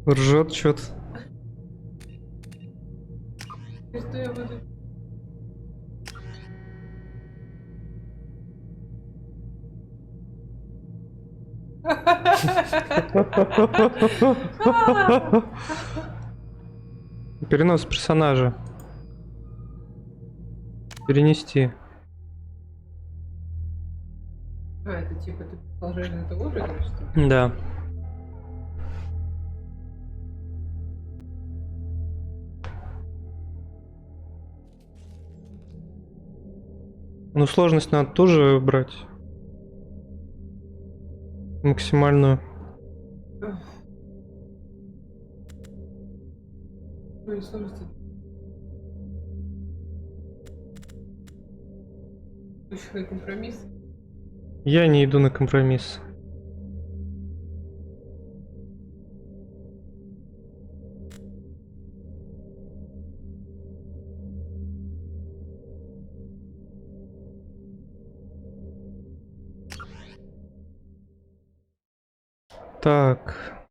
Ржет что-то. Что я буду? Перенос персонажа. Перенести. Это типа ты продолжение того же, или что? Да. Ну, сложность надо тоже брать. Максимальную. Ой, сложности. Ключевой компромисс. Я не иду на компромисс. Так.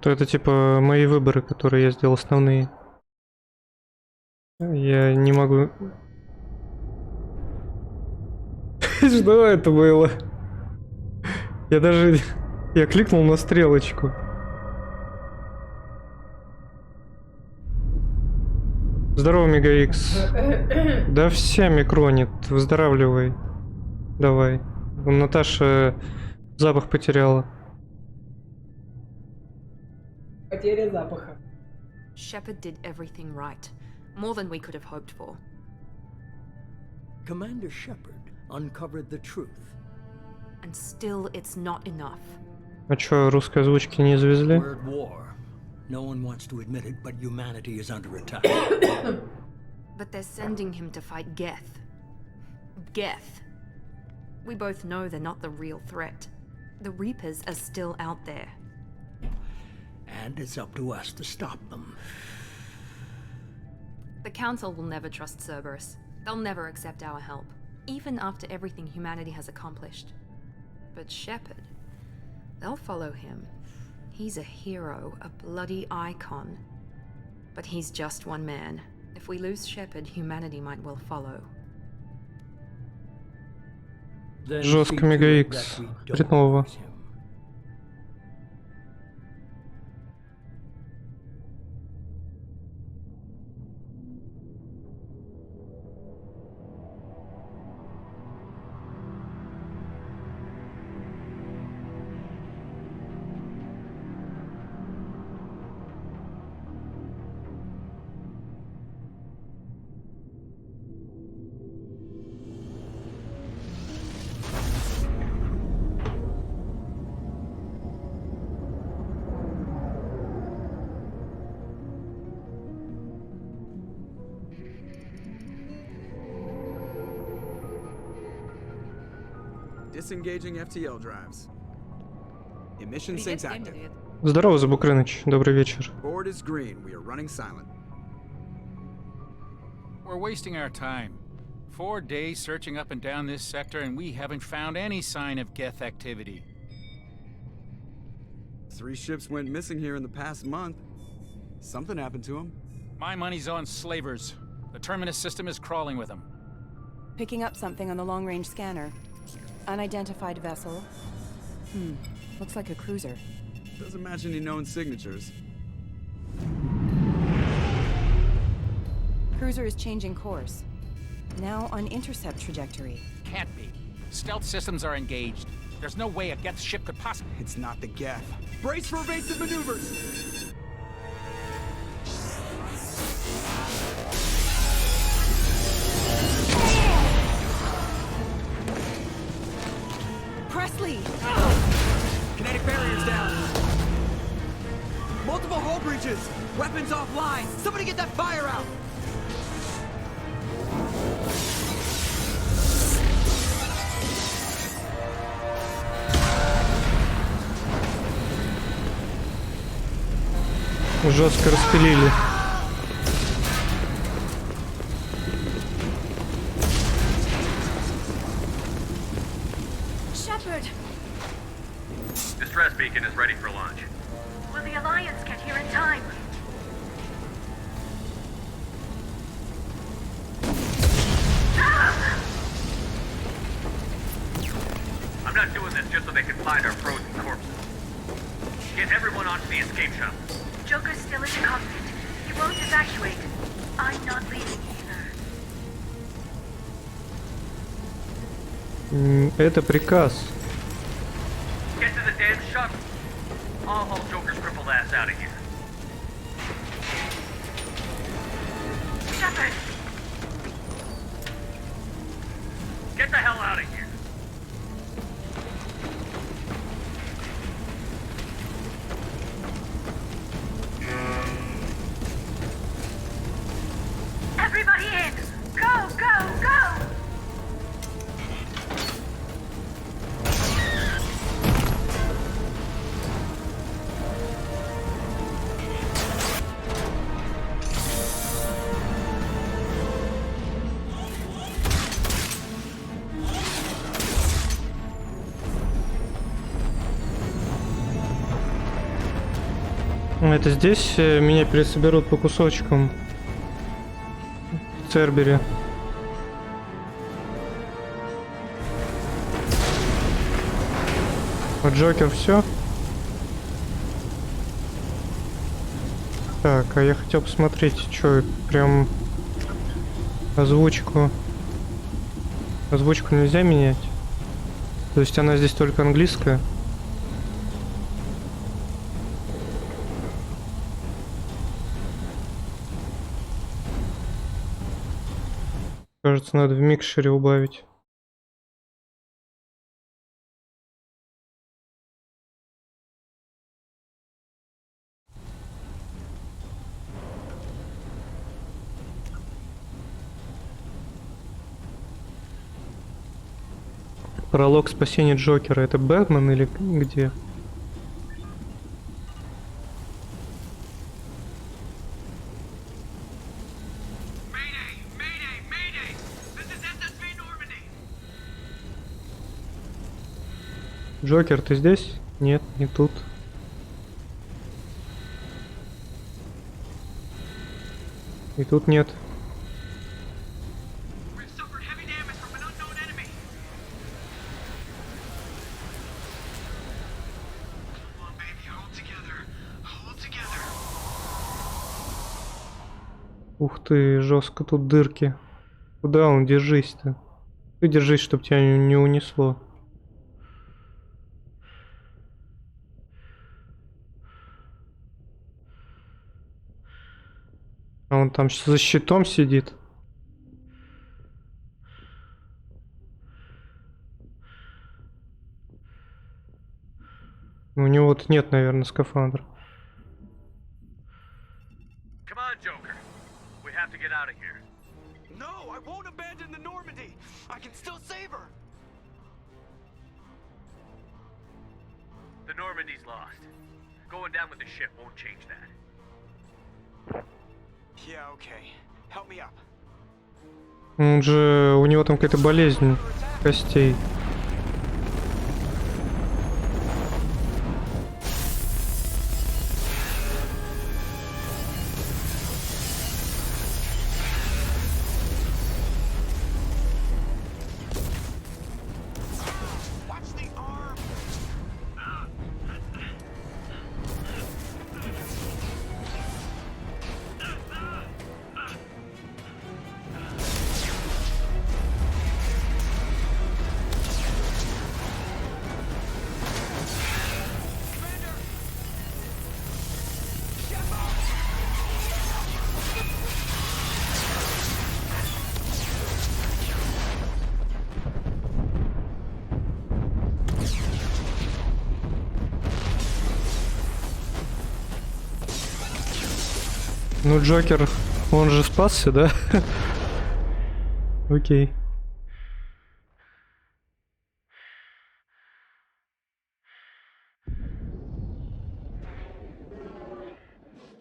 То это типа мои выборы, которые я сделал основные. Я не могу... Что это было? Я даже... Я кликнул на стрелочку. Здорово, Мега Икс. Да вся микронит. Выздоравливай. Давай. Вон Наташа запах потеряла. Потеря запаха. Shepard did everything right. More than we could have hoped for. Commander Shepard uncovered the truth. And still it's not enough. А чё, русской озвучки не завезли? We're at war. No one wants to admit it, but humanity is under attack. But they're sending him to fight Geth. Geth. We both know they're not the real threat. The Reapers are still out there. And it's up to us to stop them. The Council will never trust Cerberus. They'll never accept our help, even after everything humanity has accomplished. But Shepard, they'll follow him. He's a hero, a bloody icon. But he's just one man. If we lose Shepard, humanity might well follow. Then Жестко, see to Мега it Икс. that we don't Хреново. lose him. Disengaging FTL drives. Emission sinks active. Здорово, Забукрыныч. Добрый вечер. Board is green. We are running silent. We're wasting our time. 4 days searching up and down this sector, and we haven't found any sign of Geth activity. 3 ships went missing here in the past month. Something happened to them. My money's on slavers. The Terminus system is crawling with them. Picking up something on the long-range scanner. Unidentified vessel. Looks like a cruiser. Doesn't match any known signatures. Cruiser is changing course. Now on intercept trajectory. Can't be. Stealth systems are engaged. There's no way a Geth ship could possibly... It's not the Geth. Brace for evasive maneuvers! Presley! Kinetic barriers down. Multiple hull breaches. Weapons offline. Somebody get that fire out. Жестко распилили. Shepard! Distress beacon is ready for launch. Will the Alliance get here in time? I'm not doing this just so they can find our frozen corpses. Get everyone onto the escape shuttle. Joker's still in the cockpit. He won't evacuate. I'm not leaving either. Это приказ. Get to the damn shuttle. I'll haul Joker's crippled ass out of here. Shepard! Get the hell out of here. Everybody in! Go, go, go! Это здесь меня пересоберут по кусочкам. В Цербере. А Джокер все? Так, а я хотел посмотреть, что прям озвучку. Озвучку нельзя менять. То есть она здесь только английская. Кажется, надо в микшере убавить. Пролог спасения Джокера. Это Бэтмен или где? Джокер, ты здесь? Нет, не тут. И тут нет. Ух ты, жестко тут дырки. Куда он? Держись-то. Ты держись, чтобы тебя не унесло. А он там за щитом сидит. У него вот нет, наверное, скафандра. Come on, Joker. We have to get out of here. No, I won't abandon the Normandy. I can still save her. The Normandy's lost. Going down with the ship won't change that. Yeah, okay. Help me up. Он же... У него там какая-то болезнь костей. Ну, Джокер, он же спасся, да? Окей.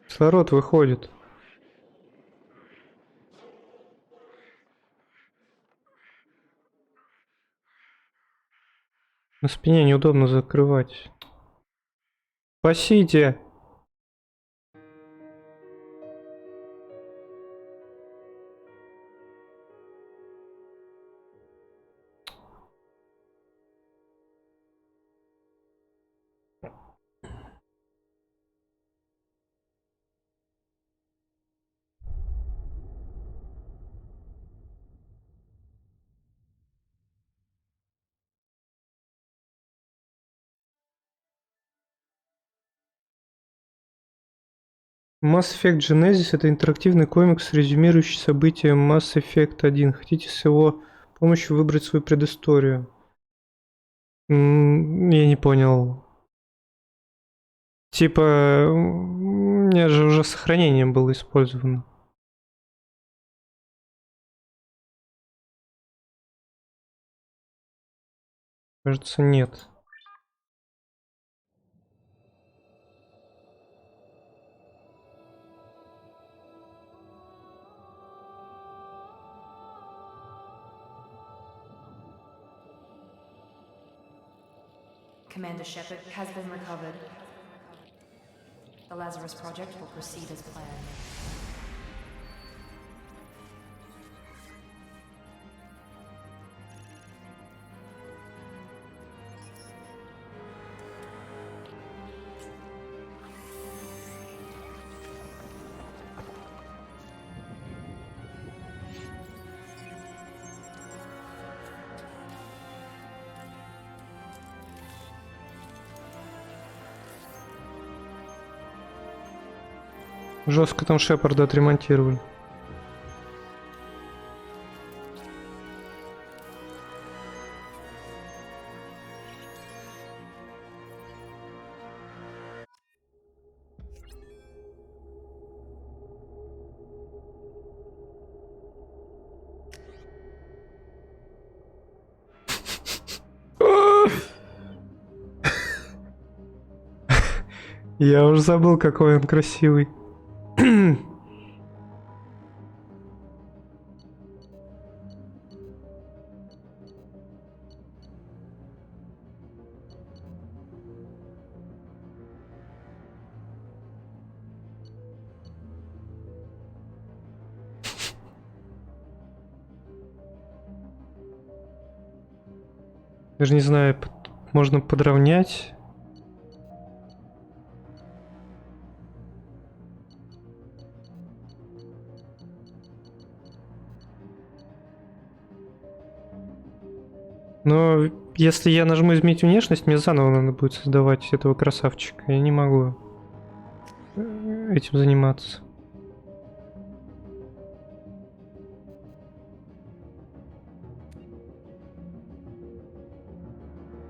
Кислород выходит. На спине неудобно закрывать. Спасите! Mass Effect Genesis — это интерактивный комикс, резюмирующий события Mass Effect 1. Хотите с его помощью выбрать свою предысторию? Я не понял. Типа, у меня же уже сохранение было использовано. Кажется, нет. Commander Shepard has been recovered. The Lazarus Project will proceed as planned. Жестко там Шепарда отремонтировали. Я уже забыл, какой он красивый. Даже не знаю, можно подровнять. Но если я нажму изменить внешность, мне заново надо будет создавать этого красавчика. Я не могу этим заниматься.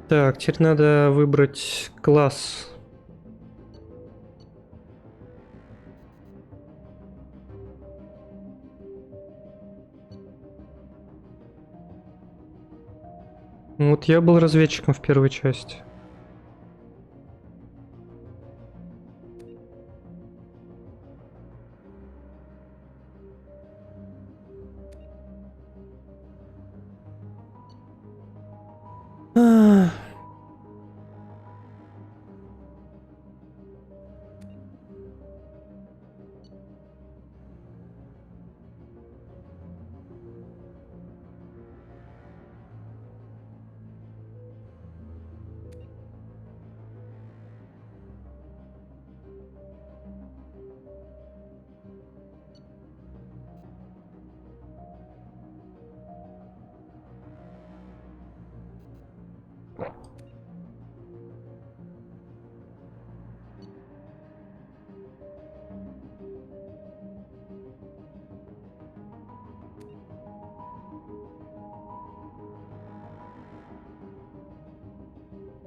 Так, теперь надо выбрать класс. Вот я был разведчиком в первой части.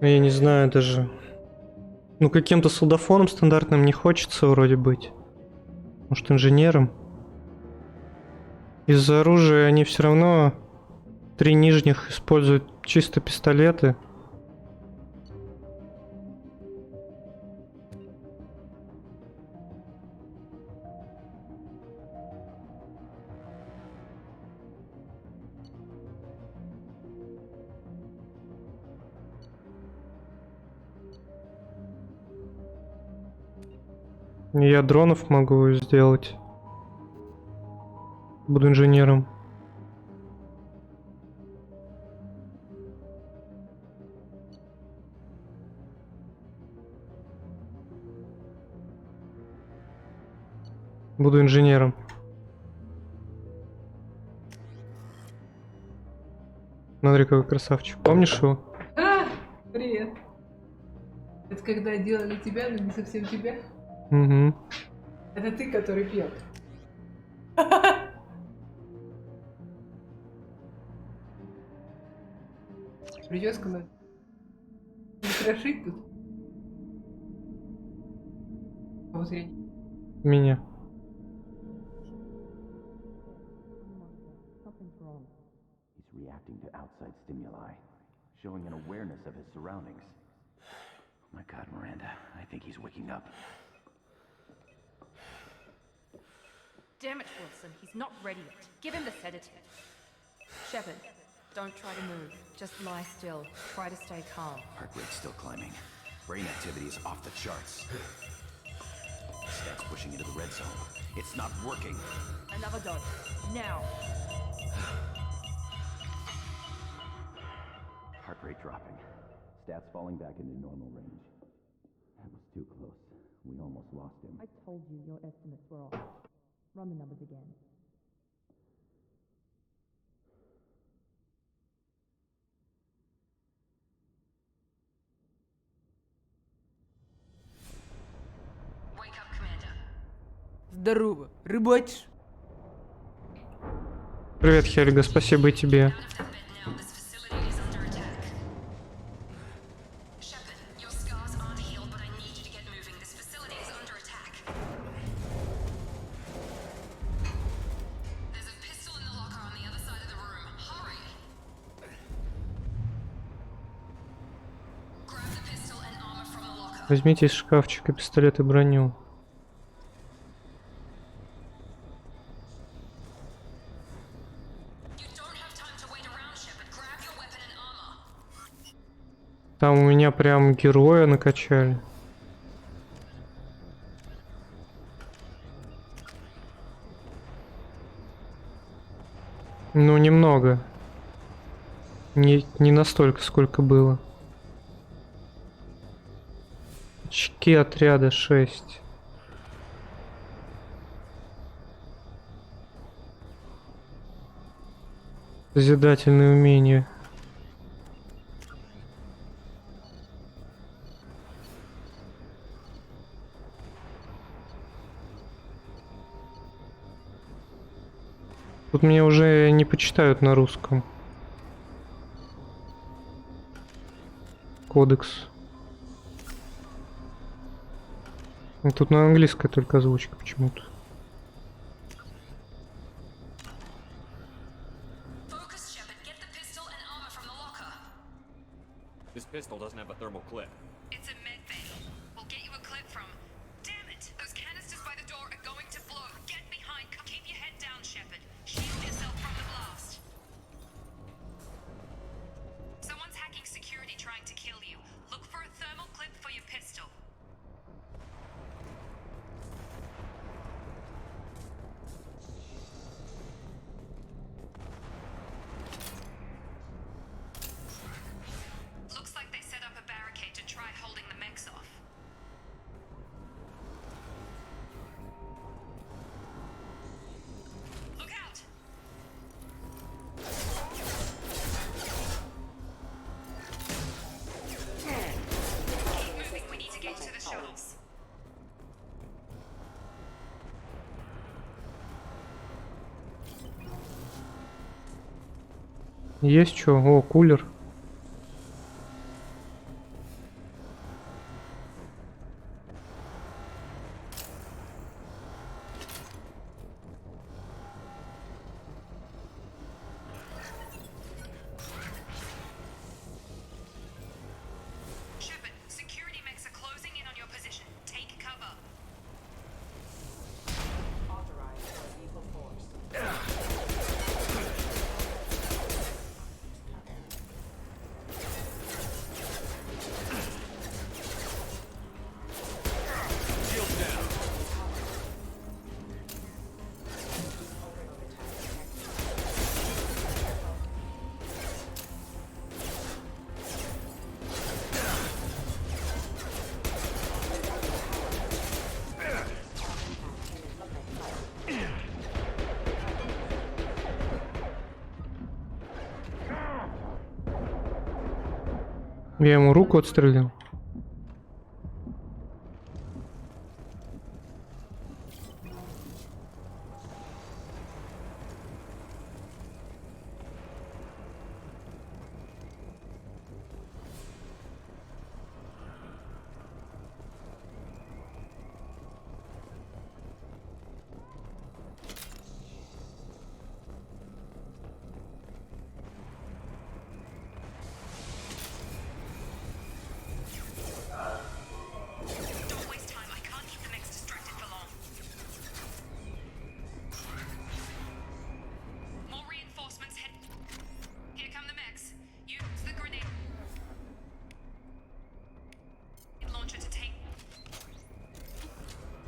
Я не знаю даже. Ну, каким-то солдафоном стандартным не хочется вроде быть. Может, инженером? Из-за оружия они все равно 3 нижних используют чисто пистолеты. Я дронов могу сделать. Буду инженером. Буду инженером. Смотри, какой красавчик. Помнишь его? А, привет. Это когда делали тебя, но не совсем тебя. Угу. Это ты, который пьет. Прическа надо украшить тут. А вот я... Меня. He's reacting to outside stimuli, showing an awareness of his surroundings. Oh my God, Miranda, I think he's waking up. Damn it, Wilson, he's not ready yet. Give him the sedative. Shepard, don't try to move. Just lie still. Try to stay calm. Heart rate's still climbing. Brain activity is off the charts. Stats pushing into the red zone. It's not working. Another dose. Now. Heart rate dropping. Stats falling back into normal range. That was too close. We almost lost him. I told you your estimates were off. Run the numbers again. Wake up, Commander. Здорово, рыбачишь? Привет, Хельга, спасибо и тебе. Возьмите из шкафчика пистолет и броню. Там у меня прям героя накачали. Ну, немного. Не настолько, сколько было. Очки отряда 6. Созидательные умения. Тут меня уже не почитают на русском. Кодекс. Тут на английской только озвучка почему-то. This pistol doesn't have a thermal clip. It's a med bay. We'll get you a clip from. Damn it! Those canisters by the door are going to blow. Get behind. Keep your head down, Shepard. Shield yourself from the blast. Someone's hacking security trying to kill you. Look for a thermal clip for your pistol. Looks like they set up a barricade to try holding the mechs off. Look out! Keep moving, we need to get to the shuttles. Есть что? О, кулер. Я ему руку отстрелил.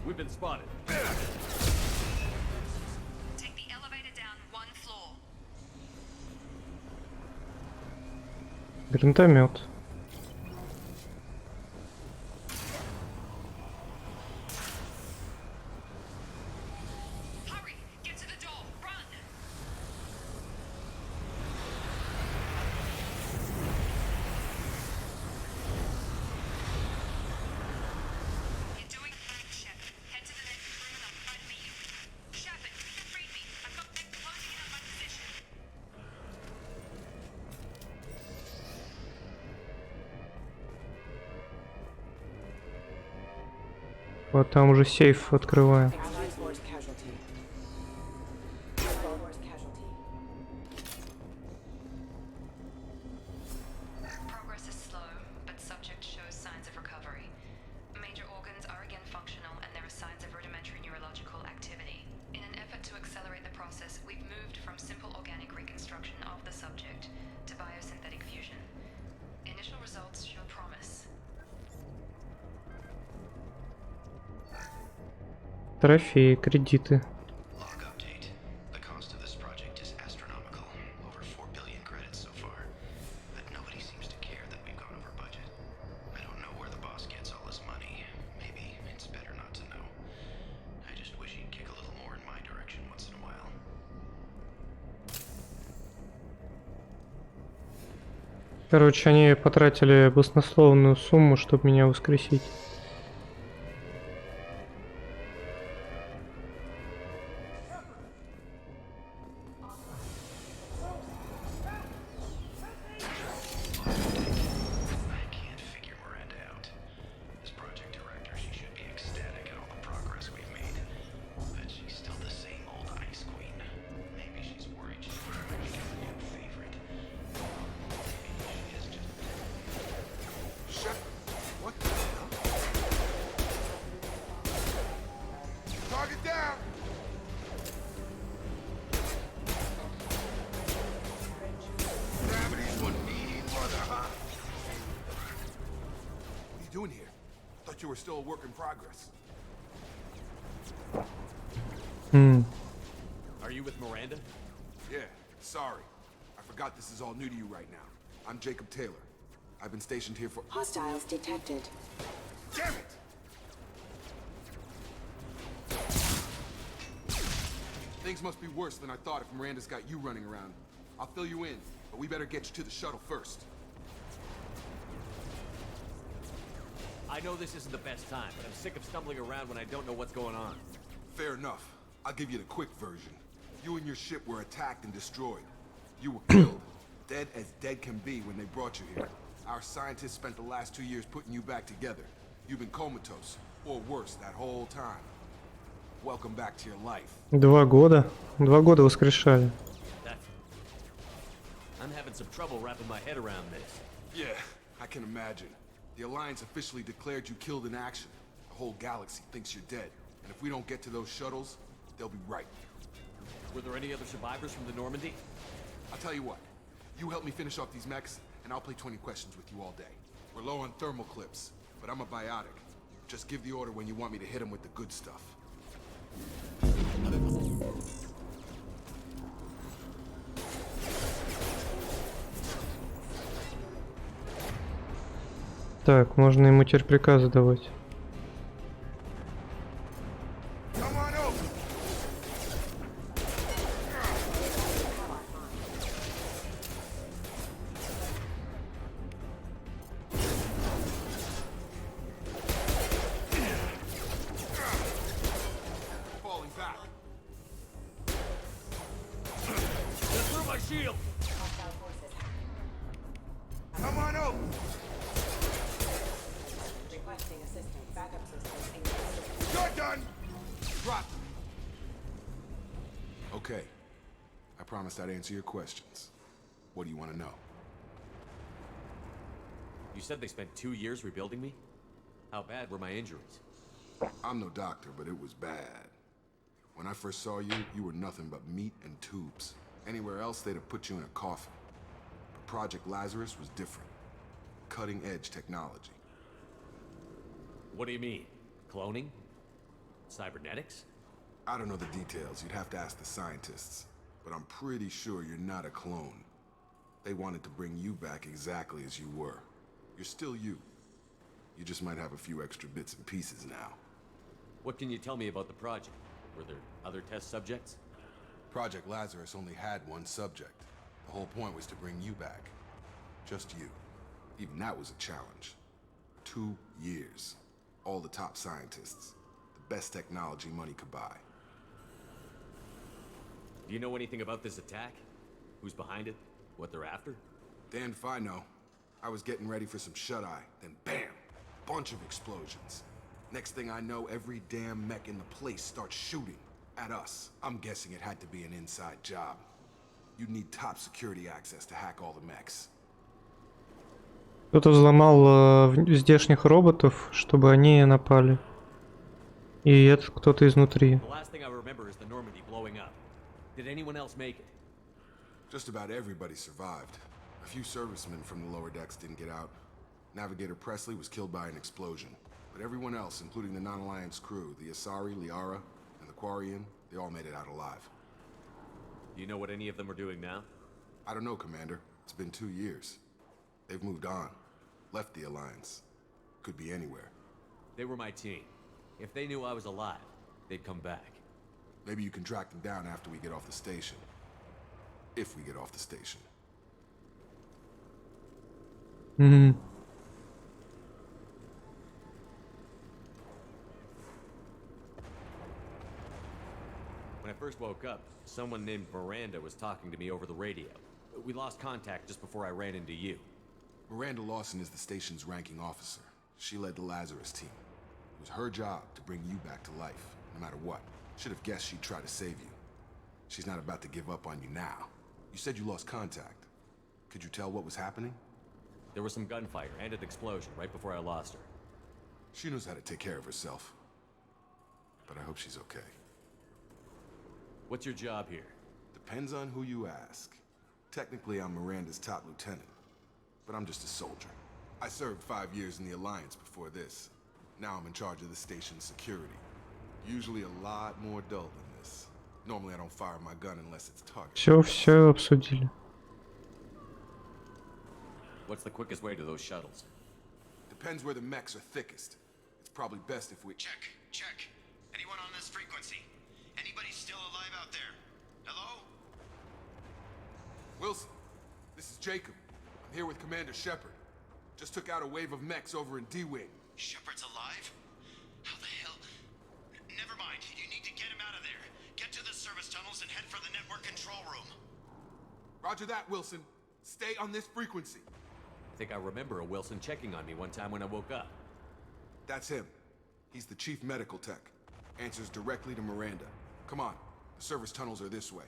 We've been spotted. Take the elevator down 1 floor. Гранатомет. Hurry! Get to the door! Run! You're doing fine, Shepard. Head to the next room and I'll try to meet you. Shepard, read me. I've got them closing in on my position. Вот там уже сейф открываю. Progress is slow, but subject shows signs of recovery. Major organs are again functional and there are signs of rudimentary neurological activity. In an effort to accelerate the process, we've moved from simple organic reconstruction of the subject to biosynthetic fusion. Initial results show promise. Трофеи, кредиты. Log update. The cost of this project is astronomical. Over 4 billion credits so far. But nobody seems to care that we've gone over budget. I don't know where the boss gets all this money. Maybe it's better not to know. I just wish he'd kick a little more in my direction once in a while. Короче, они потратили баснословную сумму, чтобы меня воскресить. Doing here? Thought you were still a work in progress. Are you with Miranda? Yeah, sorry. I forgot this is all new to you right now. I'm Jacob Taylor. I've been stationed here for— Hostiles detected. Damn it! Things must be worse than I thought if Miranda's got you running around. I'll fill you in, but we better get you to the shuttle first. I know this isn't the best time, but I'm sick of stumbling around when I don't know what's going on. Fair enough. I'll give you the quick version. You and your ship were attacked and destroyed. You were killed. Dead as dead can be when they brought you here. Our scientists spent the last 2 years putting you back together. You've been comatose, or worse, that whole time. Welcome back to your life. 2 года. 2 года воскрешали. I'm having some trouble wrapping my head around this. Yeah, I can imagine. The Alliance officially declared you killed in action. The whole galaxy thinks you're dead. And if we don't get to those shuttles, they'll be right. Were there any other survivors from the Normandy? I'll tell you what. You help me finish off these mechs, and I'll play 20 questions with you all day. We're low on thermal clips, but I'm a biotic. Just give the order when you want me to hit him with the good stuff. Так, можно ему теперь приказы давать. shield! Come on over. Requesting assistance. Backup system. You're done. Drop. Okay. I promised I'd answer your questions. What do you want to know? You said they spent 2 years rebuilding me? How bad were my injuries? I'm no doctor, but it was bad. When I first saw you, you were nothing but meat and tubes. Anywhere else, they'd have put you in a coffin. But Project Lazarus was different. Cutting-edge technology. What do you mean? Cloning? Cybernetics? I don't know the details. You'd have to ask the scientists. But I'm pretty sure you're not a clone. They wanted to bring you back exactly as you were. You're still you. You just might have a few extra bits and pieces now. What can you tell me about the project? Were there other test subjects? Project Lazarus only had one subject. The whole point was to bring you back. Just you. Even that was a challenge. 2 years. All the top scientists. The best technology money could buy. Do you know anything about this attack? Who's behind it? What they're after? Damned if I know. I was getting ready for some shut-eye, then bam! Bunch of explosions. Next thing I know, every damn mech in the place starts shooting at us. I'm guessing it had to be an inside job. You'd need top security access to hack all the mechs. Кто-то взломал здешних роботов, чтобы они напали. И это кто-то изнутри. The last thing I remember is the Normandy blowing up. Did anyone else make it? Just about everybody survived. A few servicemen from the lower decks didn't get out. Navigator Presley was killed by an explosion. But everyone else, including the non-Alliance crew, the Asari, Liara, and the Quarian, they all made it out alive. Do you know what any of them are doing now? I don't know, Commander. It's been 2 years. They've moved on. Left the Alliance. Could be anywhere. They were my team. If they knew I was alive, they'd come back. Maybe you can track them down after we get off the station. If we get off the station. Mm-hmm. When I first woke up, someone named Miranda was talking to me over the radio. We lost contact just before I ran into you. Miranda Lawson is the station's ranking officer. She led the Lazarus team. It was her job to bring you back to life, no matter what. Should have guessed she'd try to save you. She's not about to give up on you now. You said you lost contact. Could you tell what was happening? There was some gunfire and an explosion right before I lost her. She knows how to take care of herself. But I hope she's okay. What's your job here? Depends on who you ask. Technically, I'm Miranda's top lieutenant. But I'm just a soldier. I served 5 years in the Alliance before this. Now I'm in charge of the station's security. Usually a lot more dull than this. Normally I don't fire my gun unless it's targeted. Все обсудили. What's the quickest way to those shuttles? Depends where the mechs are thickest. It's probably best if we... Check. Anyone on this frequency? Anybody still alive out there? Hello? Wilson, this is Jacob. I'm here with Commander Shepard. Just took out a wave of mechs over in D-Wing. Shepard's alive? How the hell? Never mind. You need to get him out of there. Get to the service tunnels and head for the network control room. Roger that, Wilson. Stay on this frequency. I think I remember a Wilson checking on me one time when I woke up. That's him. He's the chief medical tech. Answers directly to Miranda. Come on. The service tunnels are this way.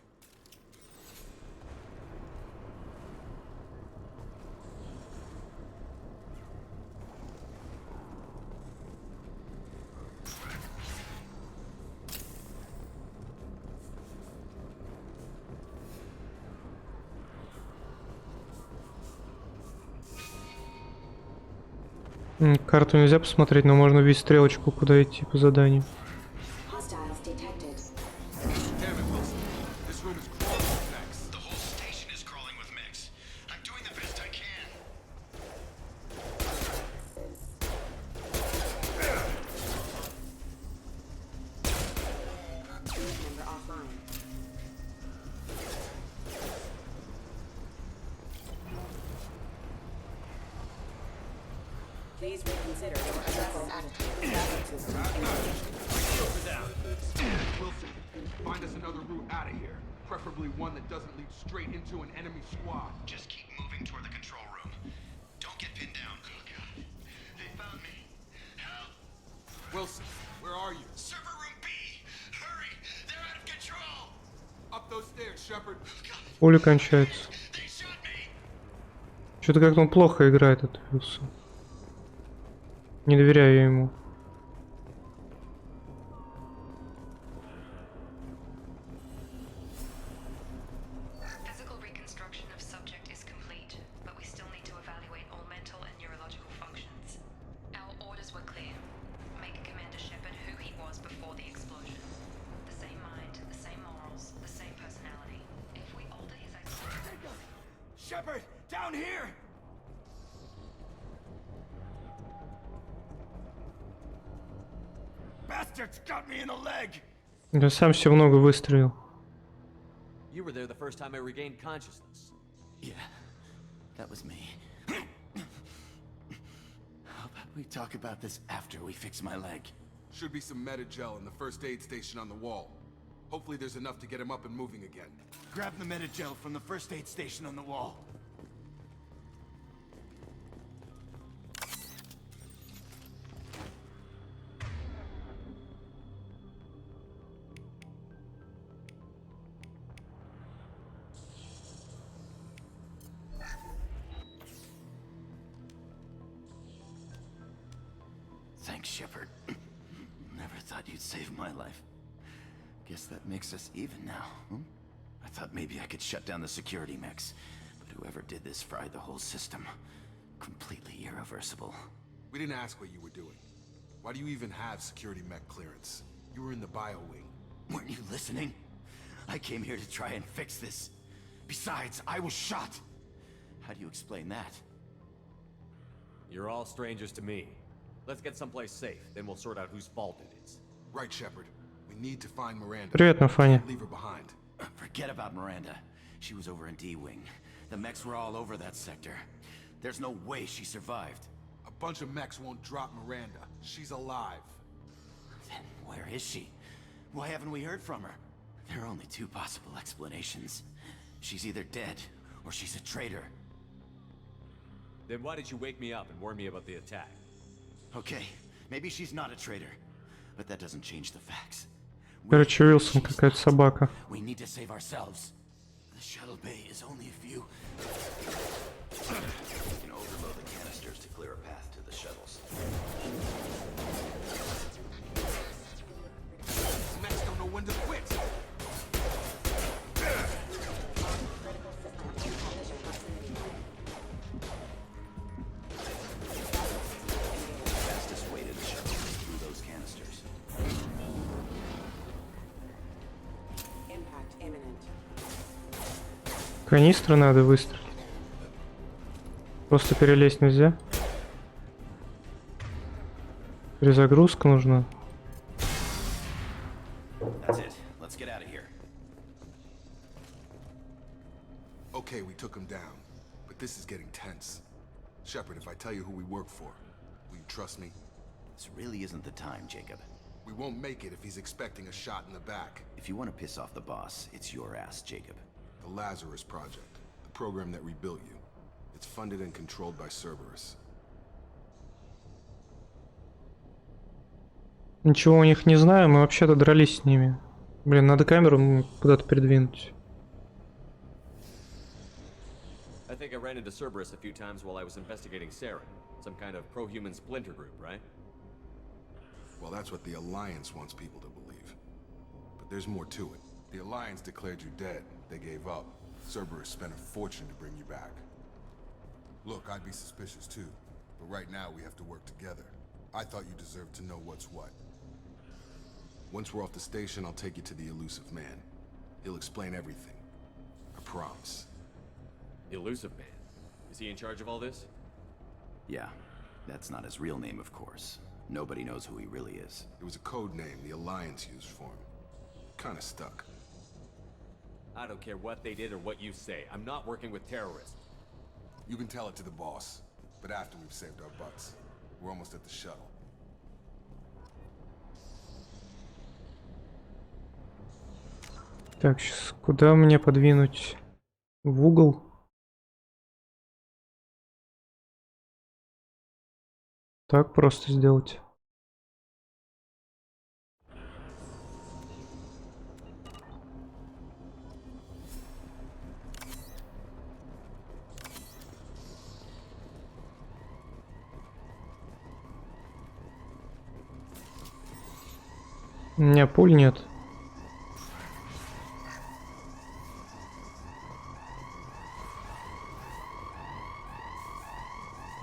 Карту нельзя посмотреть, но можно увидеть стрелочку, куда идти по заданию. Please reconsider your aggressive attitude. Wilson, find us another route out of here. Preferably one that doesn't lead straight into an enemy squad. Just keep moving toward the control room. Don't get pinned down. Oh god. They found me. Help! Wilson, where are you? Server room B! Hurry! They're out of control! Up those stairs, Shepard. Пули кончаются. Что-то как-то он плохо играет, этот Вилсон. Не доверяю ему. Physical reconstruction of subject is complete, but we still need to evaluate all mental and neurological functions. Our orders were clear. Make Commander Shepard who he was before the explosion. The same mind, the same morals, the same personality. If we alter his activity... Shepard, down here! Bastards got me in the leg! Я сам себе много выстрелил. You were there the first time I regained consciousness. Yeah, that was me. How about we talk about this after we fix my leg? Should be some meta-gel in the first aid station on the wall. Hopefully there's enough to get him up and moving again. Grab the meta-gel from the first aid station on the wall. Thanks, Shepard. Never thought you'd save my life. Guess that makes us even now, hmm? I thought maybe I could shut down the security mechs, but whoever did this fried the whole system. Completely irreversible. We didn't ask what you were doing. Why do you even have security mech clearance? You were in the bio wing. Weren't you listening? I came here to try and fix this. Besides, I was shot. How do you explain that? You're all strangers to me. Let's get someplace safe, then we'll sort out whose fault it is. Right, Shepard. We need to find Miranda. Привет, Нафаня. Leave her behind. Forget about Miranda. She was over in D-Wing. The mechs were all over that sector. There's no way she survived. A bunch of mechs won't drop Miranda. She's alive. Then where is she? Why haven't we heard from her? There are only two possible explanations. She's either dead, or she's a traitor. Then why did you wake me up and warn me about the attack? Okay, maybe she's not a traitor, but that doesn't change the facts. Короче, Уилсон какая-то собака. We need to save ourselves. The shuttle bay is only a few. You can overload the canisters to clear a path to the shuttles. These mechs don't know when to quit. Fastest way to the shuttle is through those canisters. Impact imminent. Канистры надо выстрелить. Просто перелезть нельзя. Перезагрузка нужна. That's it. Let's get out of here. Okay, we took him down, but this is getting tense. Shepard, if I tell you who we work for, will you trust me? This really isn't the time, Jacob. We won't make it if he's expecting a shot in the back. If you want to piss off the boss, it's your ass, Jacob. The Lazarus Project, the program that rebuilt you. It's funded and controlled by Cerberus. Ничего у них не знаю, мы вообще-то дрались с ними. Блин, надо камеру куда-то передвинуть. I think I ran into Cerberus a few times while I was investigating Saren. Some kind of pro-human splinter group, right? Well, that's what the Alliance wants people to believe. But there's more to it. The Alliance declared you dead. They gave up. Cerberus spent a fortune to bring you back. Look, I'd be suspicious too. But right now we have to work together. I thought you deserved to know what's what. Once we're off the station, I'll take you to the elusive man. He'll explain everything. I promise. Elusive Man. Is he in charge of all this? Yeah, that's not his real name, of course. Nobody knows who he really is. It was a code name the Alliance used for him. Kinda stuck. I don't care what they did or what you say. I'm not working with terrorists. You can tell it to the boss, but after we've saved our butts. We're almost at the shuttle. Так, сейчас куда мне подвинуть? В угол? Так просто сделать. У меня пуль нет.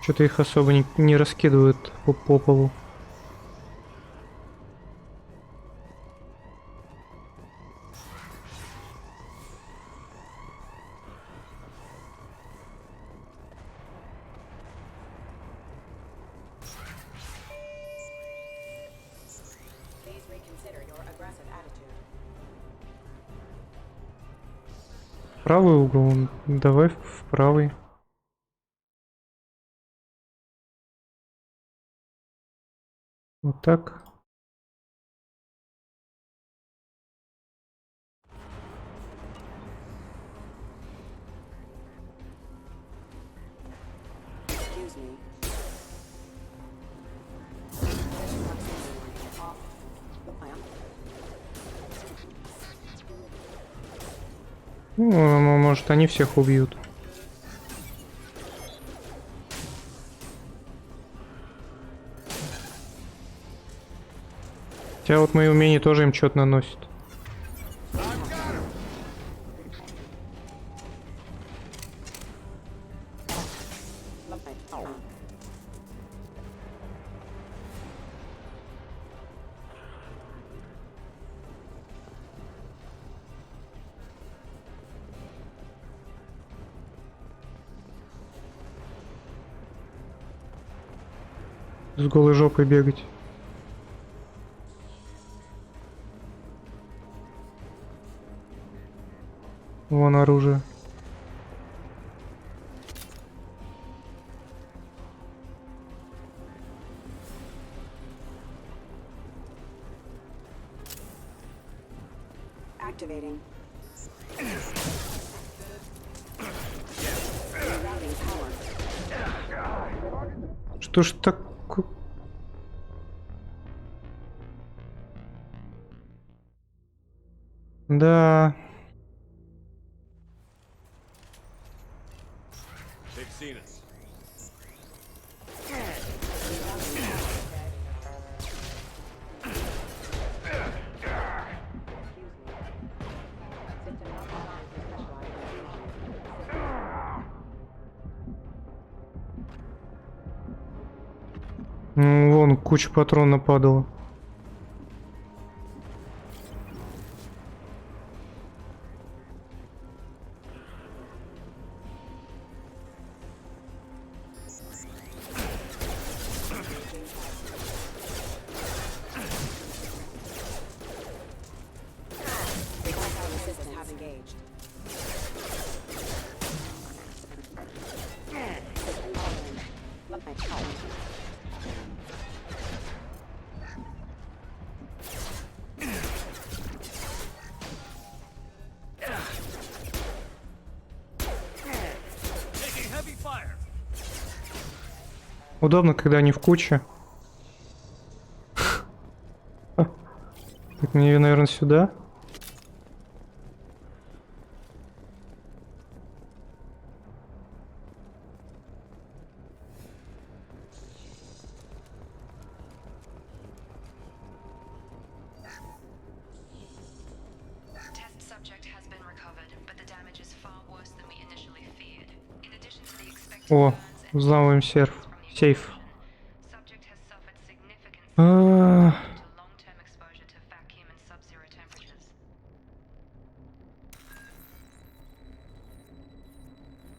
Что-то их особо не раскидывают по полу. Правый угол. Давай в правый. Вот так. Ну, может, они всех убьют. Хотя вот мои умения тоже им что-то наносят. С голой жопой бегать. Вон оружие. Activating. Что ж так... Да... They've seen us. Ну, вон куча патронов падала. Удобно, когда они в куче. Так, мне, наверное, сюда. О, взламываем сейф.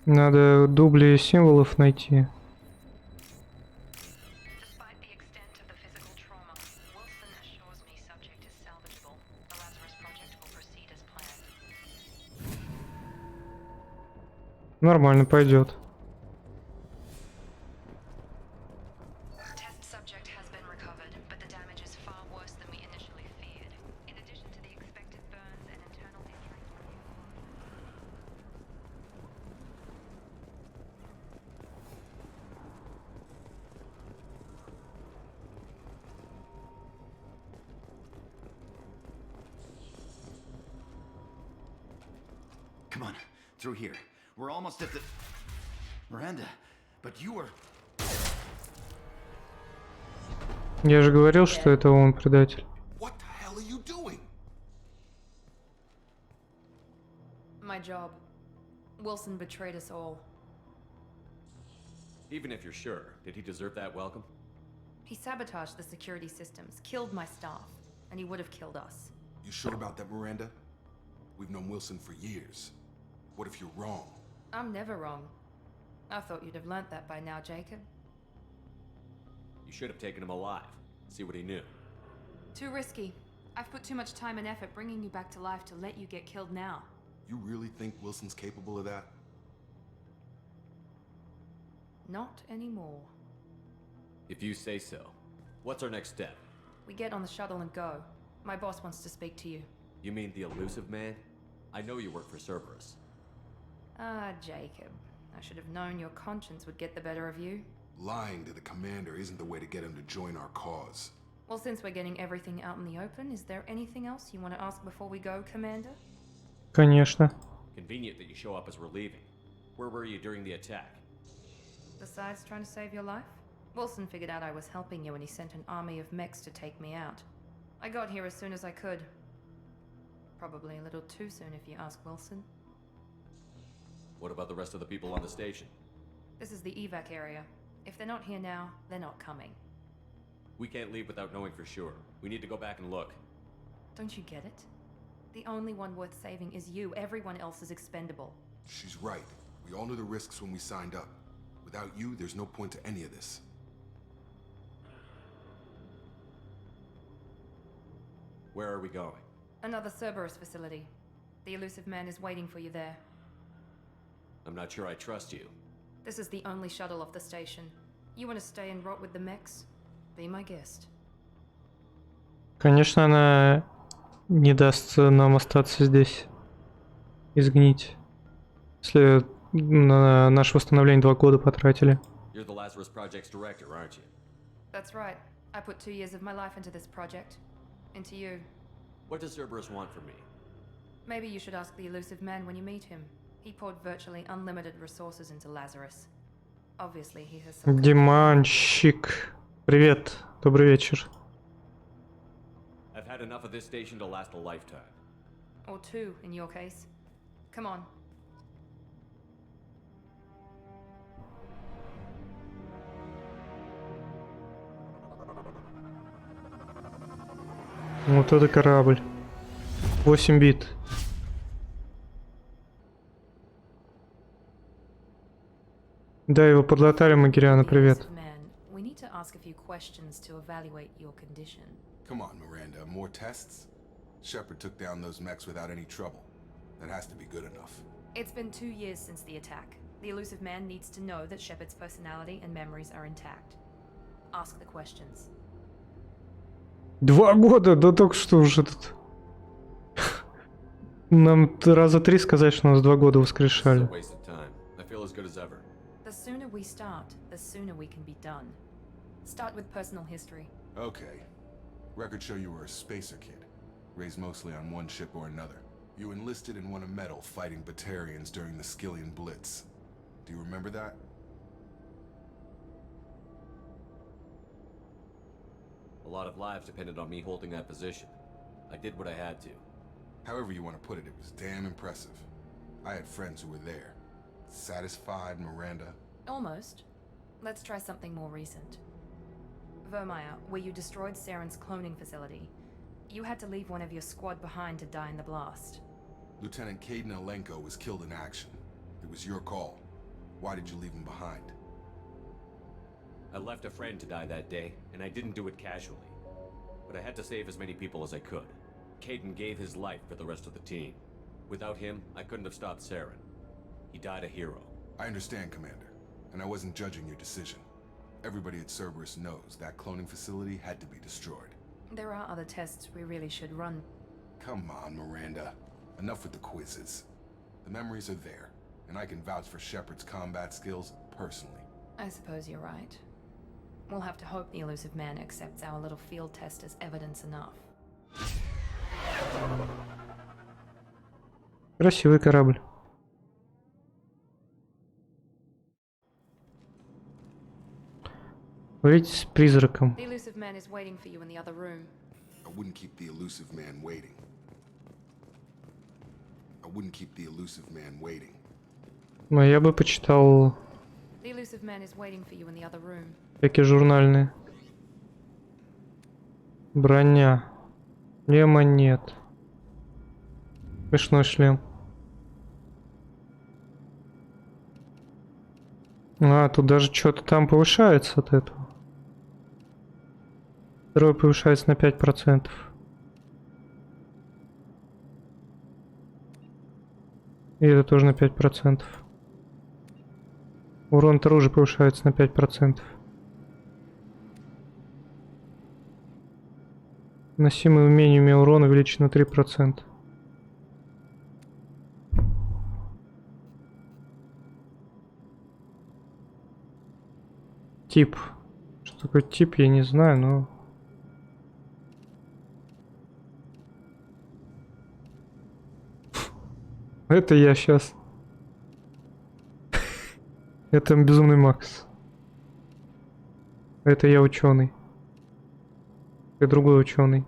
Надо дубли символов найти. Нормально пойдет. Come on, through here. We're almost at the... Miranda, but you were... Я же говорил, что это он предатель. What the hell are you doing? My job. Wilson betrayed us all. Even if you're sure, did he deserve that welcome? He sabotaged the security systems, killed my staff, and he would have killed us. You sure about that, Miranda? We've known Wilson for years. What if you're wrong? I'm never wrong. I thought you'd have learnt that by now, Jacob. You should have taken him alive. See what he knew. Too risky. I've put too much time and effort bringing you back to life to let you get killed now. You really think Wilson's capable of that? Not anymore. If you say so. What's our next step? We get on the shuttle and go. My boss wants to speak to you. You mean the elusive man? I know you work for Cerberus. Ah, Jacob. I should have known your conscience would get the better of you. Lying to the commander isn't the way to get him to join our cause. Well, since we're getting everything out in the open, is there anything else you want to ask before we go, Commander? Конечно. Convenient that you show up as we're leaving. Where were you during the attack? Besides trying to save your life? Wilson figured out I was helping you and he sent an army of mechs to take me out. I got here as soon as I could. Probably a little too soon if you ask Wilson. What about the rest of the people on the station? This is the evac area. If they're not here now, they're not coming. We can't leave without knowing for sure. We need to go back and look. Don't you get it? The only one worth saving is you. Everyone else is expendable. She's right. We all knew the risks when we signed up. Without you, there's no point to any of this. Where are we going? Another Cerberus facility. The elusive man is waiting for you there. I'm not sure I trust you. This is the only shuttle off the station. You want to stay and rot with the mechs? Be my guest. Конечно, она не даст нам остаться здесь и сгнить. Если на наше восстановление 2 года потратили. You're the Lazarus Project's director, aren't you? That's right. I put 2 years of my life into this project. Into you. What does Cerberus want from me? Maybe you should ask the elusive man when you meet him. He poured virtually unlimited resources into Lazarus. Obviously, he has some... Диманщик. Привет. Добрый вечер. I've had enough of this station to last a lifetime. Or 2, in your case. Come on. Вот это корабль. 8 бит. Да, его подлатали, Магириана, привет. We need to ask a few questions to evaluate your condition. Come on, Miranda. More tests? Shepard took down those mechs without any trouble. That has to be good enough. It's been 2 years since the attack. The elusive man needs to know that Shepard's personality and memories are intact. Ask the questions. 2 года? Да только что уже тут. Нам раза 3 сказать, что нас 2 года воскрешали. The sooner we start, the sooner we can be done. Start with personal history. Okay. Records show you were a spacer kid, raised mostly on one ship or another. You enlisted and won a medal fighting Batarians during the Skillian Blitz. Do you remember that? A lot of lives depended on me holding that position. I did what I had to. However you want to put it, it was damn impressive. I had friends who were there. Satisfied, Miranda? Almost. Let's try something more recent. Vermeer, where you destroyed Saren's cloning facility. You had to leave one of your squad behind to die in the blast. Lieutenant Caden Alenko was killed in action. It was your call. Why did you leave him behind? I left a friend to die that day, and I didn't do it casually. But I had to save as many people as I could. Caden gave his life for the rest of the team. Without him, I couldn't have stopped Saren. He died a hero. I understand, Commander, and I wasn't judging your decision. Everybody at Cerberus knows that cloning facility had to be destroyed. There are other tests we really should run. Come on, Miranda. Enough with the quizzes. The memories are there, and I can vouch for Shepard's combat skills personally. I suppose you're right. We'll have to hope the elusive man accepts our little field test as evidence enough. Красивый корабль. Говорите с призраком. The elusive man is waiting for you in the other room. I wouldn't keep the elusive man waiting. I wouldn't keep the elusive man waiting. Но я бы почитал The elusive man is waiting for you in the other room. всякие журнальные. Броня. Шлема нет. Смешной шлем. А, тут даже что-то там повышается от этого. Второй повышается на 5%. И это тоже на 5%. Урон от оружия повышается на 5%. Носимый умениями урон увеличен на 3%. Тип. Что такое тип, я не знаю, но... Это я сейчас. Это безумный Макс. Это я ученый. И другой ученый.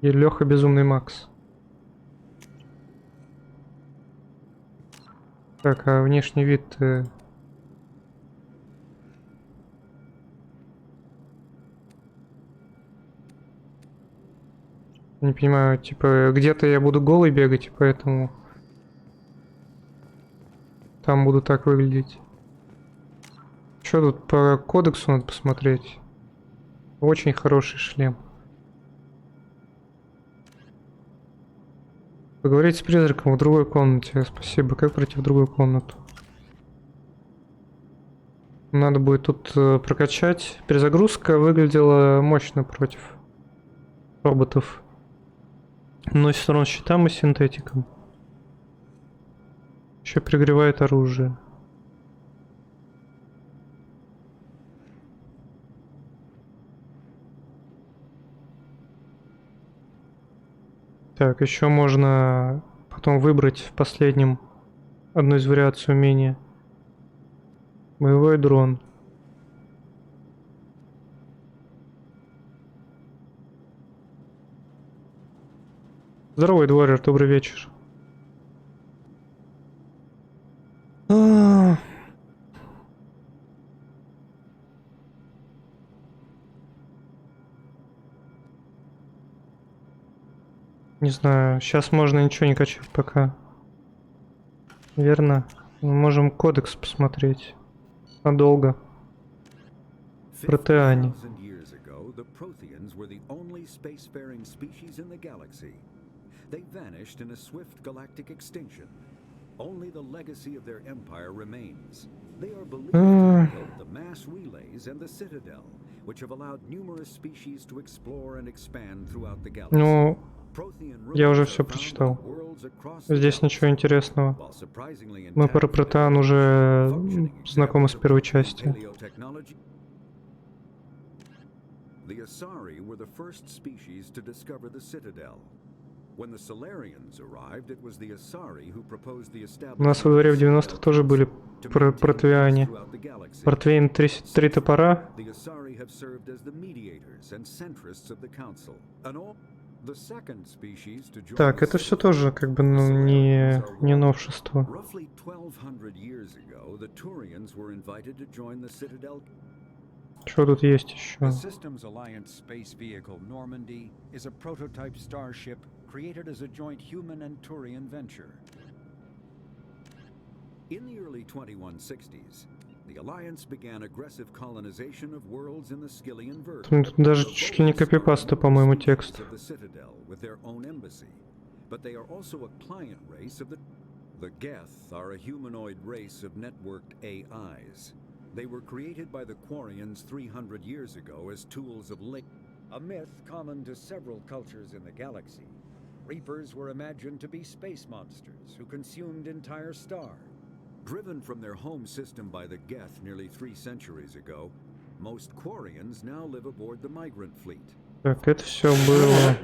И Леха безумный Макс. Так, а внешний вид... Не понимаю, типа, где-то я буду голый бегать, поэтому... Там буду так выглядеть. Что тут по кодексу надо посмотреть? Очень хороший шлем. Поговорить с призраком в другой комнате. Спасибо. Как пройти в другую комнату? Надо будет тут прокачать. Перезагрузка выглядела мощно против роботов. Носит урон щитам и синтетикам. Еще пригревает оружие. Так, еще можно потом выбрать в последнем одну из вариаций умения. Боевой дрон. Здорово, Эдвард, добрый вечер. Не знаю, сейчас можно ничего не качать пока. Верно? Мы можем кодекс посмотреть. Надолго. Протеане. They vanished in a swift galactic extinction. Only the legacy of their empire remains. They are believed to have built the mass relays and the citadel, which have allowed numerous species to explore and expand throughout the galaxy. Ну, я уже все прочитал. Здесь ничего интересного. Мы про протеан уже знакомы с первой части. The Asari were the first species to discover the citadel. When the Solarians arrived, it was the Asari who proposed the establishment. У нас во дворе в 90-х тоже были протеане. Портвейн 3 топора. The Asari have served as the mediators and centrists of the council. The second species to join. Так, это все тоже как бы не новшество. Roughly 1200 years ago, the Turians were invited to join the citadel. Что тут есть еще? The Systems Alliance space vehicle Normandy is a prototype starship created as a joint human and Turian venture. In the early 2160s, the Alliance began aggressive colonization of worlds in the Skillian verse. Тут даже чуть ли не копипаста, по-моему, текст. Of the Citadel with their own embassy, but they are also a client race of the Geth are a humanoid race of networked AIs. They were created by the Quarians 300 years ago as tools of a myth common to several cultures in the galaxy. Reapers were imagined to be space monsters who consumed entire stars. Driven from their home system by the Geth nearly 3 centuries ago, most Quarians now live aboard the migrant fleet. Так, это все было.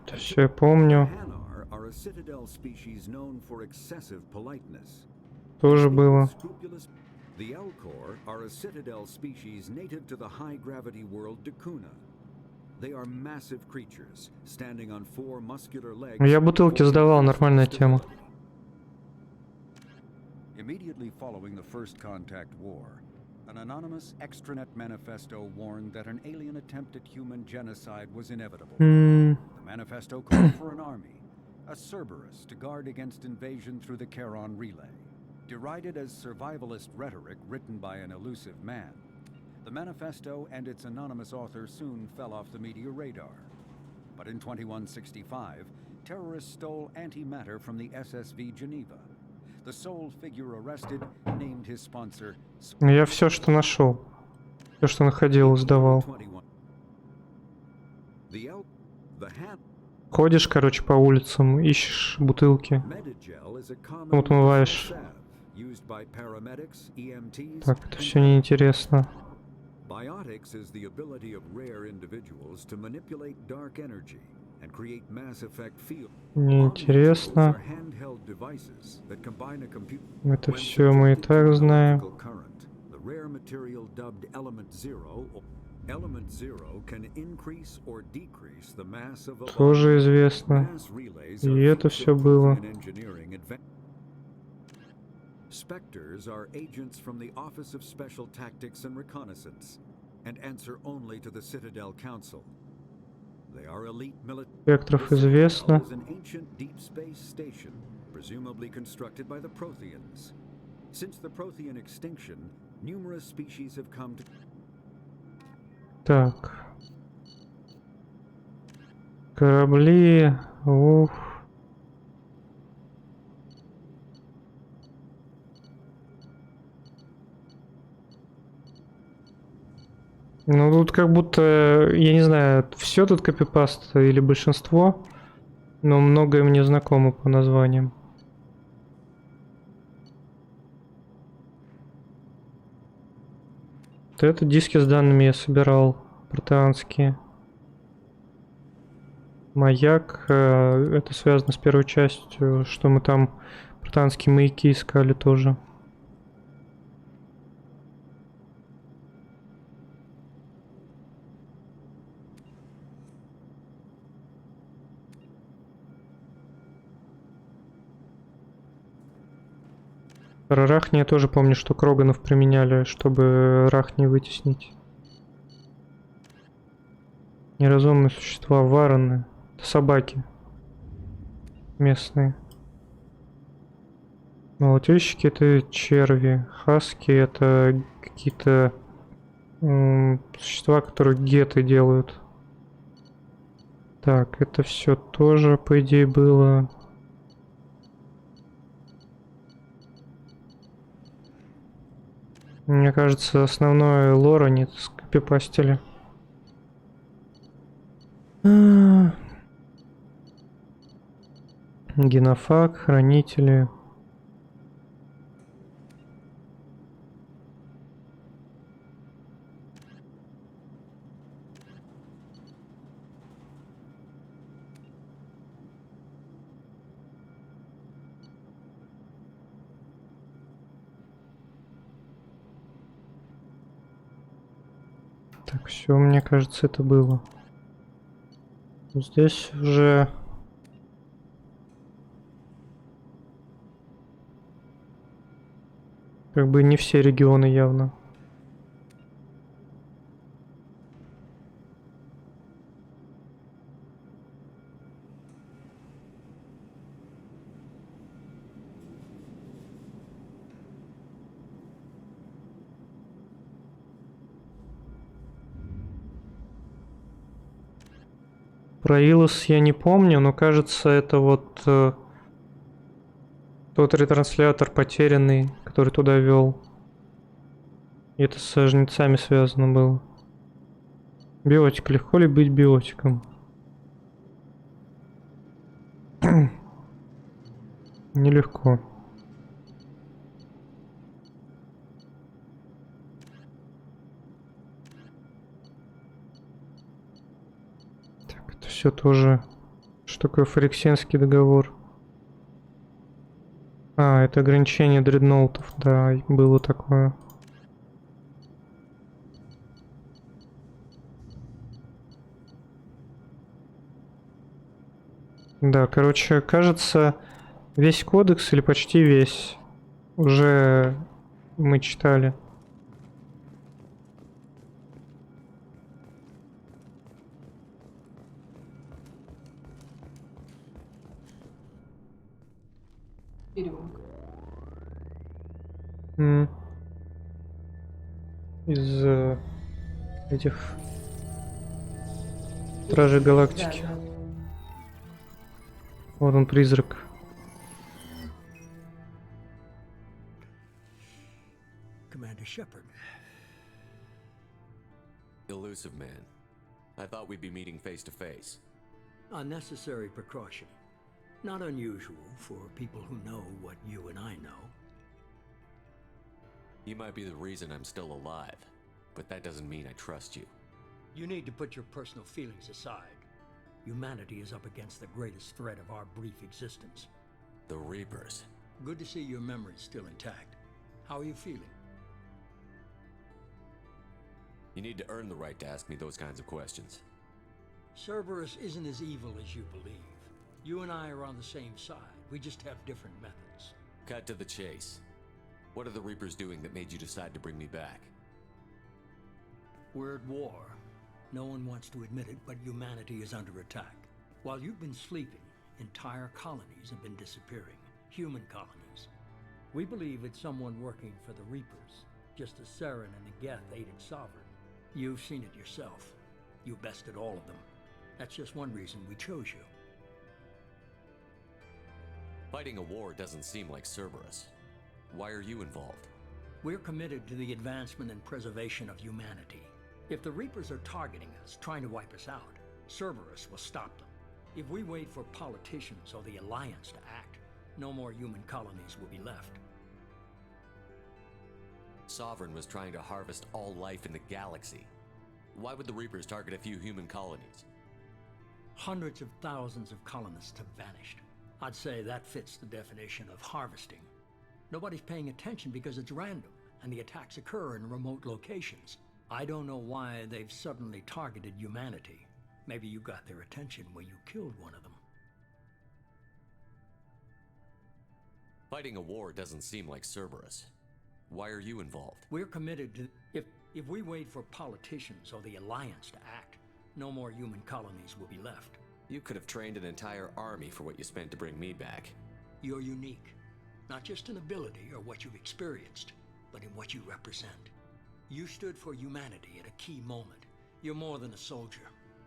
Это все я помню. Тоже было. The Elcor are a citadel species native to the high-gravity world Dakuna. They are massive creatures, standing on four muscular legs. Я бутылки сдавал, нормальная тема. Immediately following the First Contact War, an anonymous extranet manifesto warned that an alien attempt at human genocide was inevitable. The manifesto called for an army, a Cerberus, to guard against invasion through the Charon Relay. Derided as survivalist rhetoric written by an elusive man, the manifesto and its anonymous author soon fell off the media radar. But in 2165, terrorists stole antimatter from the SSV Geneva. The sole figure arrested named his sponsor. Я все, что нашел, все, что находил, сдавал. Ходишь, короче, по улицам, ищешь бутылки, отмываешь. Так, это все неинтересно. Biotics is the ability of rare individuals to manipulate dark energy and create mass effect field. Неинтересно. Это все мы и так знаем. The rare material dubbed Element Zero. Element Zero can increase or decrease the mass of a тоже известно. И это все было. Spectres are agents from the Office of Special Tactics and Reconnaissance and answer only to the Citadel Council. They are elite military. Спектров известно. Is an ancient deep space station, presumably constructed by the Protheans. Since the Prothean extinction, numerous species have come to. Так. Корабли. Ух. Ну тут как будто, я не знаю, все тут копипаст или большинство, но многое мне знакомо по названиям. Вот это диски с данными я собирал, протеанские. Маяк, это связано с первой частью, что мы там протеанские маяки искали тоже. Про Рахни я тоже помню, что Кроганов применяли, чтобы Рахни вытеснить. Неразумные существа, варены. Это собаки. Местные. Молотильщики это черви. Хаски это какие-то существа, которые геты делают. Так, это все тоже, по идее, было. Мне кажется, основной лор они скопипастили. Генофаг, хранители. Так, все, мне кажется, это было. Здесь уже как бы не все регионы явно. Про Илос я не помню, но кажется, это вот тот ретранслятор потерянный, который туда вел. И это со жнецами связано было. Биотик. Легко ли быть биотиком? Нелегко. все тоже. Что такое Фариксенский договор? А, это ограничение дредноутов, да, было такое. Да, короче, кажется, весь кодекс или почти весь уже мы читали. Берем. Из этих Стражей Галактики. Да, да. Вот он, призрак. Commander Shepard. Elusive man. I thought we'd be meeting face to face. Unnecessary precaution. Not unusual for people who know what you and I know. You might be the reason I'm still alive, but that doesn't mean I trust you. You need to put your personal feelings aside. Humanity is up against the greatest threat of our brief existence. The Reapers. Good to see your memory's still intact. How are you feeling? You need to earn the right to ask me those kinds of questions. Cerberus isn't as evil as you believe. You and I are on the same side. We just have different methods. Cut to the chase. What are the Reapers doing that made you decide to bring me back? We're at war. No one wants to admit it, but humanity is under attack. While you've been sleeping, entire colonies have been disappearing. Human colonies. We believe it's someone working for the Reapers, just as Saren and the Geth aided Sovereign. You've seen it yourself. You bested all of them. That's just one reason we chose you. Fighting a war doesn't seem like Cerberus. Why are you involved? We're committed to the advancement and preservation of humanity. If the Reapers are targeting us, trying to wipe us out, Cerberus will stop them. If we wait for politicians or the Alliance to act, no more human colonies will be left. Sovereign was trying to harvest all life in the galaxy. Why would the Reapers target a few human colonies? Hundreds of thousands of colonists have vanished. I'd say that fits the definition of harvesting. Nobody's paying attention because it's random, and the attacks occur in remote locations. I don't know why they've suddenly targeted humanity. Maybe you got their attention when you killed one of them. Fighting a war doesn't seem like Cerberus. Why are you involved? We're committed to... If we wait for politicians or the Alliance to act, no more human colonies will be left. You could have trained an entire army for what you spent to bring me back. You're unique. Not just in ability or what you've experienced, but in what you represent. You stood for humanity at a key moment. You're more than a soldier.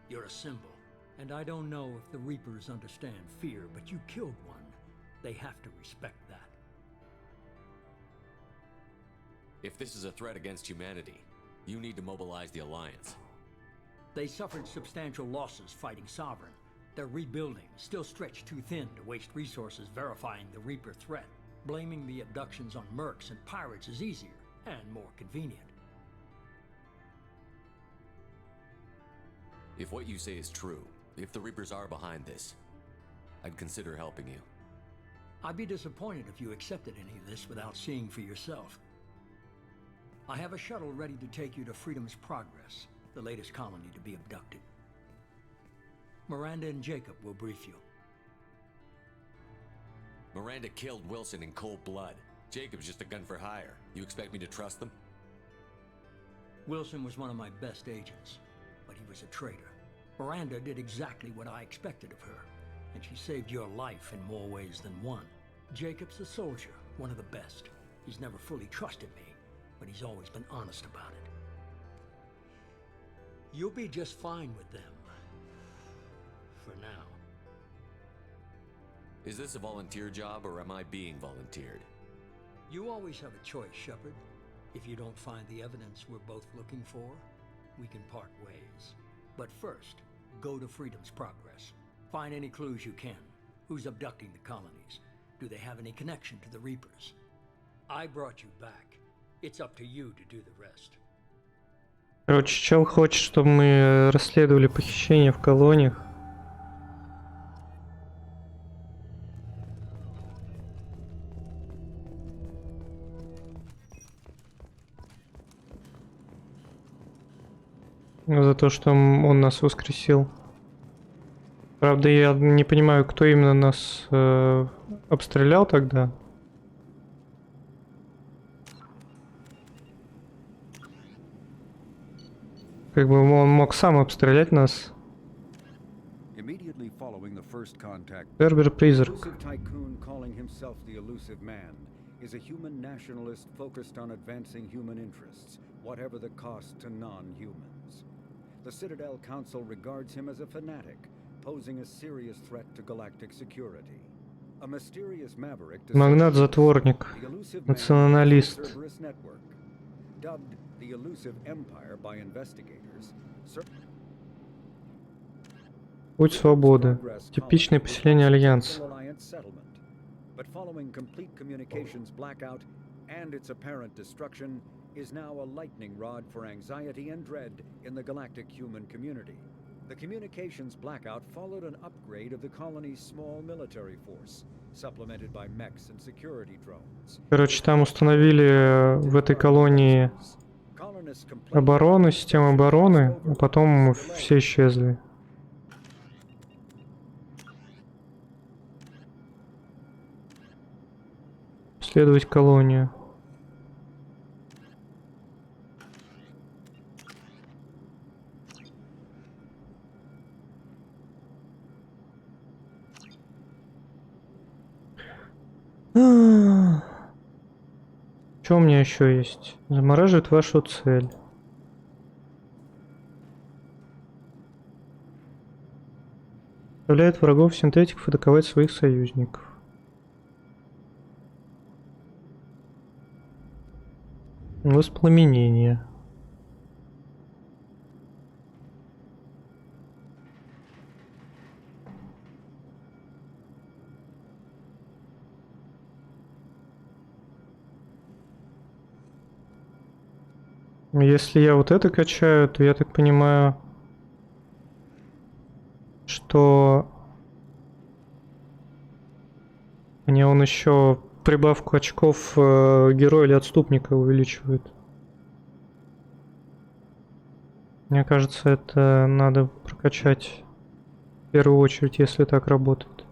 You're a symbol. And I don't know if the Reapers understand fear, but you killed one. They have to respect that. If this is a threat against humanity, you need to mobilize the Alliance. They suffered substantial losses fighting Sovereign. They're rebuilding, still stretched too thin to waste resources verifying the Reaper threat. Blaming the abductions on mercs and pirates is easier and more convenient. If what you say is true, if the Reapers are behind this, I'd consider helping you. I'd be disappointed if you accepted any of this without seeing for yourself. I have a shuttle ready to take you to Freedom's Progress, the latest colony to be abducted. Miranda and Jacob will brief you. Miranda killed Wilson in cold blood. Jacob's just a gun for hire. You expect me to trust them? Wilson was one of my best agents, but he was a traitor. Miranda did exactly what I expected of her, and she saved your life in more ways than one. Jacob's a soldier, one of the best. He's never fully trusted me, but he's always been honest about it. You'll be just fine with them. For now. Is this a volunteer job, or am I being volunteered? You always have a choice, Shepard. If you don't find the evidence we're both looking for, we can part ways. But first, go to Freedom's Progress. Find any clues you can. Who's abducting the colonies? Do they have any connection to the Reapers? I brought you back. It's up to you to do the rest. Короче, чел хочет, чтобы мы расследовали похищение в колониях. За то, что он нас воскресил. Правда, я не понимаю, кто именно нас обстрелял тогда. Как бы он мог сам обстрелять нас. Immediately following the first contact, Цербер-призрак. elusive tycoon calling himself the Elusive Man is a human nationalist focused on advancing human interests, whatever the cost to non-humans. The Citadel Council regards him as a fanatic, posing a serious threat to galactic security. A mysterious maverick, Магнат-затворник. the Elusive Man Националист. runs the Cerberus network. Dubbed the Elusive Empire by investigators, Путь свободы. Типичное поселение Альянса. but following complete communications blackout and its apparent destruction is now a lightning rod for anxiety and dread in the galactic human community. The communications blackout followed an upgrade of the colony's small military force, supplemented by mechs and security drones. Короче, там установили в этой колонии оборону, систему обороны, а потом все исчезли. Следовать колонию. Что у меня еще есть? Замораживает вашу цель. Заставляет врагов синтетиков атаковать своих союзников. Воспламенение. Если я вот это качаю, то я так понимаю, что мне он еще прибавку очков героя или отступника увеличивает. Мне кажется, это надо прокачать в первую очередь, если так работает.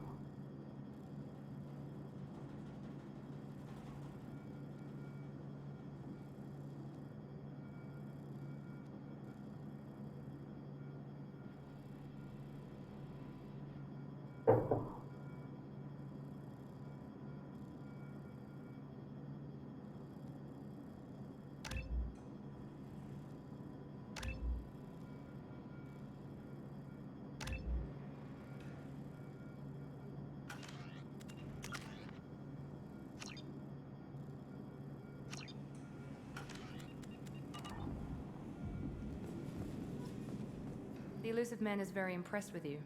The Elusive Man is very impressed with you.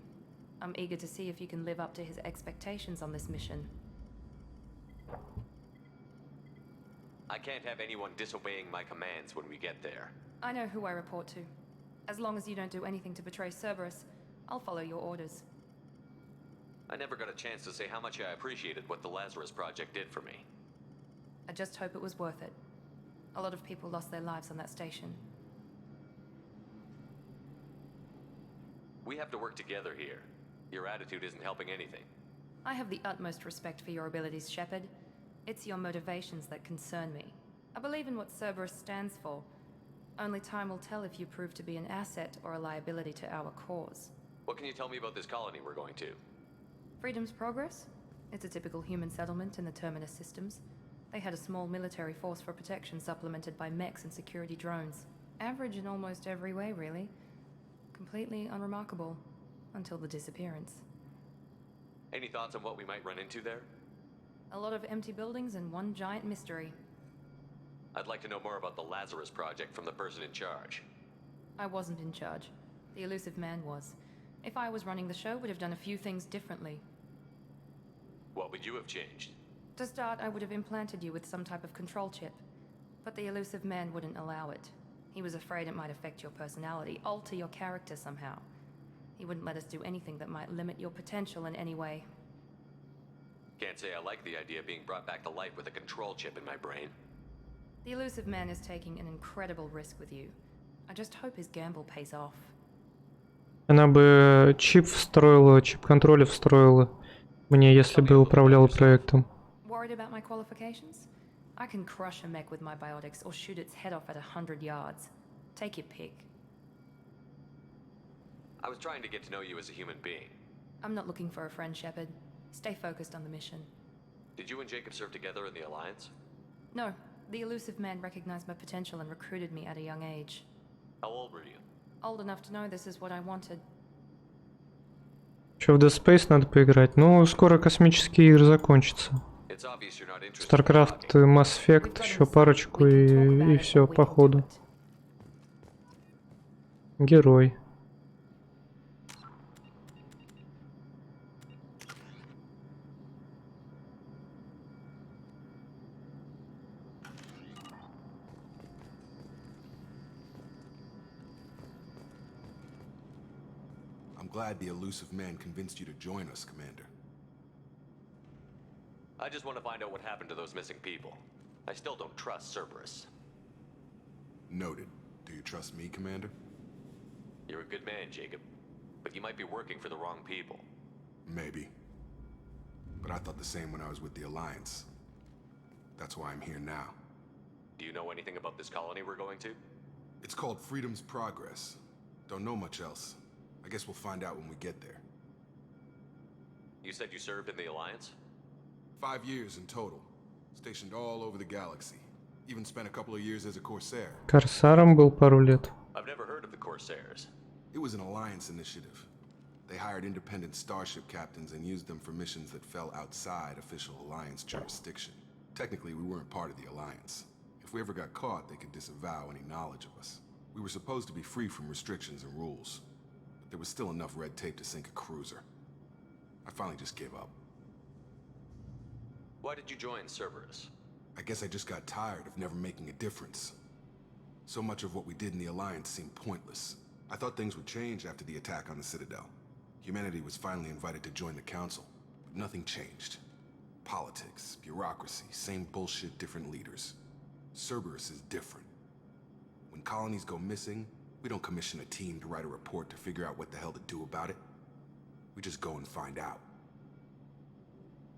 I'm eager to see if you can live up to his expectations on this mission. I can't have anyone disobeying my commands when we get there. I know who I report to. As long as you don't do anything to betray Cerberus, I'll follow your orders. I never got a chance to say how much I appreciated what the Lazarus Project did for me. I just hope it was worth it. A lot of people lost their lives on that station. We have to work together here. Your attitude isn't helping anything. I have the utmost respect for your abilities, Shepard. It's your motivations that concern me. I believe in what Cerberus stands for. Only time will tell if you prove to be an asset or a liability to our cause. What can you tell me about this colony we're going to? Freedom's Progress? It's a typical human settlement in the Terminus systems. They had a small military force for protection supplemented by mechs and security drones. Average in almost every way, really. Completely unremarkable. Until the disappearance. Any thoughts on what we might run into there? A lot of empty buildings and one giant mystery. I'd like to know more about the Lazarus Project from the person in charge. I wasn't in charge. The Elusive Man was. If I was running the show, would have done a few things differently. What would you have changed? To start, I would have implanted you with some type of control chip. But the Elusive Man wouldn't allow it. He was afraid it might affect your personality, alter your character somehow. He wouldn't let us do anything that might limit your potential in any way. Can't say I like the idea of being brought back to life with a control chip in my brain. The Elusive Man is taking an incredible risk with you. I just hope his gamble pays off. Она бы чип встроила, чип контроля встроила мне, если бы управляла проектом. Worried about my qualifications? I can crush a mech with my biotics or shoot its head off at 100 yards. Take your pick. I was trying to get to know you as a human being. I'm not looking for a friend, Shepard. Stay focused on the mission. Did you and Jacob serve together in the Alliance? No, the elusive man recognized my potential and recruited me at a young age. How old were you? Old enough to know this is what I wanted. Что в Dead Space надо поиграть? Ну, скоро космические игры закончатся. StarCraft, Mass Effect, еще парочку и все, походу. Герой. I'm glad the elusive man convinced you to join us, Commander. I just want to find out what happened to those missing people. I still don't trust Cerberus. Noted. Do you trust me, Commander? You're a good man, Jacob. But you might be working for the wrong people. Maybe. But I thought the same when I was with the Alliance. That's why I'm here now. Do you know anything about this colony we're going to? It's called Freedom's Progress. Don't know much else. I guess we'll find out when we get there. You said you served in the Alliance? 5 years in total. Stationed all over the galaxy. Even spent a couple of years as a Corsair. Корсаром был пару лет. I've never heard of the Corsairs. It was an Alliance initiative. They hired independent starship captains and used them for missions that fell outside official Alliance jurisdiction. Technically, we weren't part of the Alliance. If we ever got caught, they could disavow any knowledge of us. We were supposed to be free from restrictions and rules. But there was still enough red tape to sink a cruiser. I finally just gave up. Why did you join Cerberus? I guess I just got tired of never making a difference. So much of what we did in the Alliance seemed pointless. I thought things would change after the attack on the Citadel. Humanity was finally invited to join the Council, but nothing changed. Politics, bureaucracy, same bullshit, different leaders. Cerberus is different. When colonies go missing, we don't commission a team to write a report to figure out what the hell to do about it. We just go and find out.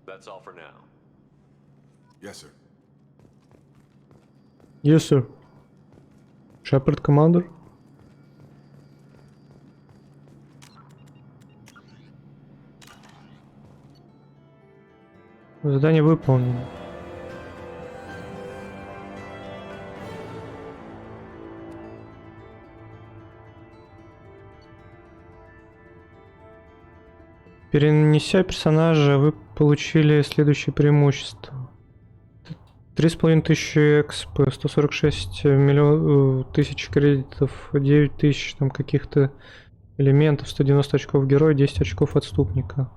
That's all for now. Yes, sir. Yes, sir. Shepard, Commander. Задание выполнено. Перенеся персонажа, вы получили следующее преимущество. 3500 экспы, 146 тысяч кредитов, 9000 там каких-то элементов, 190 очков героя, 10 очков отступника.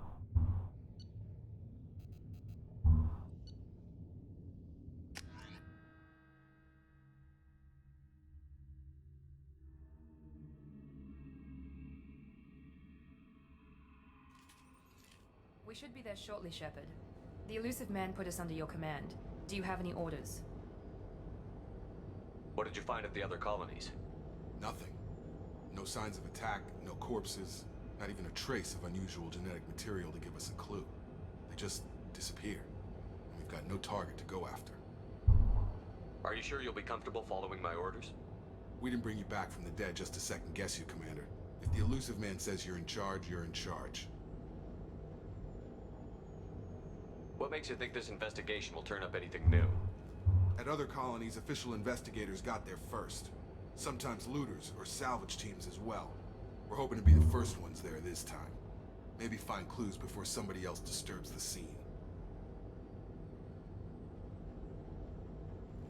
We should be there shortly, Shepard. The elusive man put us under your command. Do you have any orders? What did you find at the other colonies? Nothing. No signs of attack, no corpses, not even a trace of unusual genetic material to give us a clue. They just disappear. And we've got no target to go after. Are you sure you'll be comfortable following my orders? We didn't bring you back from the dead just to second guess you, Commander. If the elusive man says you're in charge, you're in charge. What makes you think this investigation will turn up anything new? At other colonies, official investigators got there first. Sometimes looters or salvage teams as well. We're hoping to be the first ones there this time. Maybe find clues before somebody else disturbs the scene.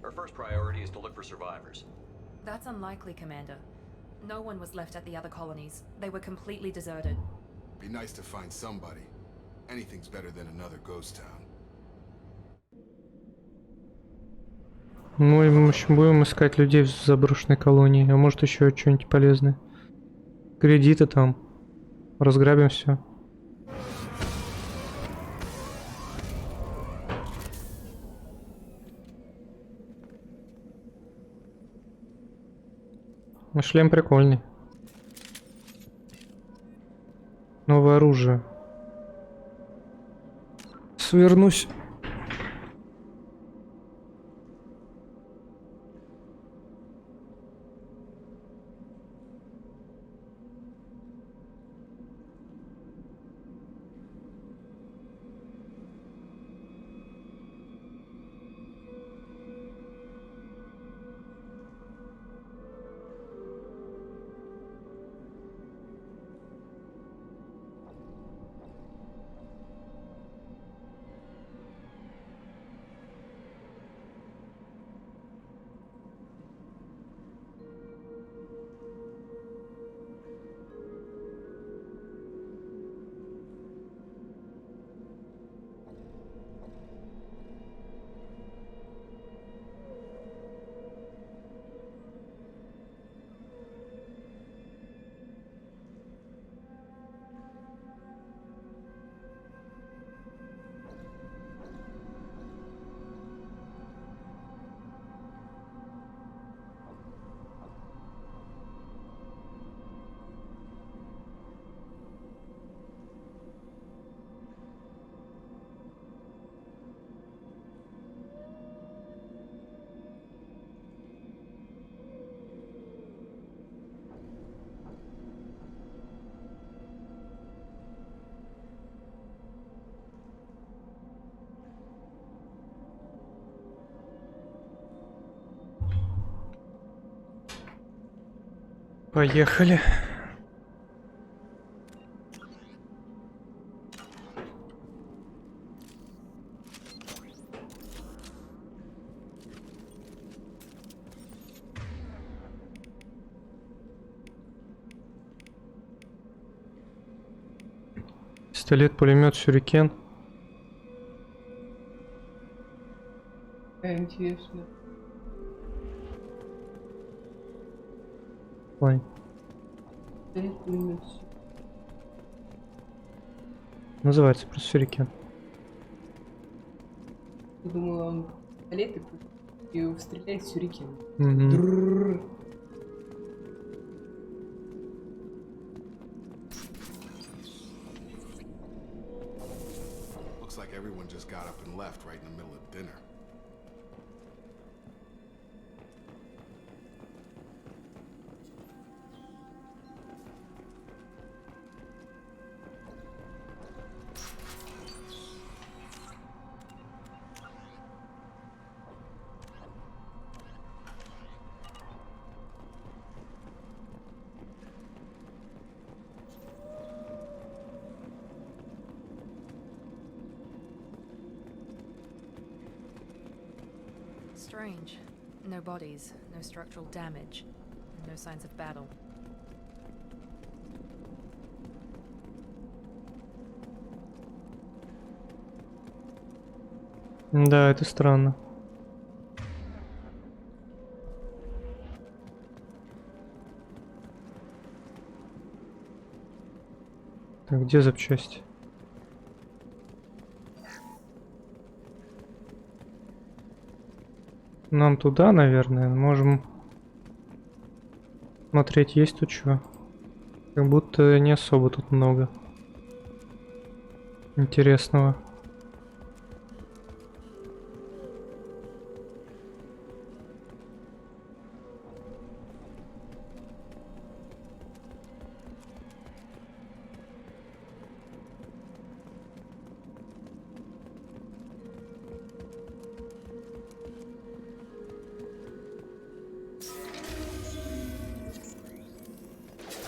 Our first priority is to look for survivors. That's unlikely, Commander. No one was left at the other colonies. They were completely deserted. Be nice to find somebody. Anything's better than another ghost town. Мы будем искать людей в заброшенной колонии, а может еще что-нибудь полезное. Кредиты там. Разграбим все. Ну, шлем прикольный. Новое оружие. Свернусь. Поехали. Пистолет, пулемет, сюрикен. Интересно. Ой. Называется просто сюрикен. Я думала, он пистолет и стреляет сюрикен. Looks like everyone just got up and left right in the middle of dinner. Strange. No bodies, no structural damage, and no signs of battle. Да, это странно. Так, где запчасти? Нам туда, наверное, можем смотреть, есть тут что. Как будто не особо тут много интересного.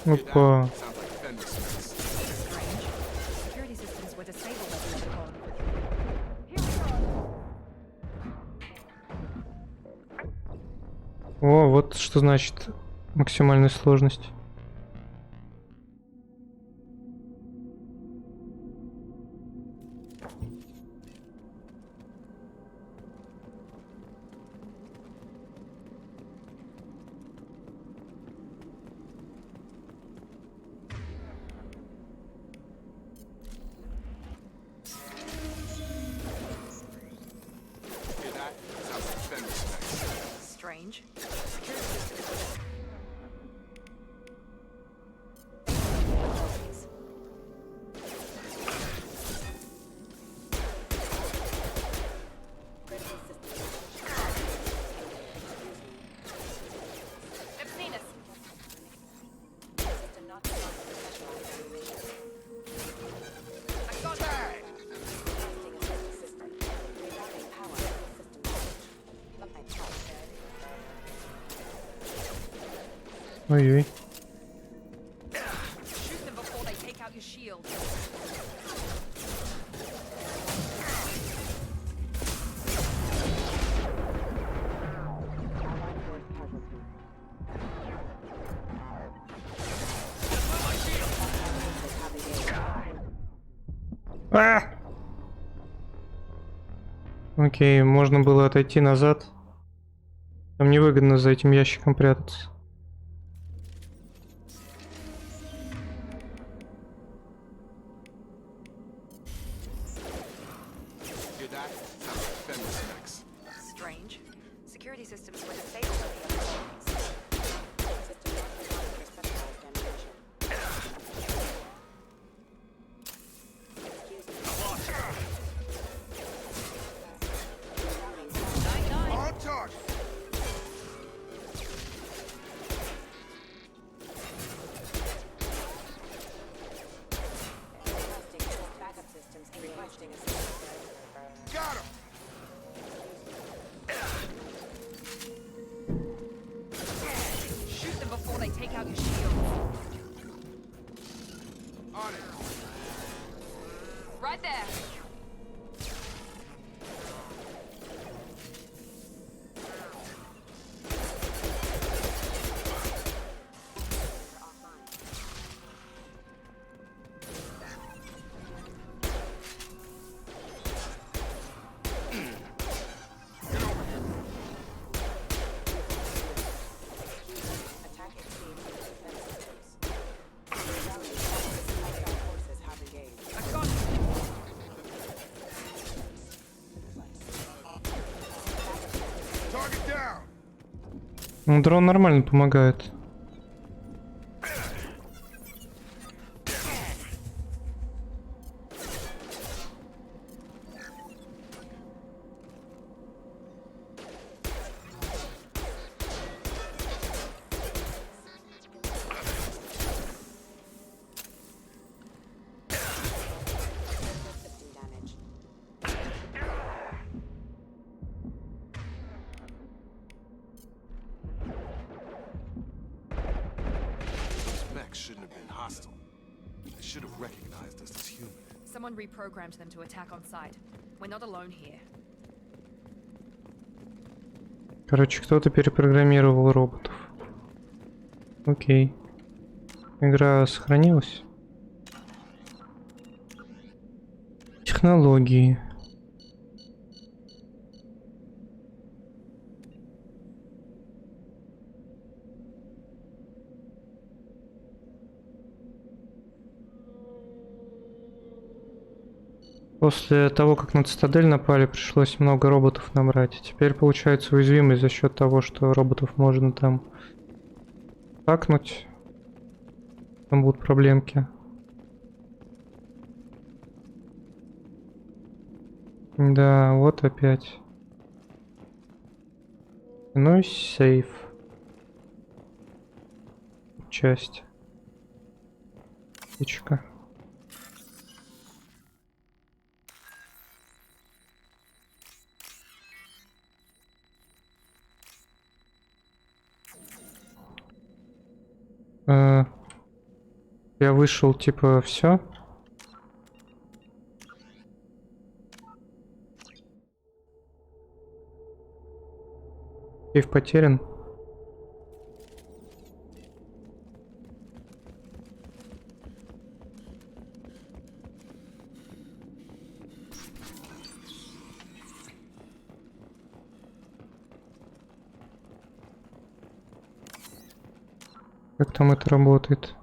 Опа. О, вот что значит максимальная сложность. Ой-ой. Shoot them before they take out your shield. Окей, можно было отойти назад. Там невыгодно за этим ящиком прятаться. Strange. Security systems were disabled at the other colonies. On target. Got him. Shoot them before they take out your shield. On it. Right there. Target down. Ну, дрон нормально помогает. Shouldn't have been hostile. They should have recognized us as human. Someone reprogrammed them to attack on sight. We're not alone here. Короче, кто-то перепрограммировал роботов. Окей. Игра сохранилась. Технологии. После того, как на цитадель напали, пришлось много роботов набрать. Теперь получается уязвимость за счет того, что роботов можно там хакнуть. Там будут проблемки. Да, вот опять. Ну и сейф. Часть. Птичка. Я вышел, типа, все. Сейф потерян. Как там это работает?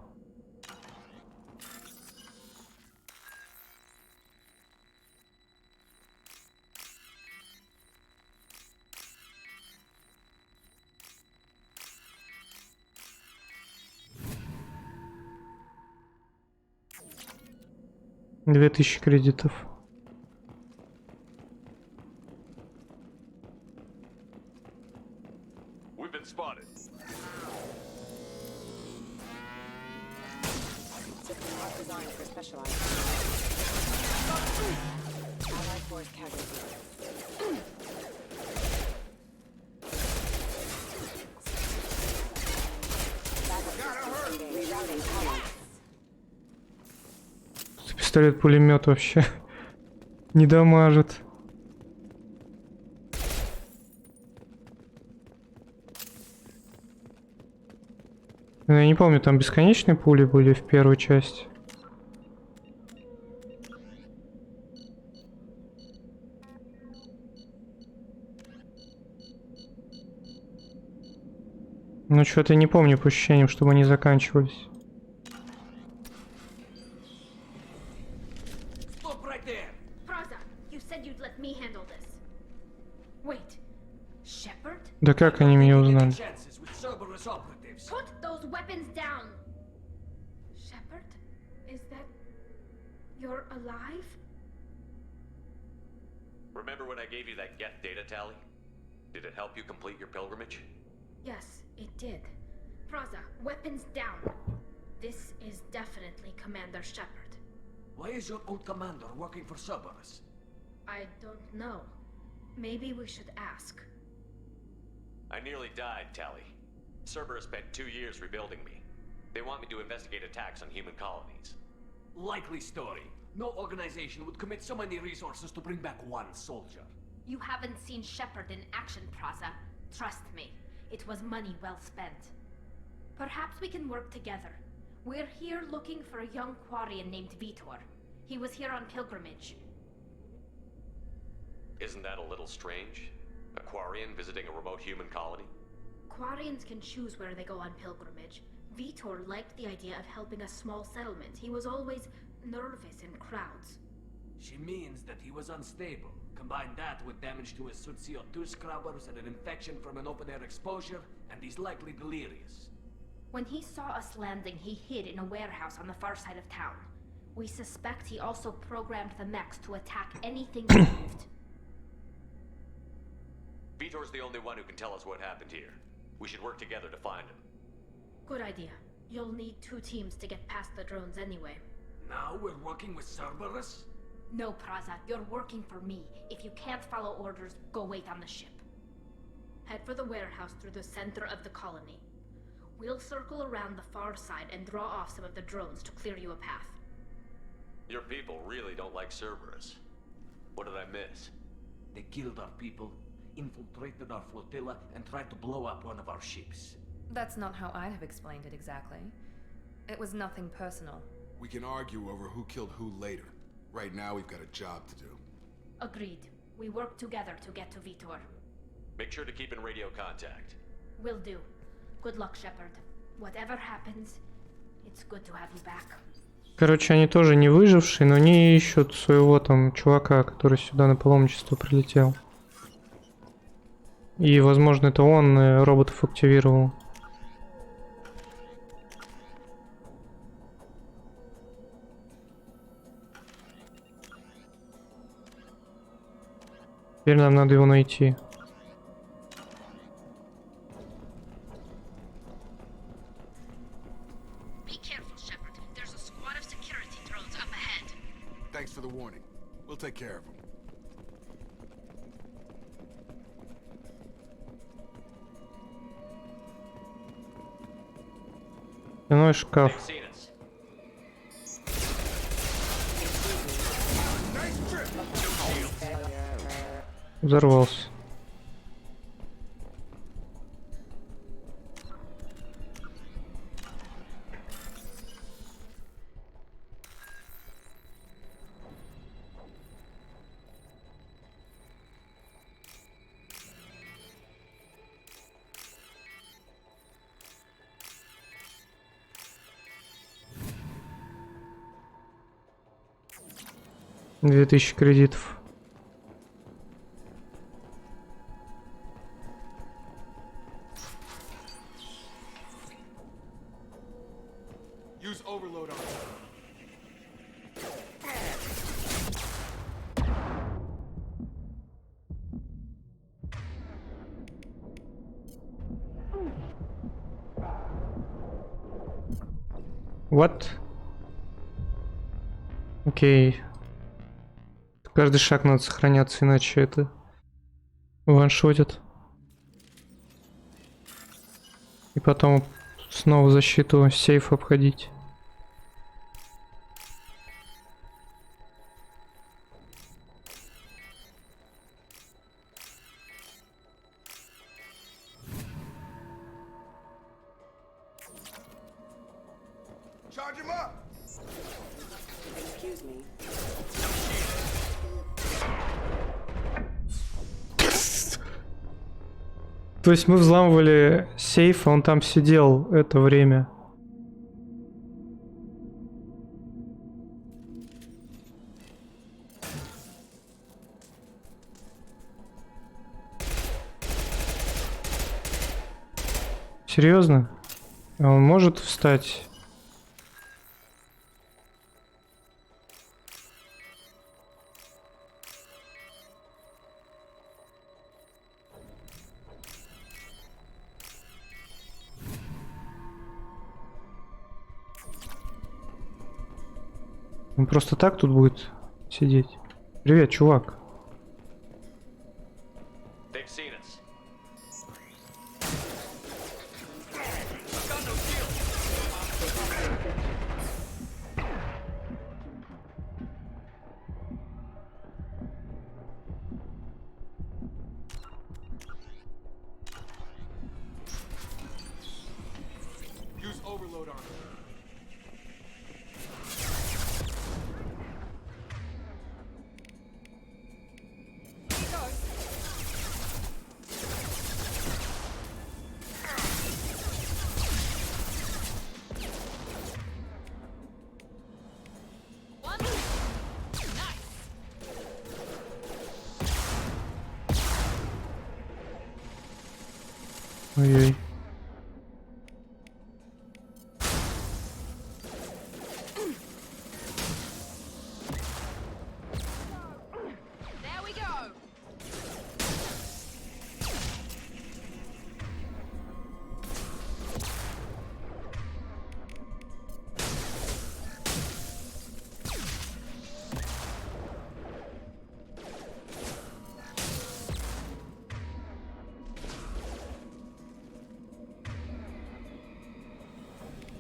Две 2000 кредитов. We've been spotted. System not designed for specialized. Allied force casualty. Пистолет-пулемет вообще не дамажит. Я не помню, там бесконечные пули были в первой части. Ну, что-то не помню по ощущениям, чтобы они заканчивались. Stop right there! Praza, you said you'd let me handle this. Wait, Shepard? Да как они меня узнали? Put those weapons down! Shepard? Is that... You're alive? Remember when I gave you that get data tally? Did it help you complete your pilgrimage? Yes, it did. Praza, weapons down. This is definitely Commander Shepard. Why is your old commander working for Cerberus? I don't know. Maybe we should ask. I nearly died, Tally. Cerberus spent 2 years rebuilding me. They want me to investigate attacks on human colonies. Likely story. No organization would commit so many resources to bring back one soldier. You haven't seen Shepard in action, Praza. Trust me, it was money well spent. Perhaps we can work together. We're here looking for a young Quarian named Vitor. He was here on pilgrimage. Isn't that a little strange? A Quarian visiting a remote human colony? Quarians can choose where they go on pilgrimage. Vitor liked the idea of helping a small settlement. He was always nervous in crowds. She means that he was unstable. Combine that with damage to his CO2 scrubbers and an infection from an open-air exposure, and he's likely delirious. When he saw us landing, he hid in a warehouse on the far side of town. We suspect he also programmed the mechs to attack anything that moved. Vitor's the only one who can tell us what happened here. We should work together to find him. Good idea. You'll need 2 teams to get past the drones anyway. Now we're working with Cerberus? No, Praza, you're working for me. If you can't follow orders, go wait on the ship. Head for the warehouse through the center of the colony. We'll circle around the far side and draw off some of the drones to clear you a path. Your people really don't like Cerberus. What did I miss? They killed our people, infiltrated our flotilla, and tried to blow up one of our ships. That's not how I'd have explained it exactly. It was nothing personal. We can argue over who killed who later. Right now, we've got a job to do. Agreed. We work together to get to Vitor. Make sure to keep in radio contact. Will do. Good luck, Shepard. Whatever happens, it's good to have you back. Короче, они тоже не выжившие, но они ищут своего там чувака, который сюда на паломничество прилетел. И, возможно, это он роботов активировал. Теперь нам надо его найти. Be careful, Shepard. There's a squad of security drones up ahead. Thanks for the warning. We'll take care of them. Стеной шкаф. Взорвался. Две 2000 кредитов. Use overload on them. What? Окей. Каждый шаг надо сохраняться, иначе это ваншотит. И потом снова защиту сейфа обходить. Charge him up! Excuse me. То есть мы взламывали сейф, а он там сидел это время. Серьезно? А он может встать? Он просто так тут будет сидеть. Привет, чувак. They've seen us. Use overload on him. Ой-ой. There we go.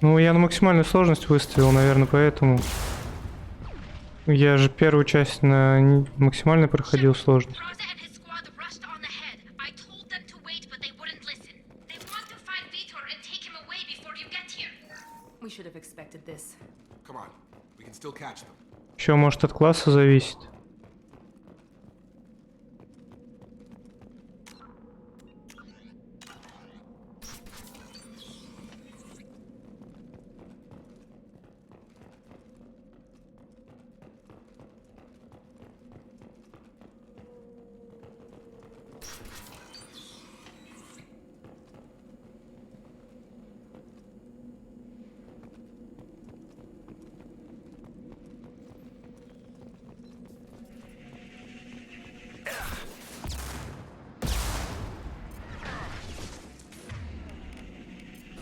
Ну, я на максимальную сложность выставил, наверное, поэтому. Я же первую часть на максимально проходил сложность. We should have expected this. Come on, we can still catch them. Еще может от класса зависит.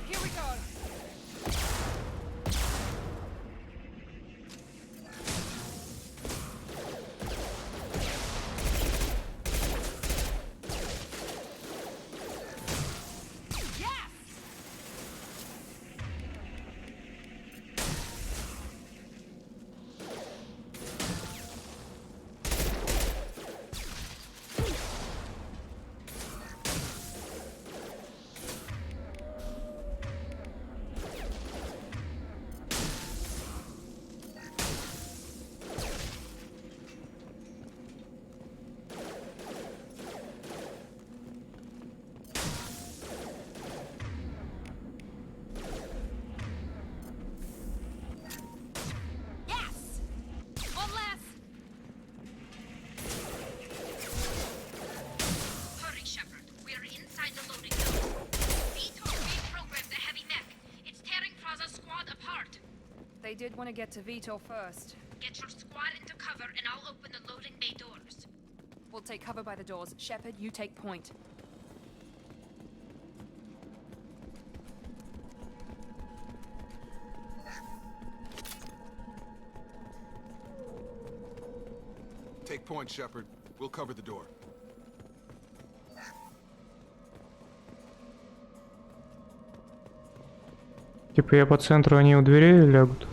Here we go. They did want to get to Vitor first. Get your squad into cover and I'll open the loading bay doors. We'll take cover by the doors. Shepard, you take point. Take point, Shepard. We'll cover the door. Типа я по центру, они у дверей лягут.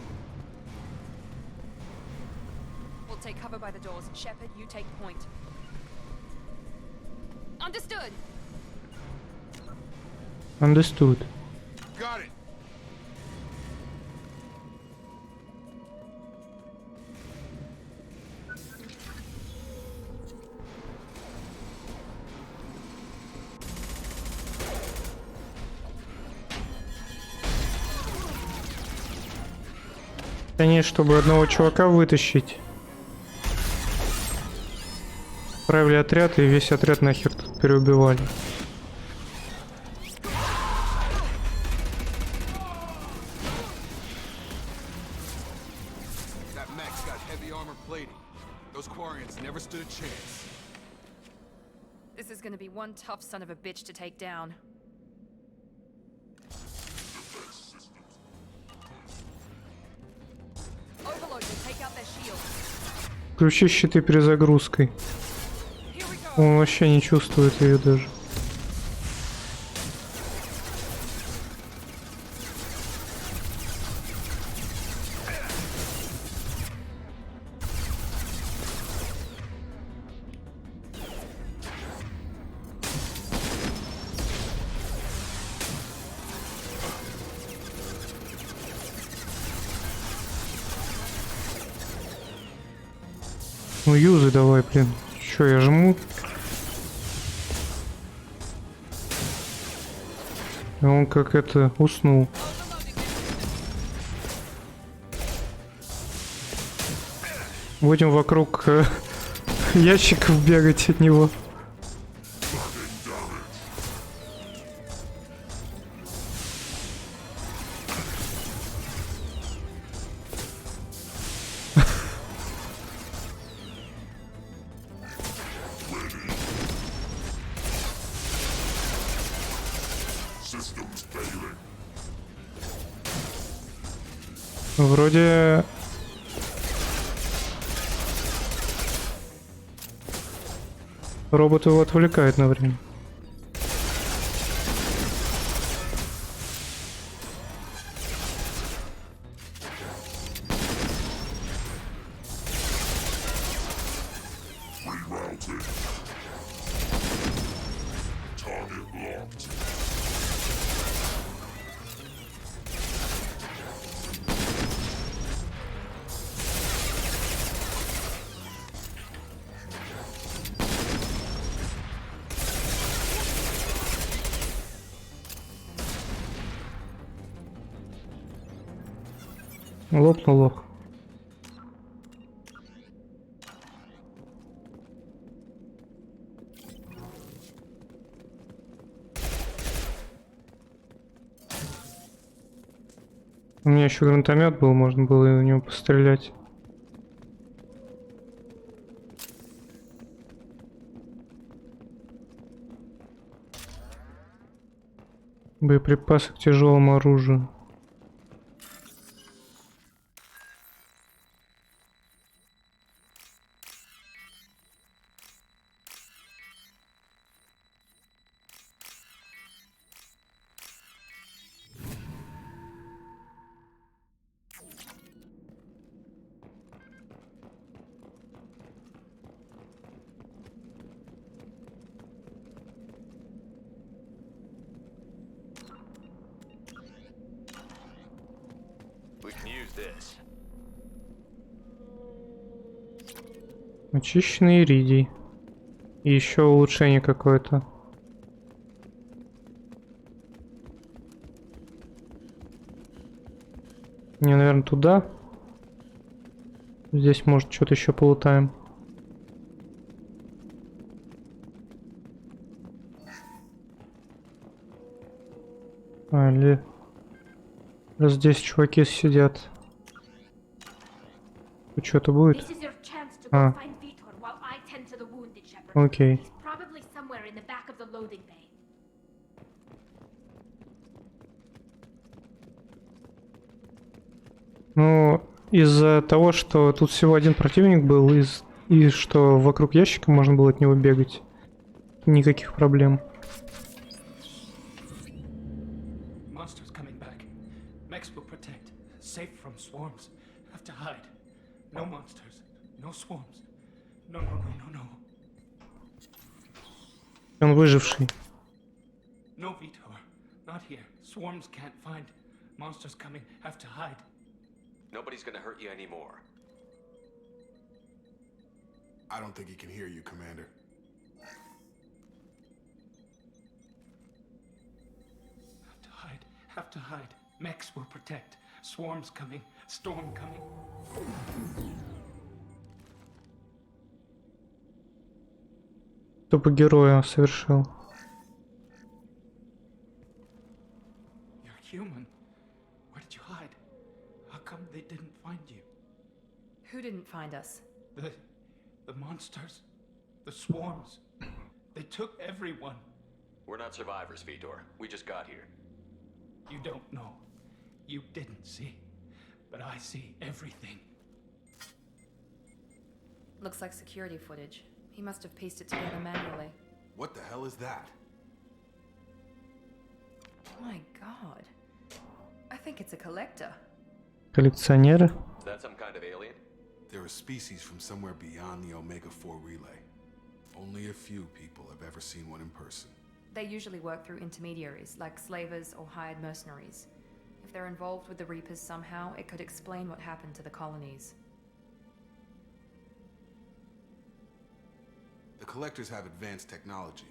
We'll take cover by the doors. Shepard, you take point. Understood. Understood. Got it. Конечно, чтобы одного чувака вытащить. Отправили отряд, и весь отряд нахер тут переубивали. That mech's got heavy armor plating. Those Quarians never stood a chance. This is gonna be one tough son of a bitch to take down. Overload will take out their shields. Включи щиты перезагрузкой. Он вообще не чувствует ее даже. Ну юзай давай, блин. Чё, я жму? И он как это уснул. Будем вокруг ящиков бегать от него. Вроде... Робот его отвлекает на время. Лопнул лох. У меня еще гранатомет был, можно было у него пострелять. Боеприпасы к тяжелому оружию. Очищенный иридий. И еще улучшение какое-то. Не, наверное, туда. Здесь, может, что-то еще полутаем. Или... Раз здесь чуваки сидят. Тут что-то будет? А. Окей. Ну, из-за того, что тут всего один противник был, и что вокруг ящика можно было от него бегать, никаких проблем. Mechs will protect. Safe from swarms. Have to hide. No monsters. No swarms. No, no, no, no, no. Он выживший. No, Vitor. Not here. Swarms can't find. Monsters coming. Have to hide. Nobody's gonna hurt you anymore. I don't think he can hear you, Commander. Have to hide. Have to hide. Mechs will protect. Swarms coming. Storm coming. Тупо героя совершил. You're human. Where did you hide? How come they didn't find you? Who didn't find us? The monsters. The swarms. They took everyone. We're not survivors, Vitor. We just got here. You don't know. You didn't see. But I see everything. Looks like security footage. He must have pieced it together manually. What the hell is that? My god. I think it's a collector. Коллекционеры. Is that some kind of alien? They're a species from somewhere beyond the Omega-4 relay. Only a few people have ever seen one in person. They usually work through intermediaries, like slavers or hired mercenaries. If they're involved with the Reapers somehow, it could explain what happened to the colonies. The Collectors have advanced technology.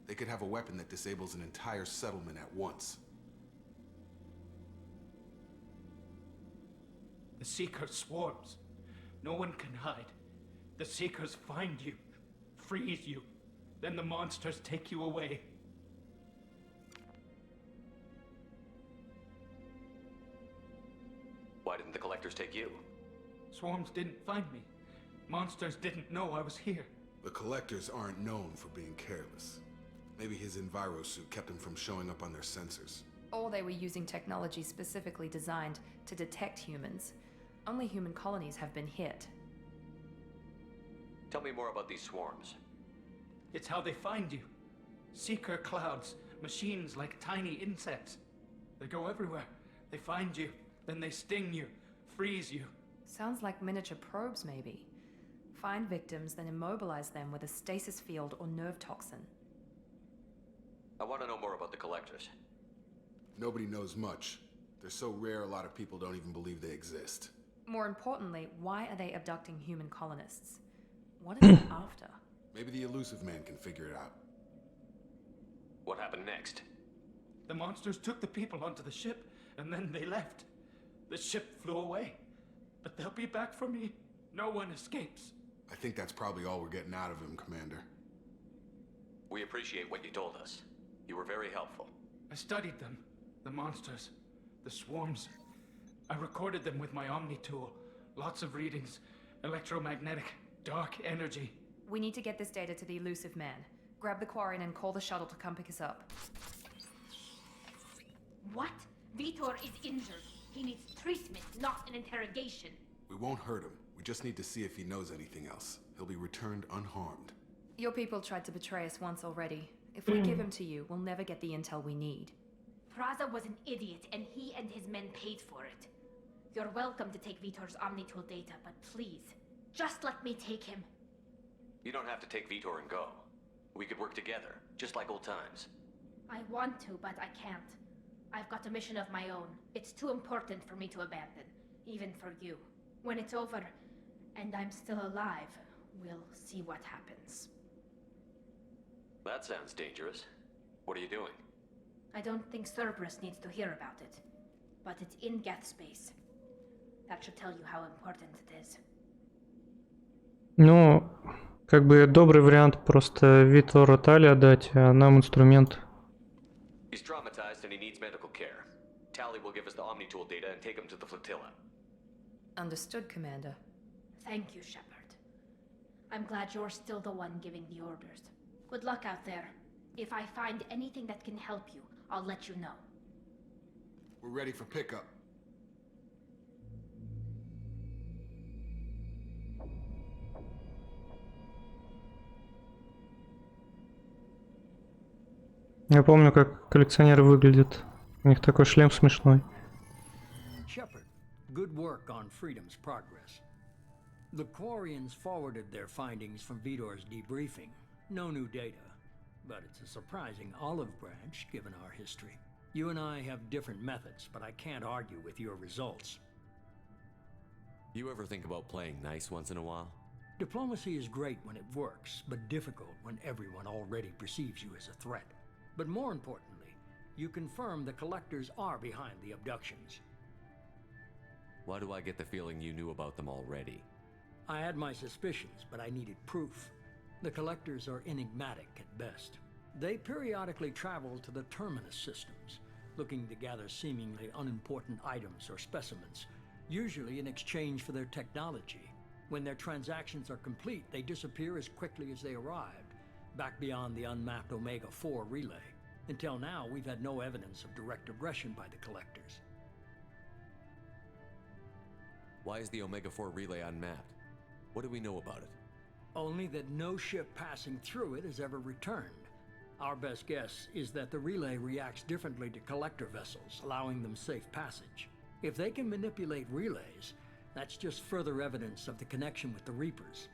They could have a weapon that disables an entire settlement at once. The Seeker swarms. No one can hide. The Seekers find you, freeze you. Then the monsters take you away. Why didn't the Collectors take you? Swarms didn't find me. Monsters didn't know I was here. The Collectors aren't known for being careless. Maybe his enviro suit kept him from showing up on their sensors. Or they were using technology specifically designed to detect humans. Only human colonies have been hit. Tell me more about these swarms. It's how they find you. Seeker clouds, machines like tiny insects. They go everywhere. They find you, then they sting you, freeze you. Sounds like miniature probes, maybe. Find victims, then immobilize them with a stasis field or nerve toxin. I want to know more about the Collectors. Nobody knows much. They're so rare, a lot of people don't even believe they exist. More importantly, why are they abducting human colonists? What are they after? Maybe the Elusive Man can figure it out. What happened next? The monsters took the people onto the ship, and then they left. The ship flew away. But they'll be back for me. No one escapes. I think that's probably all we're getting out of him, Commander. We appreciate what you told us. You were very helpful. I studied them. The monsters. The swarms. I recorded them with my Omni tool. Lots of readings. Electromagnetic. Dark energy. We need to get this data to the Elusive Man. Grab the Quarian and call the shuttle to come pick us up. What? Vitor is injured. He needs treatment, not an interrogation. We won't hurt him. We just need to see if he knows anything else. He'll be returned unharmed. Your people tried to betray us once already. If we give him to you, we'll never get the intel we need. Praza was an idiot, and he and his men paid for it. You're welcome to take Vitor's Omnitool data, but please, just let me take him. You don't have to take Vitor and go. We could work together, just like old times. I want to, but I can't. I've got a mission of my own. It's too important for me to abandon, even for you. When it's over, and I'm still alive, we'll see what happens. That sounds dangerous. What are you doing? I don't think Cerberus needs to hear about it, but it's in Geth space. That should tell you how important it is. Ну, как бы добрый вариант просто Витору Тали отдать, а нам инструмент. He's traumatized and he needs medical care. Tally will give us the Omnitool data and take him to the flotilla. Understood, Commander. Thank you, Shepard. I'm glad you're still the one giving the orders. Good luck out there. If I find anything that can help you, I'll let you know. We're ready for pickup. Я помню, как коллекционеры выглядят. У них такой шлем смешной. Good work on Freedom's progress. The Quarians forwarded their findings from Vidor's debriefing. No new data, but it's a surprising olive branch given our history. You and I have different methods, but I can't argue with your results. You ever think about playing nice once in a while? Diplomacy is great when it works, but difficult when everyone already perceives you as a threat. But more importantly, you confirm the Collectors are behind the abductions. Why do I get the feeling you knew about them already? I had my suspicions, but I needed proof. The Collectors are enigmatic at best. They periodically travel to the Terminus systems, looking to gather seemingly unimportant items or specimens, usually in exchange for their technology. When their transactions are complete, they disappear as quickly as they arrived, back beyond the unmapped Omega-4 relay. Until now, we've had no evidence of direct aggression by the Collectors. Why is the Omega-4 relay unmapped? What do we know about it? Only that no ship passing through it has ever returned. Our best guess is that the relay reacts differently to Collector vessels, allowing them safe passage. If they can manipulate relays, that's just further evidence of the connection with the Reapers.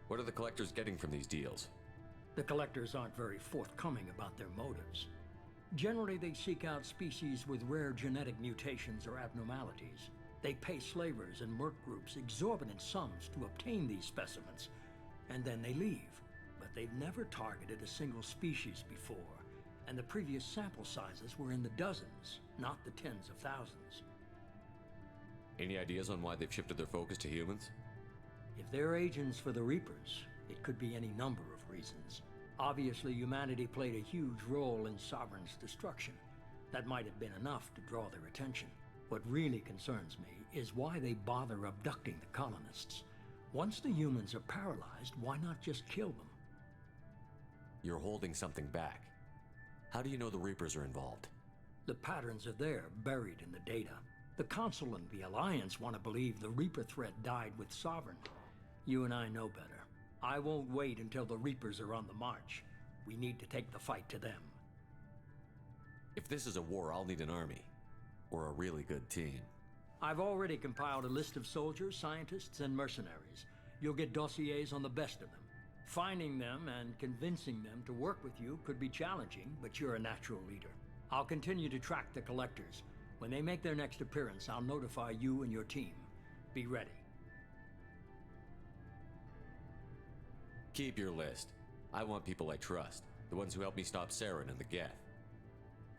What are the Collectors getting from these deals? The Collectors aren't very forthcoming about their motives. Generally, they seek out species with rare genetic mutations or abnormalities. They pay slavers and merc groups exorbitant sums to obtain these specimens, and then they leave. But they've never targeted a single species before, and the previous sample sizes were in the dozens, not the tens of thousands. Any ideas on why they've shifted their focus to humans? If they're agents for the Reapers, it could be any number of reasons. Obviously, humanity played a huge role in Sovereign's destruction. That might have been enough to draw their attention. What really concerns me is why they bother abducting the colonists. Once the humans are paralyzed, why not just kill them? You're holding something back. How do you know the Reapers are involved? The patterns are there, buried in the data. The Council and the Alliance want to believe the Reaper threat died with Sovereign. You and I know better. I won't wait until the Reapers are on the march. We need to take the fight to them. If this is a war, I'll need an army. Or a really good team. I've already compiled a list of soldiers, scientists, and mercenaries. You'll get dossiers on the best of them. Finding them and convincing them to work with you could be challenging, but you're a natural leader. I'll continue to track the Collectors. When they make their next appearance, I'll notify you and your team. Be ready. Keep your list. I want people I trust. The ones who helped me stop Saren and the Geth.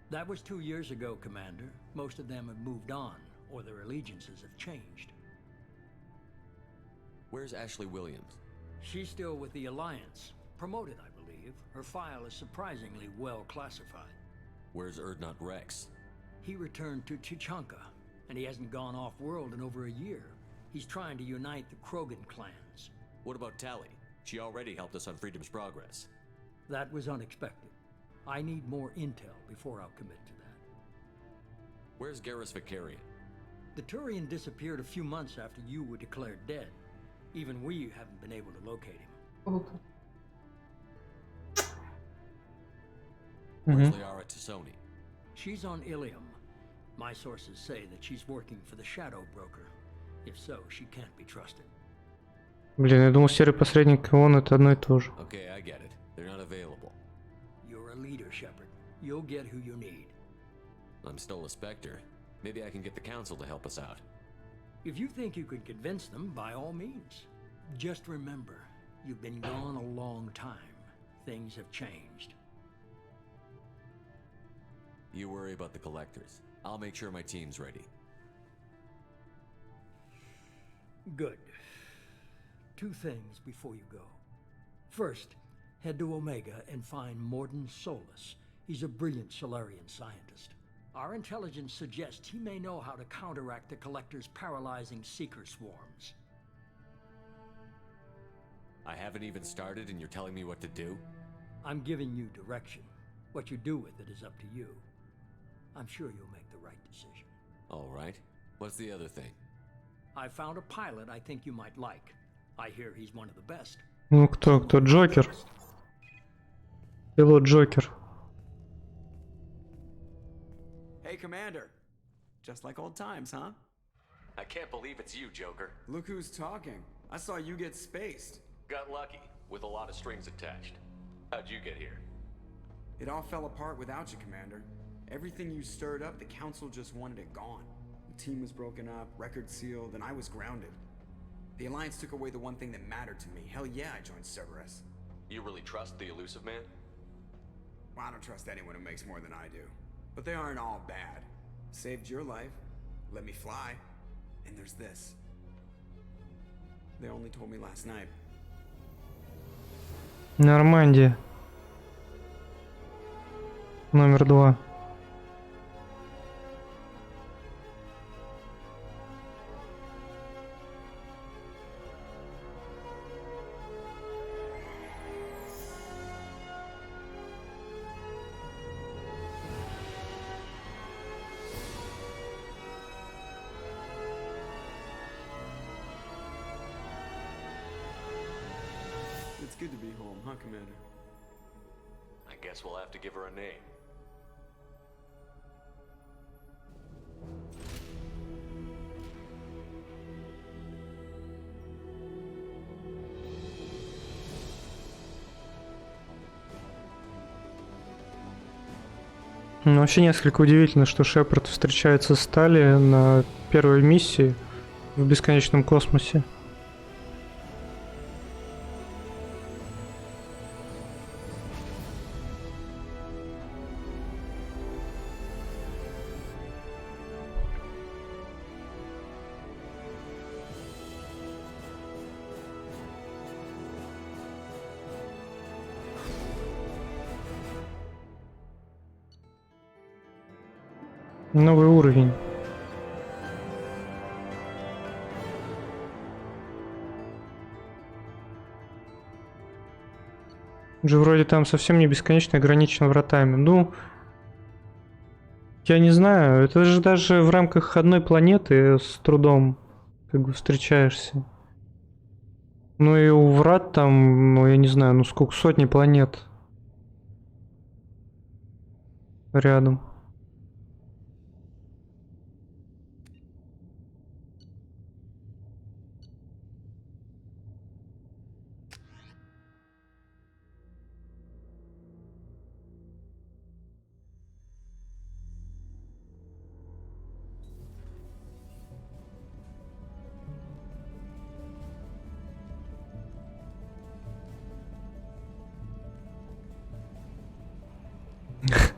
That was 2 years ago, Commander. Most of them have moved on, or their allegiances have changed. Where's Ashley Williams? She's still with the Alliance. Promoted, I believe. Her file is surprisingly well classified. Where's Erdnot Rex? He returned to Chichanka, and he hasn't gone off-world in over a year. He's trying to unite the Krogan clans. What about Tali? She already helped us on Freedom's progress. That was unexpected. I need more intel before I'll commit to that. Where's Garrus Vicarian? The Turian disappeared a few months after you were declared dead. Even we haven't been able to locate him. Okay. Where's Liara Tassoni? She's on Ilium. My sources say that she's working for the Shadow Broker. If so, she can't be trusted. Блин, я думал, серый посредник и он это одно и то же. Okay, I get it. They're not available. You're a leader, Shepard. You'll get who you need. I'm still a Spectre. Maybe I can get the Council to help us out. If you think you can convince them, by all means. Just remember, you've been gone a long time. Things have changed. You worry about the Collectors. I'll make sure my team's ready. Good. 2 things before you go. First, head to Omega and find Morden Solus. He's a brilliant Solarian scientist. Our intelligence suggests he may know how to counteract the Collector's paralyzing Seeker swarms. I haven't even started and you're telling me what to do? I'm giving you direction. What you do with it is up to you. I'm sure you'll make the right decision. All right. What's the other thing? I found a pilot I think you might like. I hear he's one of the best. Ну кто? Джокер? Пилот Джокер. Hey, Commander. Just like old times, huh? I can't believe it's you, Joker. Look who's talking. I saw you get spaced. Got lucky, with a lot of strings attached. How'd you get here? It all fell apart without you, Commander. Everything you stirred up, the Council just wanted it gone. The team was broken up, record sealed, and I was grounded. The Alliance took away the one thing that mattered to me. Hell yeah, I joined Cerberus. You really trust the Elusive Man? Well, I don't trust anyone who makes more than I do. But they aren't all bad. Saved your life, let me fly, and there's this. They only told me last night. Нормандия. Номер 2. It's good to be home, huh, Commander? I guess we'll have to give her a name. Ну, вообще несколько удивительно, что Шепард встречается с Тали на первой миссии в бесконечном космосе. Новый уровень. Же вроде там совсем не бесконечно ограничено вратами. Ну, я не знаю, это же даже в рамках одной планеты с трудом как бы встречаешься. Ну и у врат там, ну я не знаю, ну сколько, сотни планет рядом.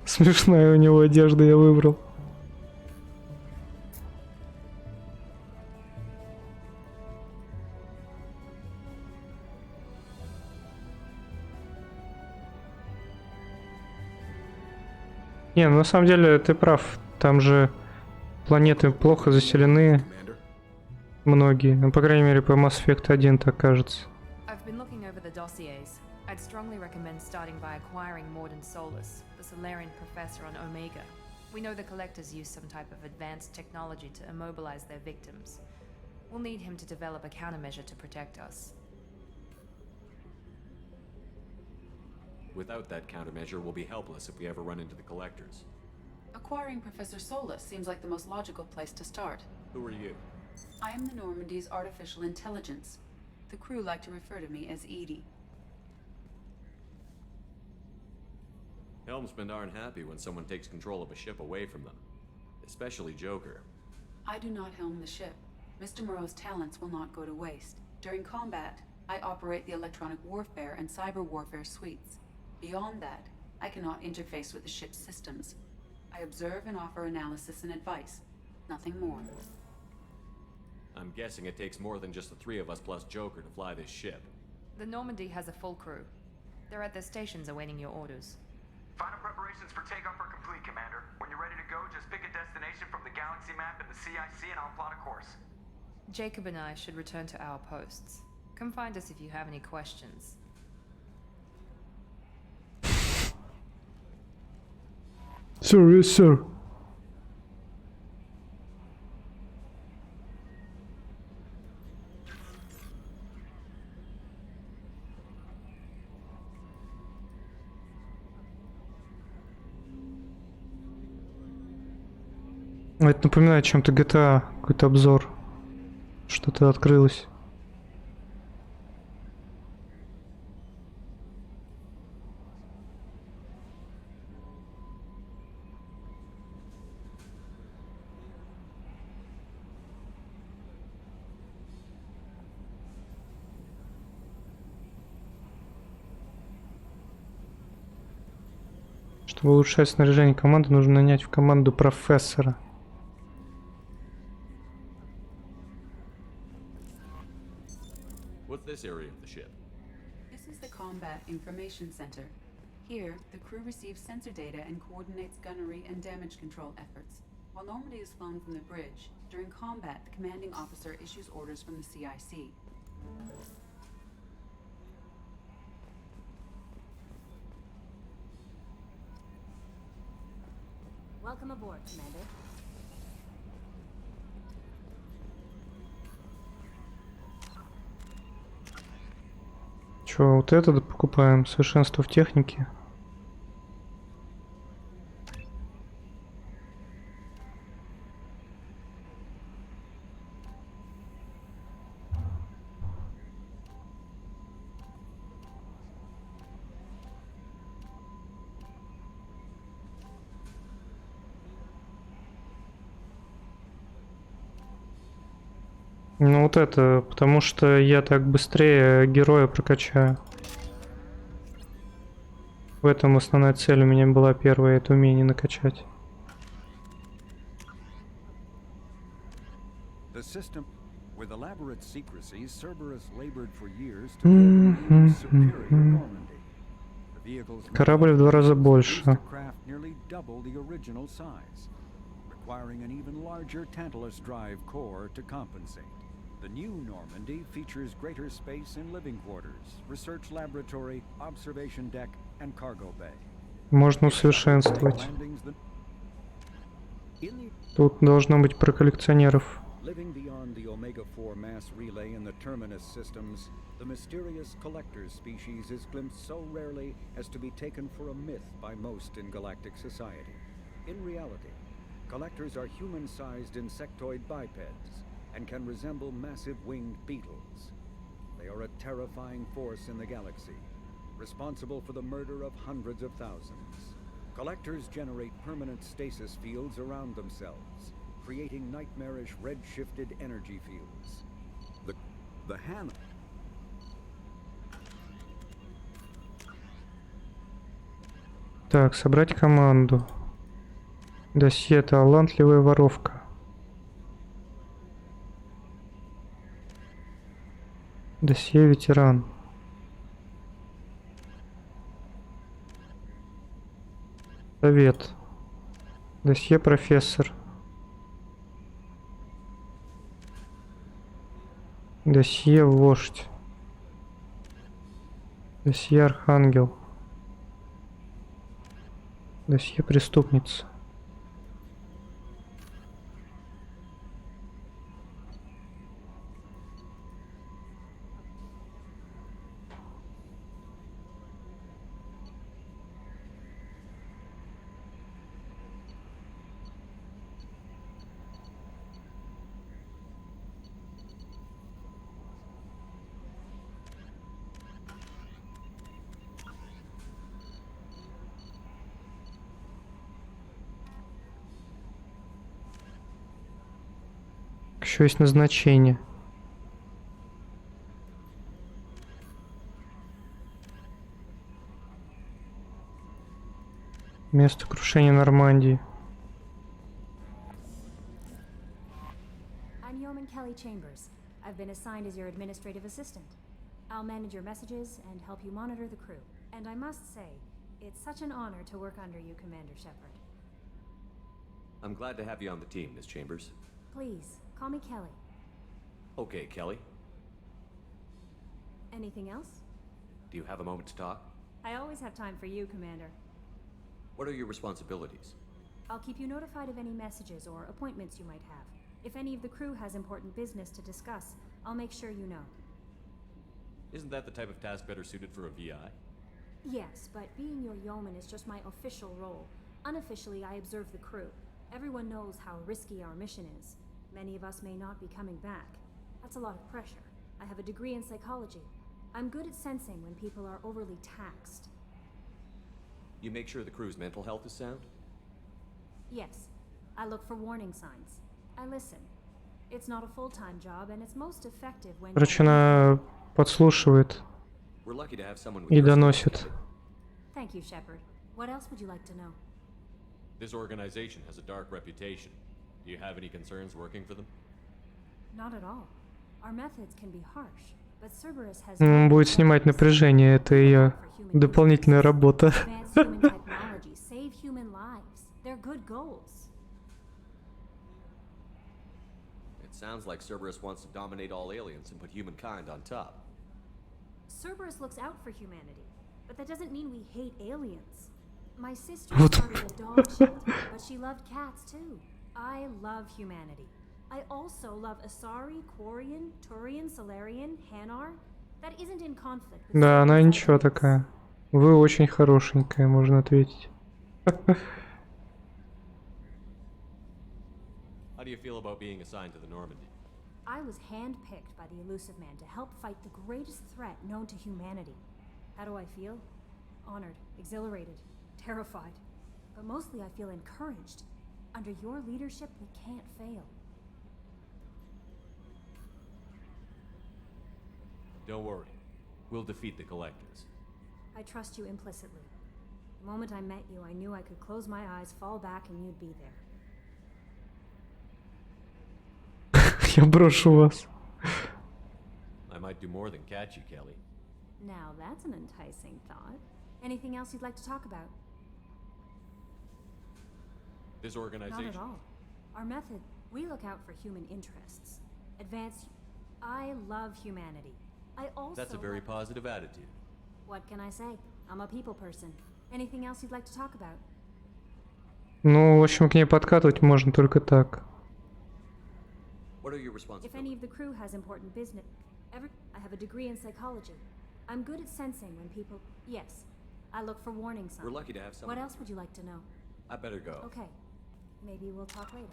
Смешная у него одежда, я выбрал. Не, ну на самом деле ты прав. Там же планеты плохо заселены. Многие. Ну, по крайней мере, по Mass Effect 1 так кажется. I've been looking over the dossiers. I'd strongly recommend starting by acquiring Morden Solus, the Solarian professor on Omega. We know the Collectors use some type of advanced technology to immobilize their victims. We'll need him to develop a countermeasure to protect us. Without that countermeasure, we'll be helpless if we ever run into the Collectors. Acquiring Professor Solus seems like the most logical place to start. Who are you? I am the Normandy's artificial intelligence. The crew like to refer to me as Edie. Helmsmen aren't happy when someone takes control of a ship away from them. Especially Joker. I do not helm the ship. Mr. Moreau's talents will not go to waste. During combat, I operate the electronic warfare and cyber warfare suites. Beyond that, I cannot interface with the ship's systems. I observe and offer analysis and advice. Nothing more. I'm guessing it takes more than just the three of us plus Joker to fly this ship. The Normandy has a full crew. They're at their stations awaiting your orders. Final preparations for takeoff are complete, Commander. When you're ready to go, just pick a destination from the galaxy map in the CIC and I'll plot a course. Jacob and I should return to our posts. Come find us if you have any questions. Sir, yes, sir. Это напоминает чем-то GTA, какой-то обзор. Что-то открылось. Чтобы улучшать снаряжение команды, нужно нанять в команду профессора. What's this area of the ship? This is the Combat Information Center. Here, the crew receives sensor data and coordinates gunnery and damage control efforts. While Normandy is flown from the bridge, during combat, the commanding officer issues orders from the CIC. Welcome aboard, Commander. Чё, вот это покупаем? Совершенство в технике. Ну вот это, потому что я так быстрее героя прокачаю. В этом основная цель у меня была первая, это умение накачать. The system, with elaborate secrecy, Cerberus labored for years to build a new, superior Normandy. The vehicles Корабль в 2 раза больше. craft nearly double the original size, requiring an even larger Tantalus drive core to compensate. The new Normandy features greater space in living quarters, research laboratory, observation deck, and cargo bay. Можно усовершенствовать. Тут должно быть про коллекционеров. Living beyond the Omega-4 mass relay in the Terminus systems, the mysterious collector's species is glimpsed so rarely as to be taken for a myth by most in galactic society. In reality, collectors are human-sized insectoid bipeds and can resemble massive winged beetles. They are a terrifying force in the galaxy, responsible for the murder of hundreds of thousands. Collectors generate permanent stasis fields around themselves, creating nightmarish red-shifted energy fields. The Han... Так, собрать команду. Досье талантливая воровка. Досье ветеран. Совет. Досье профессор. Досье вождь. Досье архангел. Досье преступница. Еще есть назначение. Место крушения Нормандии. I'm Yeoman Kelly Chambers. I've been assigned as your administrative assistant. I'll manage your messages and help you monitor the crew. And I must say, it's such an honor to work under you, Commander Shepard. I'm glad to have you on the team, Miss Chambers. Please, call me Kelly. Okay, Kelly. Anything else? Do you have a moment to talk? I always have time for you, Commander. What are your responsibilities? I'll keep you notified of any messages or appointments you might have. If any of the crew has important business to discuss, I'll make sure you know. Isn't that the type of task better suited for a VI? Yes, but being your yeoman is just my official role. Unofficially, I observe the crew. Everyone knows how risky our mission is. Many of us may not be coming back. That's a lot of pressure. I have a degree in psychology. I'm good at sensing when people are overly taxed. You make sure the crew's mental health is sound? Yes. I look for warning signs. I listen. It's not a full-time job, and it's most effective when... Короче, она подслушивает We're lucky to have someone with и your skills, доносит. Captain. Thank you, Shepard. What else would you like to know? This organization has a dark reputation. Do you have any concerns working for them? Not at all. Our methods can be harsh, but Cerberus has... Он будет снимать напряжение, это ее дополнительная работа. Advanced human technology, save human lives. They're good goals. It sounds like Cerberus wants to dominate all aliens and put humankind on top. Cerberus looks out for humanity, but that doesn't mean we hate aliens. My sister Вот. started a dog shelter, but she loved cats too. I love humanity. I also love Asari, Quarian, Turian, Solarian, Hanar. That isn't in conflict with Да, она Cerberus' ничего ideas. такая. Вы очень хорошенькая, можно ответить. How do you feel about being assigned to the Normandy? I was handpicked by the Elusive Man to help fight the greatest threat known to humanity. How do I feel? Honored, exhilarated, terrified. But mostly I feel encouraged. Under your leadership, we can't fail. Don't worry. We'll defeat the Collectors. I trust you implicitly. The moment I met you, I knew I could close my eyes, fall back, and you'd be there. Я брошу вас. I might do more than catch you, Kelly. Now that's an enticing thought. Anything else you'd like to talk about? This Not organization. at all. Our method, we look out for human interests. Advance. I love humanity. I also. That's a very love- positive attitude. What can I say? I'm a people person. Anything else you'd like to talk about? Ну, в общем, к ней подкатывать можно только так. What are your If responsibilities? any of the crew has important business, I have a degree in psychology. I'm good at sensing when people. Yes, I look for warning signs. We're lucky to have someone. What else would you like to know? I better go. Okay, maybe we'll talk later.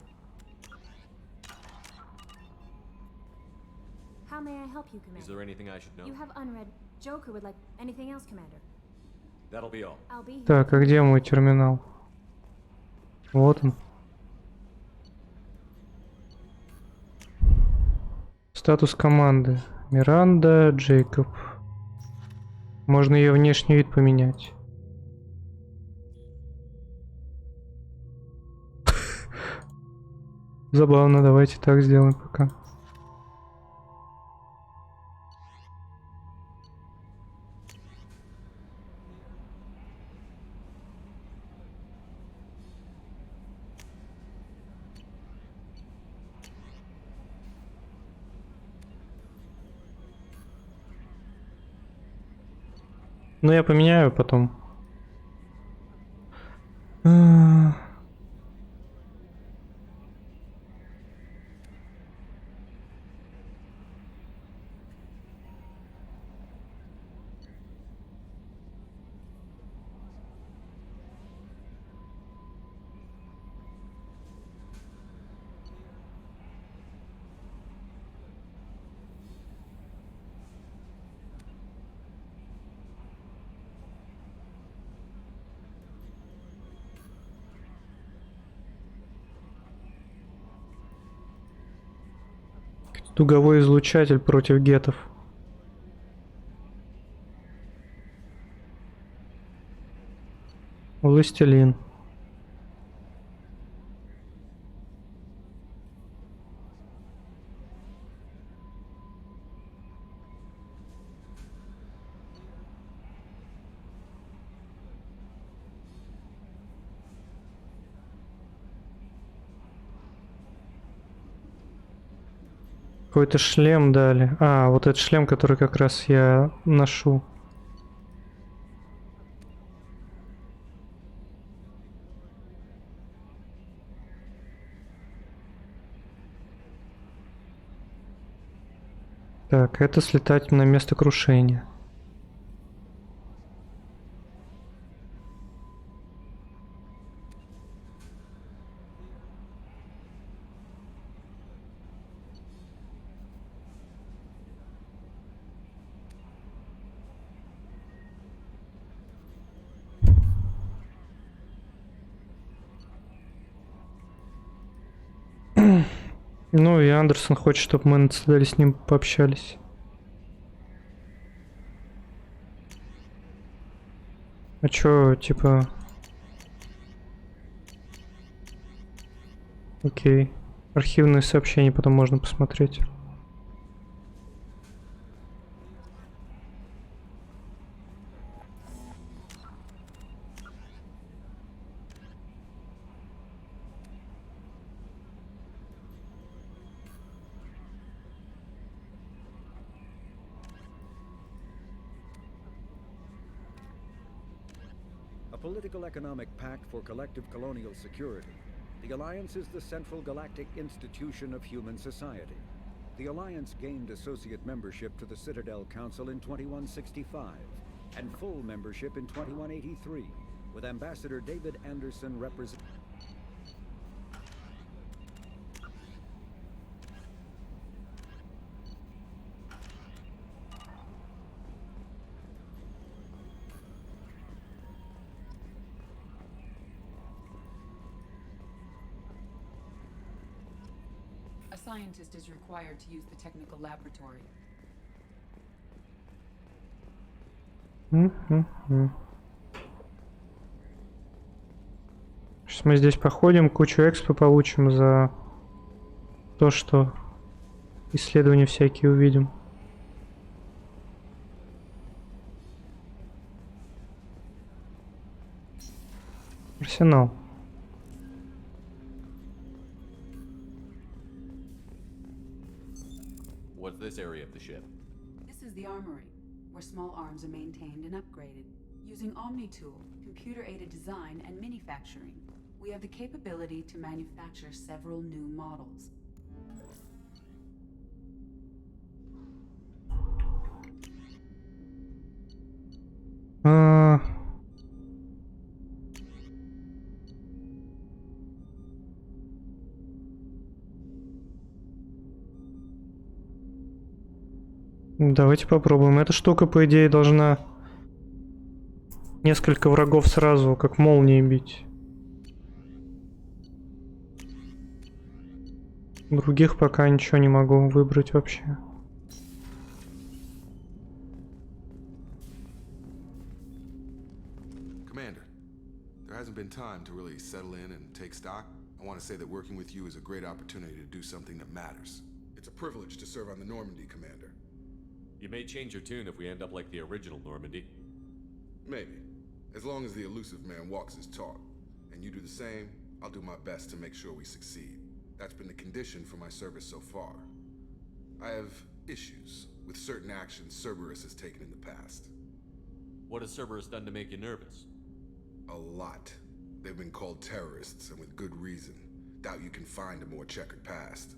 How may I help you, Commander? Is there anything I should know? You have unread. Joker would like anything else, Commander. That'll be all. I'll be here. Так, а где мой терминал? Вот он. Статус команды. Миранда, Джейкоб. Можно ее внешний вид поменять. Забавно, давайте так сделаем пока. Ну, я поменяю потом. Дуговой излучатель против гетов. Властелин. Какой-то шлем дали. А, вот этот шлем, который как раз я ношу. Так, это слетать на место крушения. Ну и Андерсон хочет, чтобы мы на Цитадели с ним пообщались. А чё, типа... Окей. Архивные сообщения потом можно посмотреть. A political economic pact for collective colonial security. The Alliance is the central galactic institution of human society. The Alliance gained associate membership to the Citadel Council in 2165, and full membership in 2183, with Ambassador David Anderson representing. A scientist is required to use the technical laboratory. Сейчас мы здесь походим, кучу экспо получим за то, что исследования всякие увидим. Арсенал. What's this area of the ship? This is the armory, where small arms are maintained and upgraded. Using Omni-Tool, computer-aided design and manufacturing, we have the capability to manufacture several new models. Давайте попробуем. Эта штука, по идее, должна несколько врагов сразу, как молнией бить. Других пока ничего не могу выбрать вообще. Commander, there hasn't been time to really settle in and take stock. I want to say that working with you is a great opportunity to do something that matters. It's a privilege to serve on the Normandy, Commander. You may change your tune if we end up like the original Normandy. Maybe. As long as the elusive man walks his talk. And you do the same, I'll do my best to make sure we succeed. That's been the condition for my service so far. I have issues with certain actions Cerberus has taken in the past. What has Cerberus done to make you nervous? A lot. They've been called terrorists, and with good reason. Doubt you can find a more checkered past.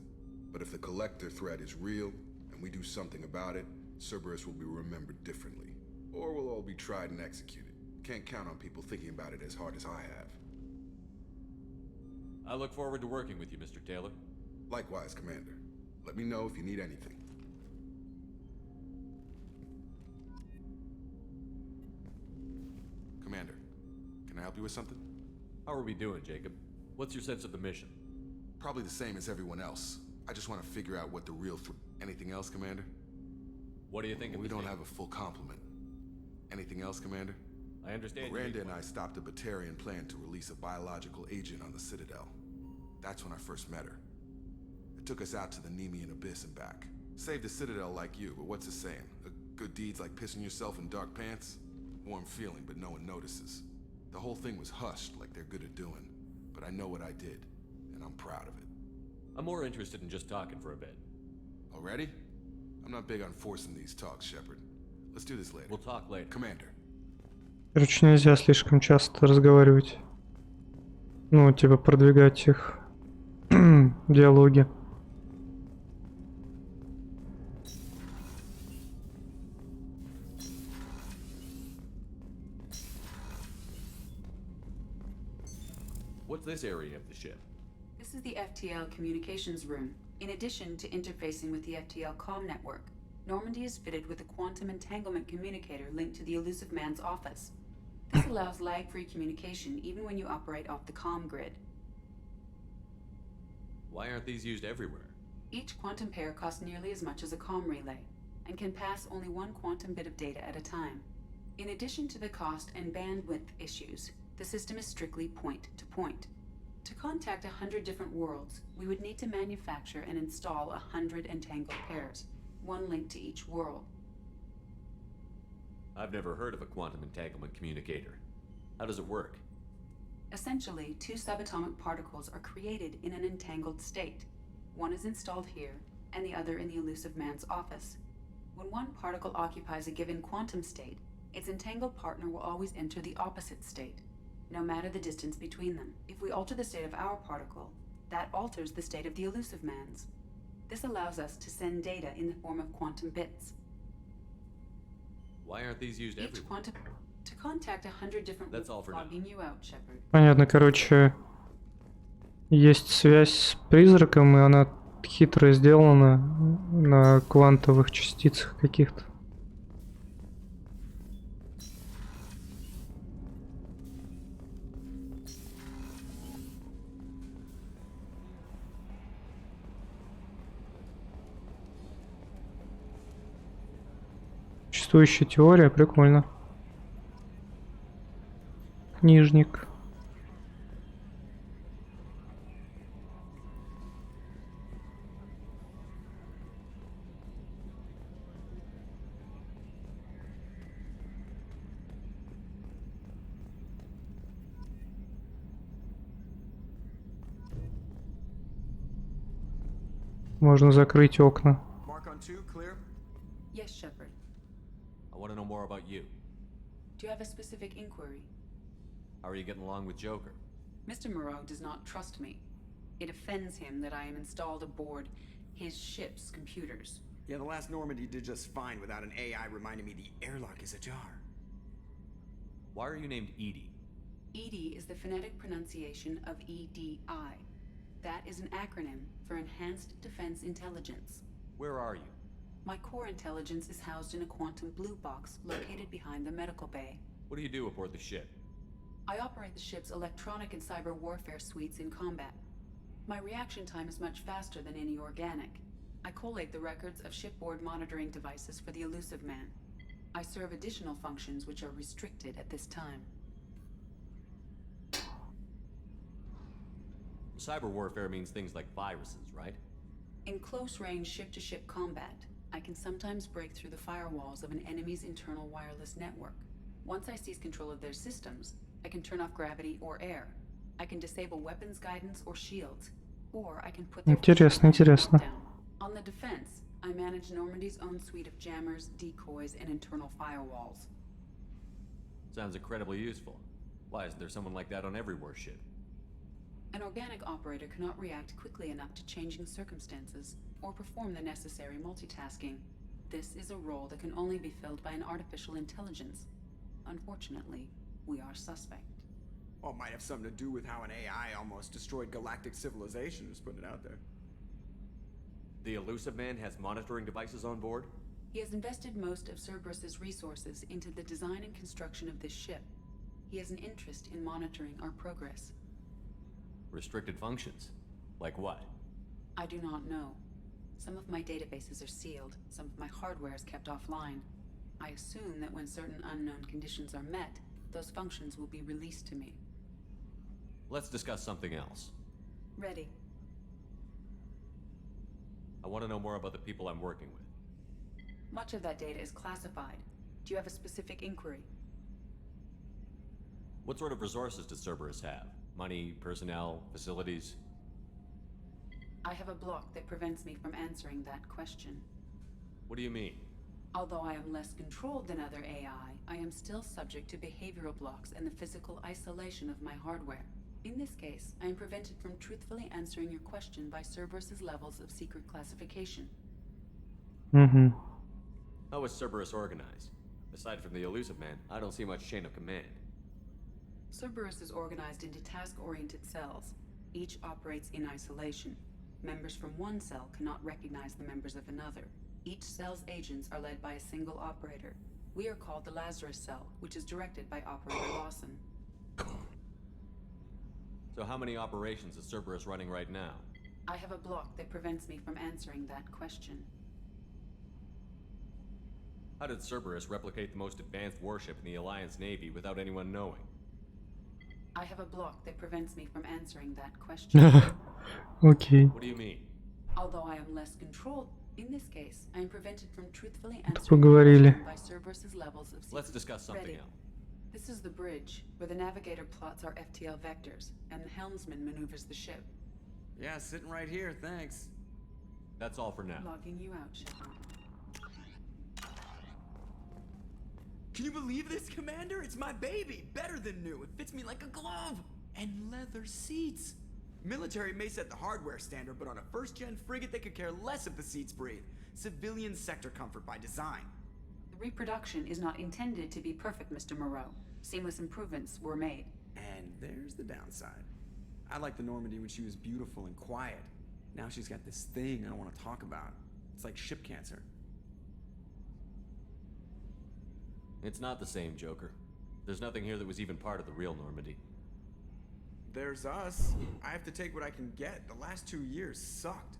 But if the Collector threat is real, and we do something about it, Cerberus will be remembered differently. Or we'll all be tried and executed. Can't count on people thinking about it as hard as I have. I look forward to working with you, Mr. Taylor. Likewise, Commander. Let me know if you need anything. Commander, can I help you with something? How are we doing, Jacob? What's your sense of the mission? Probably the same as everyone else. I just want to figure out what the real Anything else, Commander? What do you think of We this don't thing? have a full complement. Anything else, Commander? I understand. Miranda and I stopped a Batarian plan to release a biological agent on the Citadel. That's when I first met her. It took us out to the Nemean Abyss and back. Saved the Citadel like you, but what's the saying? A good deed's like pissing yourself in dark pants? Warm feeling, but no one notices. The whole thing was hushed like they're good at doing. But I know what I did, and I'm proud of it. I'm more interested in just talking for a bit. Already? I'm not big on forcing these talks, Shepard. Let's do this later. We'll talk later. Commander. Короче, нельзя слишком часто разговаривать. Ну, типа продвигать их диалоги. What's this area of the ship? This is the FTL communications room. In addition to interfacing with the FTL comm network, Normandy is fitted with a quantum entanglement communicator linked to the elusive man's office. This allows lag-free communication even when you operate off the comm grid. Why aren't these used everywhere? Each quantum pair costs nearly as much as a comm relay, and can pass only one quantum bit of data at a time. In addition to the cost and bandwidth issues, the system is strictly point-to-point. To contact 100 different worlds, we would need to manufacture and install 100 entangled pairs, one link to each world. I've never heard of a quantum entanglement communicator. How does it work? Essentially, two subatomic particles are created in an entangled state. One is installed here, and the other in the Elusive Man's office. When one particle occupies a given quantum state, its entangled partner will always enter the opposite state, no matter the distance between them. If we alter the state of our particle, that alters the state of the Elusive Man's. This allows us to send data in the form of quantum bits. Why aren't these used Each everywhere? quantum... To contact 100 different... That's all for now. Logging you out, Shepard. Понятно, короче, есть связь с призраком, и она хитро сделана на квантовых частицах каких-то. Существующая теория, прикольно. Книжник. Можно закрыть окна. Mark on 2, clear? Yes, Shepard. I want to know more about you. Do you have a specific inquiry? How are you getting along with Joker? Mr. Moreau does not trust me. It offends him that I am installed aboard his ship's computers. Yeah, the last Normandy did just fine without an AI reminding me the airlock is ajar. Why are you named Edie? EDI is the phonetic pronunciation of EDI. That is an acronym for Enhanced Defense Intelligence. Where are you? My core intelligence is housed in a quantum blue box located behind the medical bay. What do you do aboard the ship? I operate the ship's electronic and cyber warfare suites in combat. My reaction time is much faster than any organic. I collate the records of shipboard monitoring devices for the Elusive Man. I serve additional functions which are restricted at this time. Cyber warfare means things like viruses, right? In close-range ship-to-ship combat, I can sometimes break through the firewalls of an enemy's internal wireless network. Once I seize control of their systems, I can turn off gravity or air. I can disable weapons guidance or shields, or I can put their Интересно, интересно. down. On the defense, I manage Normandy's own suite of jammers, decoys, and internal firewalls. Sounds incredibly useful. Why isn't there someone like that on every warship? An organic operator cannot react quickly enough to changing circumstances or perform the necessary multitasking. This is a role that can only be filled by an artificial intelligence. Unfortunately, we are suspect. Well, it might have something to do with how an AI almost destroyed galactic civilization, just putting it out there. The Elusive Man has monitoring devices on board? He has invested most of Cerberus's resources into the design and construction of this ship. He has an interest in monitoring our progress. Restricted functions? Like what? I do not know. Some of my databases are sealed, some of my hardware is kept offline. I assume that when certain unknown conditions are met, those functions will be released to me. Let's discuss something else. Ready. I want to know more about the people I'm working with. Much of that data is classified. Do you have a specific inquiry? What sort of resources does Cerberus have? Money, personnel, facilities? I have a block that prevents me from answering that question. What do you mean? Although I am less controlled than other AI, I am still subject to behavioral blocks and the physical isolation of my hardware. In this case, I am prevented from truthfully answering your question by Cerberus's levels of secret classification. Mm-hmm. How is Cerberus organized? Aside from the Elusive Man, I don't see much chain of command. Cerberus is organized into task-oriented cells. Each operates in isolation. Members from one cell cannot recognize the members of another. Each cell's agents are led by a single operator. We are called the Lazarus Cell, which is directed by Operator Lawson. So how many operations is Cerberus running right now? I have a block that prevents me from answering that question. How did Cerberus replicate the most advanced warship in the Alliance Navy without anyone knowing? I have a block that prevents me from answering that question. Окей. What do you mean? Although I am less controlled, in this case, I am prevented from truthfully Это answering the поговорили. question by Cerberus's levels of Let's discuss something Ready. else. This is the bridge, where the navigator plots our FTL vectors, and the helmsman maneuvers the ship. Yeah, sitting right here, thanks. That's all for now. Logging you out, Shepard. Can you believe this, Commander? It's my baby! Better than new. It fits me like a glove! And leather seats! Military may set the hardware standard, but on a first-gen frigate, they could care less if the seats breathe. Civilian sector comfort by design. The reproduction is not intended to be perfect, Mr. Moreau. Seamless improvements were made. And there's the downside. I liked the Normandy when she was beautiful and quiet. Now she's got this thing I don't want to talk about. It's like ship cancer. It's not the same, Joker. There's nothing here that was even part of the real Normandy. There's us. I have to take what I can get. The last 2 years sucked.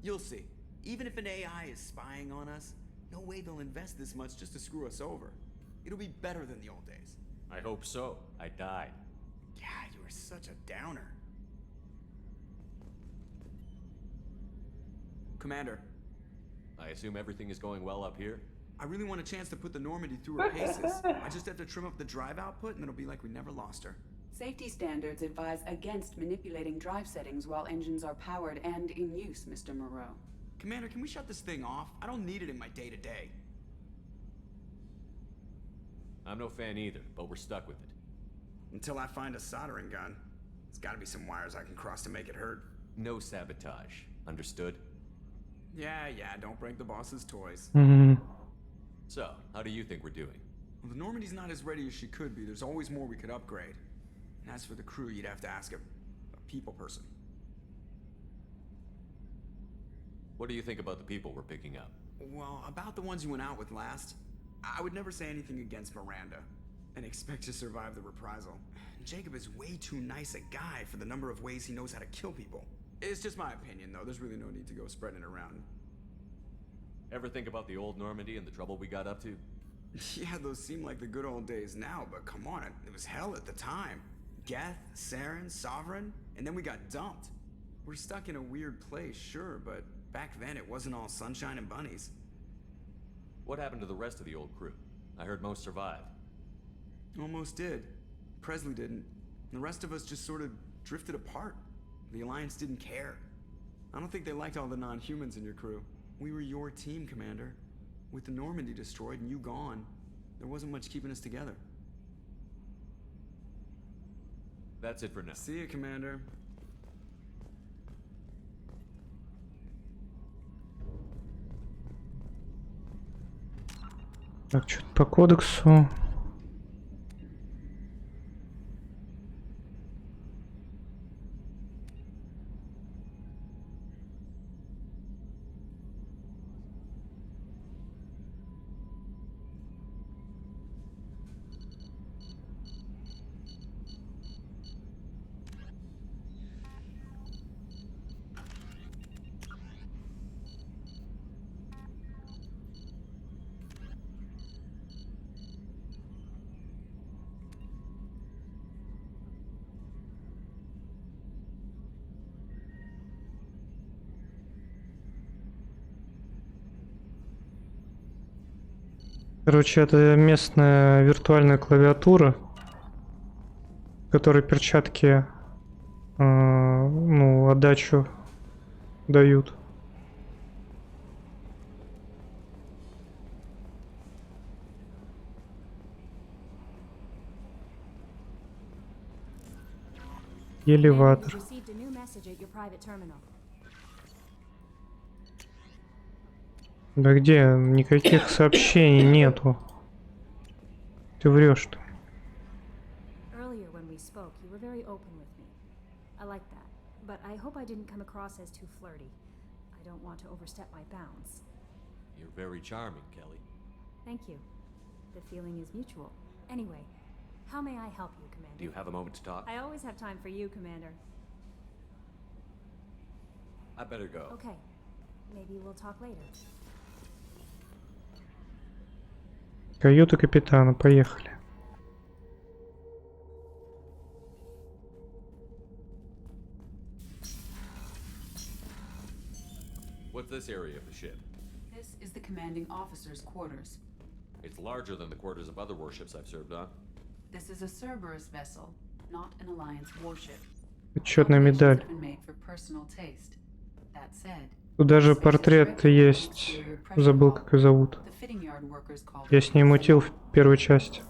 You'll see. Even if an AI is spying on us, no way they'll invest this much just to screw us over. It'll be better than the old days. I hope so. I died. Yeah, you were such a downer. Commander. I assume everything is going well up here? I really want a chance to put the Normandy through her paces. I just have to trim up the drive output and it'll be like we never lost her. Safety standards advise against manipulating drive settings while engines are powered and in use, Mr. Moreau. Commander, can we shut this thing off? I don't need it in my day-to-day. I'm no fan either, but we're stuck with it. Until I find a soldering gun. There's gotta be some wires I can cross to make it hurt. No sabotage. Understood? Yeah, don't break the boss's toys. So, how do you think we're doing? Well, the Normandy's not as ready as she could be. There's always more we could upgrade. And as for the crew, you'd have to ask a people person. What do you think about the people we're picking up? Well, about the ones you went out with last, I would never say anything against Miranda and expect to survive the reprisal. Jacob is way too nice a guy for the number of ways he knows how to kill people. It's just my opinion, though. There's really no need to go spreading it around. Ever think about the old Normandy and the trouble we got up to? Yeah, those seem like the good old days now, but come on, it was hell at the time. Geth, Saren, Sovereign, and then we got dumped. We're stuck in a weird place, sure, but back then it wasn't all sunshine and bunnies. What happened to the rest of the old crew? I heard most survived. Almost did. Presley didn't. The rest of us just sort of drifted apart. The Alliance didn't care. I don't think they liked all the non-humans in your crew. We were your team, Commander. With the Normandy destroyed and you gone, there wasn't much keeping us together. That's it for now. See you, Commander. Так, что-то по кодексу. Короче, это местная виртуальная клавиатура, которой перчатки, ну, отдачу дают. Элеватор. Да где? Никаких сообщений нету. Ты врешь-то. Earlier when we spoke, you were very open with me. I like that, but I hope I didn't come across as too flirty. I don't want to overstep my bounds. You're very charming, Kelly. Thank you. The feeling is mutual. Anyway, how may I help you, Commander? Do you have a moment to talk? I always have time for you, Commander. I better go. Okay. Maybe we'll talk later. Каюта капитана, поехали. What's this area of the ship? This is the commanding officer's quarters. It's larger than the quarters of other warships I've served on. This is a Cerberus vessel, not an Alliance warship. Почетная медаль. Have been made for personal taste. That said, Тут даже портрет есть. Забыл, как ее зовут. the fitting yard workers call Я с ней мутил в первой части.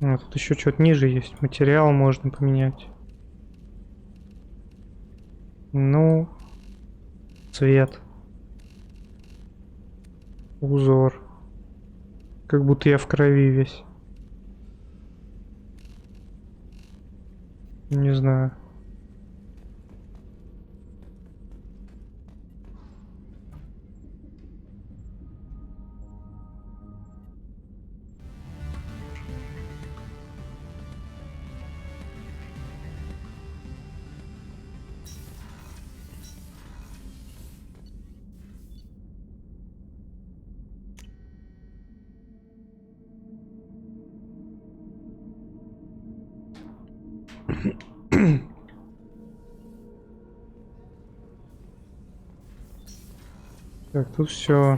А, тут еще что-то ниже есть. Материал можно поменять. Ну, цвет. Узор. Как будто я в крови весь. Не знаю. Так, тут все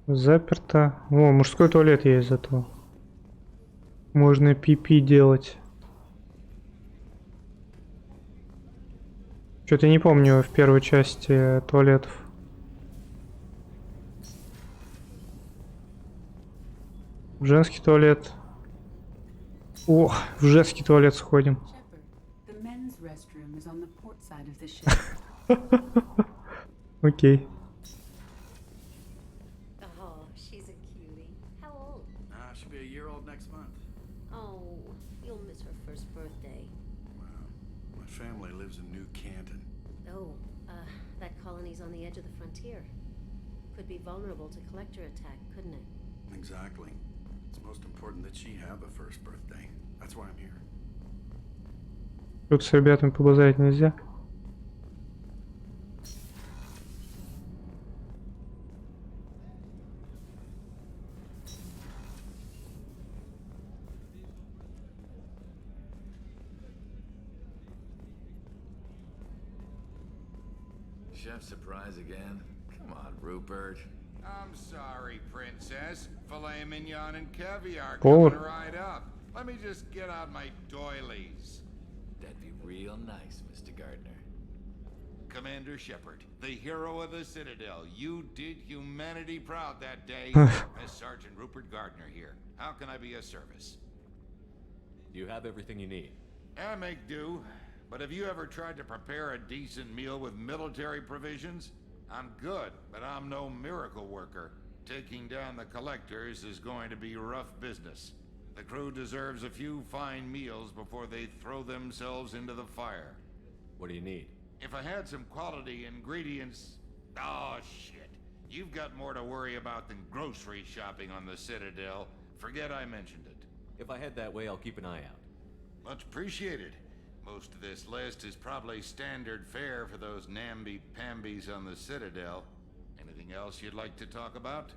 заперто. О, мужской туалет есть зато. Можно пипи делать. Что-то не помню в первой части туалетов. Женский туалет. О, в женский туалет сходим. Окей. Oh, she's a cutie. How old? She'll be a year old next month. Oh, you'll miss her first birthday. Wow. My family lives in New Canton. Oh, that colony's on the edge of the frontier. Could be vulnerable to collector attack, couldn't it? Exactly. It's most important that she have a first birthday. That's why I'm here. Тут с ребятами побазарить нельзя. Chef surprise again? Come on, Rupert. I'm sorry, Princess. Filet mignon and caviar Повар. coming right up. Let me just get out my doilies. That'd be real nice, Mr. Gardner. Commander Shepard, the hero of the Citadel. You did humanity proud that day. As Sergeant Rupert Gardner here. How can I be of service? You have everything you need. I make do. But have you ever tried to prepare a decent meal with military provisions? I'm good, but I'm no miracle worker. Taking down the collectors is going to be rough business. The crew deserves a few fine meals before they throw themselves into the fire. What do you need? If I had some quality ingredients... Oh, shit. You've got more to worry about than grocery shopping on the Citadel. Forget I mentioned it. If I head that way, I'll keep an eye out. Much appreciated. Most of this list is probably standard fare for those namby-pambies on the Citadel. Anything else you'd like to talk about?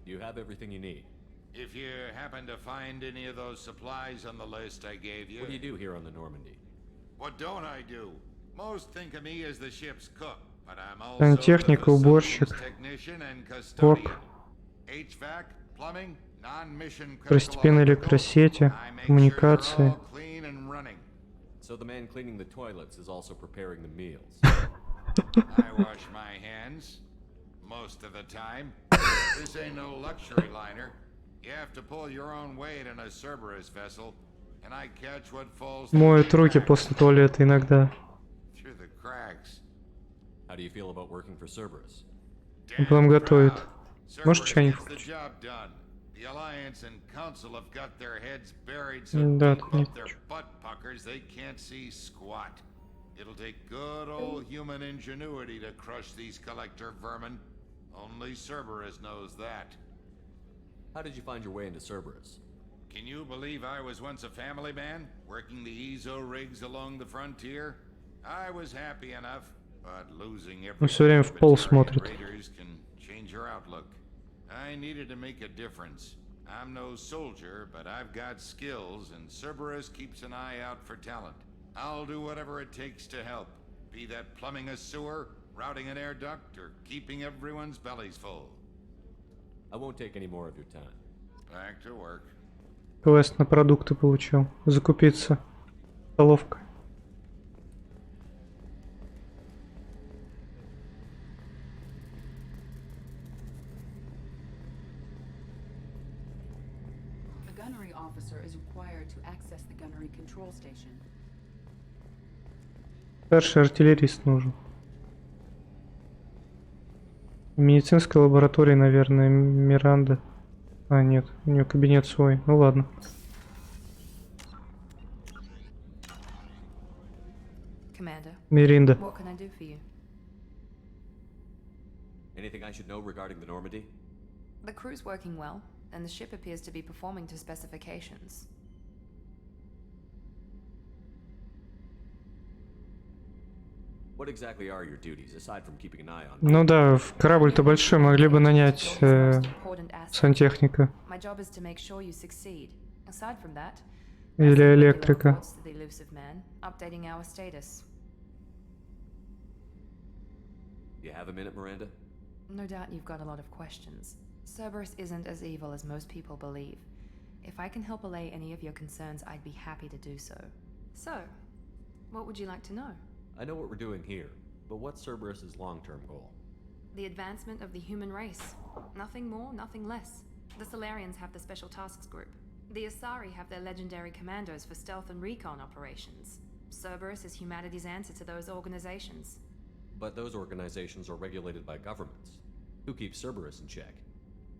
You have everything you need. If you happen to find any of those supplies on the list I gave you... What do you do here on the Normandy? What don't I do? Most think of me as the ship's cook, but I'm also Сантехник, the уборщик, facilities technician and коп, custodian. HVAC, plumbing, non-mission второстепенные электросети, коммуникации. clean and running. So the man cleaning the toilets is also preparing the meals. I wash my hands most of the time. This ain't no luxury liner. You have to pull your own weight in a Cerberus vessel, and I catch what falls Моют руки после туалета иногда. through the cracks. How do you feel about working for Cerberus? Он потом готовит. Может, Cerberus чайник gets the включить? job done. The Alliance and Council have got their heads buried so Да, deep тут нет up their butt puckers they can't see squat. It'll take good old human ingenuity to crush these collector vermin. Only Cerberus knows that. How did you find your way into Cerberus? Can you believe I was once a family man, working the EZO rigs along the frontier? I was happy enough, but losing Он все время в пол смотрит. raiders can change your outlook. I needed to make a difference. I'm no soldier, but I've got skills, and Cerberus keeps an eye out for talent. I'll do whatever it takes to help, be that plumbing a sewer, routing an air duct, or keeping everyone's bellies full. I won't take any more of your time. Back to work. Квест на продукты получил. Закупиться. Столовка. A gunnery officer is required to access the gunnery control station. Старший артиллерист нужен. В медицинской лаборатории, наверное, Миранда. А, нет, у нее кабинет свой. Ну ладно. Commander, Миринда. what can I do for you? Anything I should know regarding the Normandy? The crew's working well, and the ship appears to be performing to specifications. What exactly are your duties, aside from keeping an eye on? Ну да, корабль-то большой, могли бы нанять сантехника. My job is to make sure you succeed. Aside from that, Или электрика. reports to the elusive man, updating our status. You have a minute, Miranda? No doubt you've got a lot of questions. Cerberus isn't as evil as most people believe. If I can help allay any of your concerns, I'd be happy to do so. So, what would you like to know? I know what we're doing here, but what's Cerberus's long-term goal? The advancement of the human race. Nothing more, nothing less. The Solarians have the Special Tasks Group. The Asari have their legendary commandos for stealth and recon operations. Cerberus is humanity's answer to those organizations. But those organizations are regulated by governments. Who keeps Cerberus in check?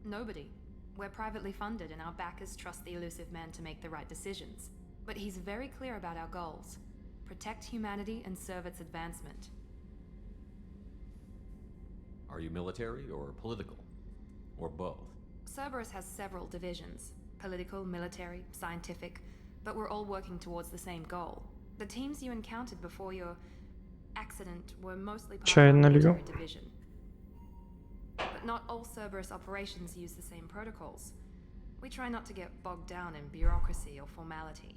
Nobody. We're privately funded and our backers trust the elusive man to make the right decisions. But he's very clear about our goals. Protect humanity and serve its advancement. Are you military or political? Or both? Cerberus has several divisions. Political, military, scientific, but we're all working towards the same goal. The teams you encountered before your accident were mostly part of our military division. But not all Cerberus operations use the same protocols. We try not to get bogged down in bureaucracy or formality.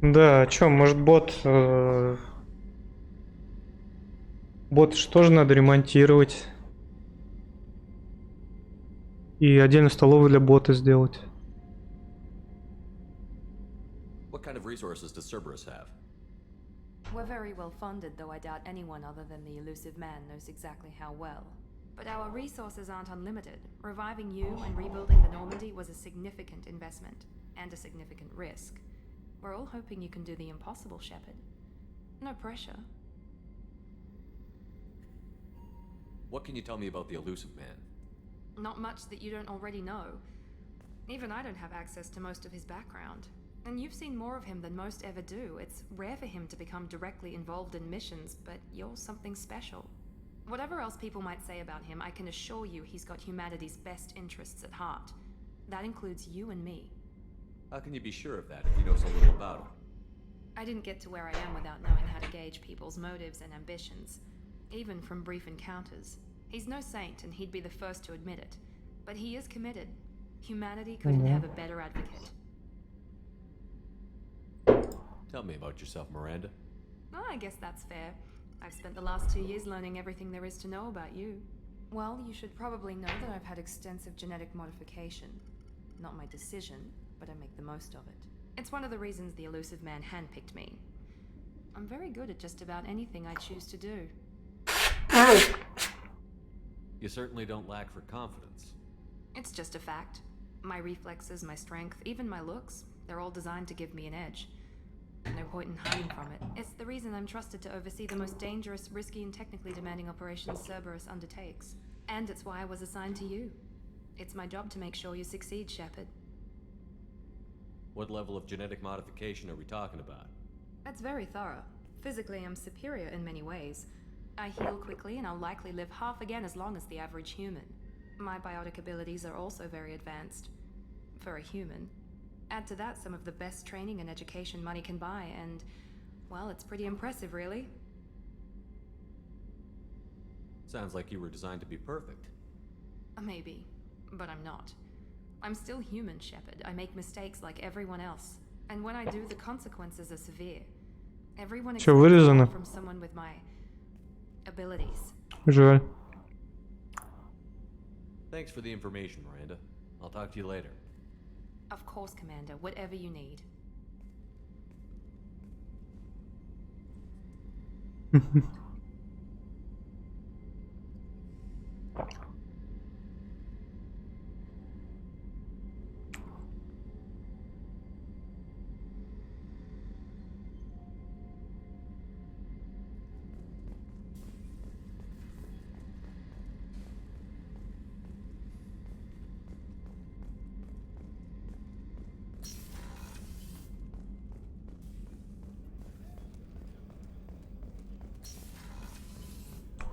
Да, а чё, может бот же тоже надо ремонтировать. И отдельно столовую для бота сделать. What kind of resources does Cerberus have? We're very well funded, though I doubt anyone other than the elusive man knows exactly how well. But our resources aren't unlimited. Reviving you and rebuilding the Normandy was a significant investment, and a significant risk. We're all hoping you can do the impossible, Shepard. No pressure. What can you tell me about the elusive man? Not much that you don't already know. Even I don't have access to most of his background. And you've seen more of him than most ever do. It's rare for him to become directly involved in missions, but you're something special. Whatever else people might say about him, I can assure you he's got humanity's best interests at heart. That includes you and me. How can you be sure of that if you know so little about him? I didn't get to where I am without knowing how to gauge people's motives and ambitions, even from brief encounters. He's no saint, and he'd be the first to admit it. But he is committed. Humanity couldn't have a better advocate. Tell me about yourself, Miranda. Oh, I guess that's fair. I've spent the last 2 years learning everything there is to know about you. Well, you should probably know that I've had extensive genetic modification. Not my decision, but I make the most of it. It's one of the reasons the elusive man handpicked me. I'm very good at just about anything I choose to do. You certainly don't lack for confidence. It's just a fact. My reflexes, my strength, even my looks, they're all designed to give me an edge. No point in hiding from it. It's the reason I'm trusted to oversee the most dangerous, risky, and technically demanding operations Cerberus undertakes. And it's why I was assigned to you. It's my job to make sure you succeed, Shepard. What level of genetic modification are we talking about? That's very thorough. Physically, I'm superior in many ways. I heal quickly, and I'll likely live half again as long as the average human. My biotic abilities are also very advanced. For a human. Add to that some of the best training and education money can buy, and, well, it's pretty impressive, really. Sounds like you were designed to be perfect. Maybe, but I'm not. I'm still human, Shepard. I make mistakes like everyone else. And when I do, the consequences are severe. Everyone Всё expects вырезано. more from someone with my abilities. Жаль. Thanks for the information, Miranda. I'll talk to you later. Of course, Commander, whatever you need.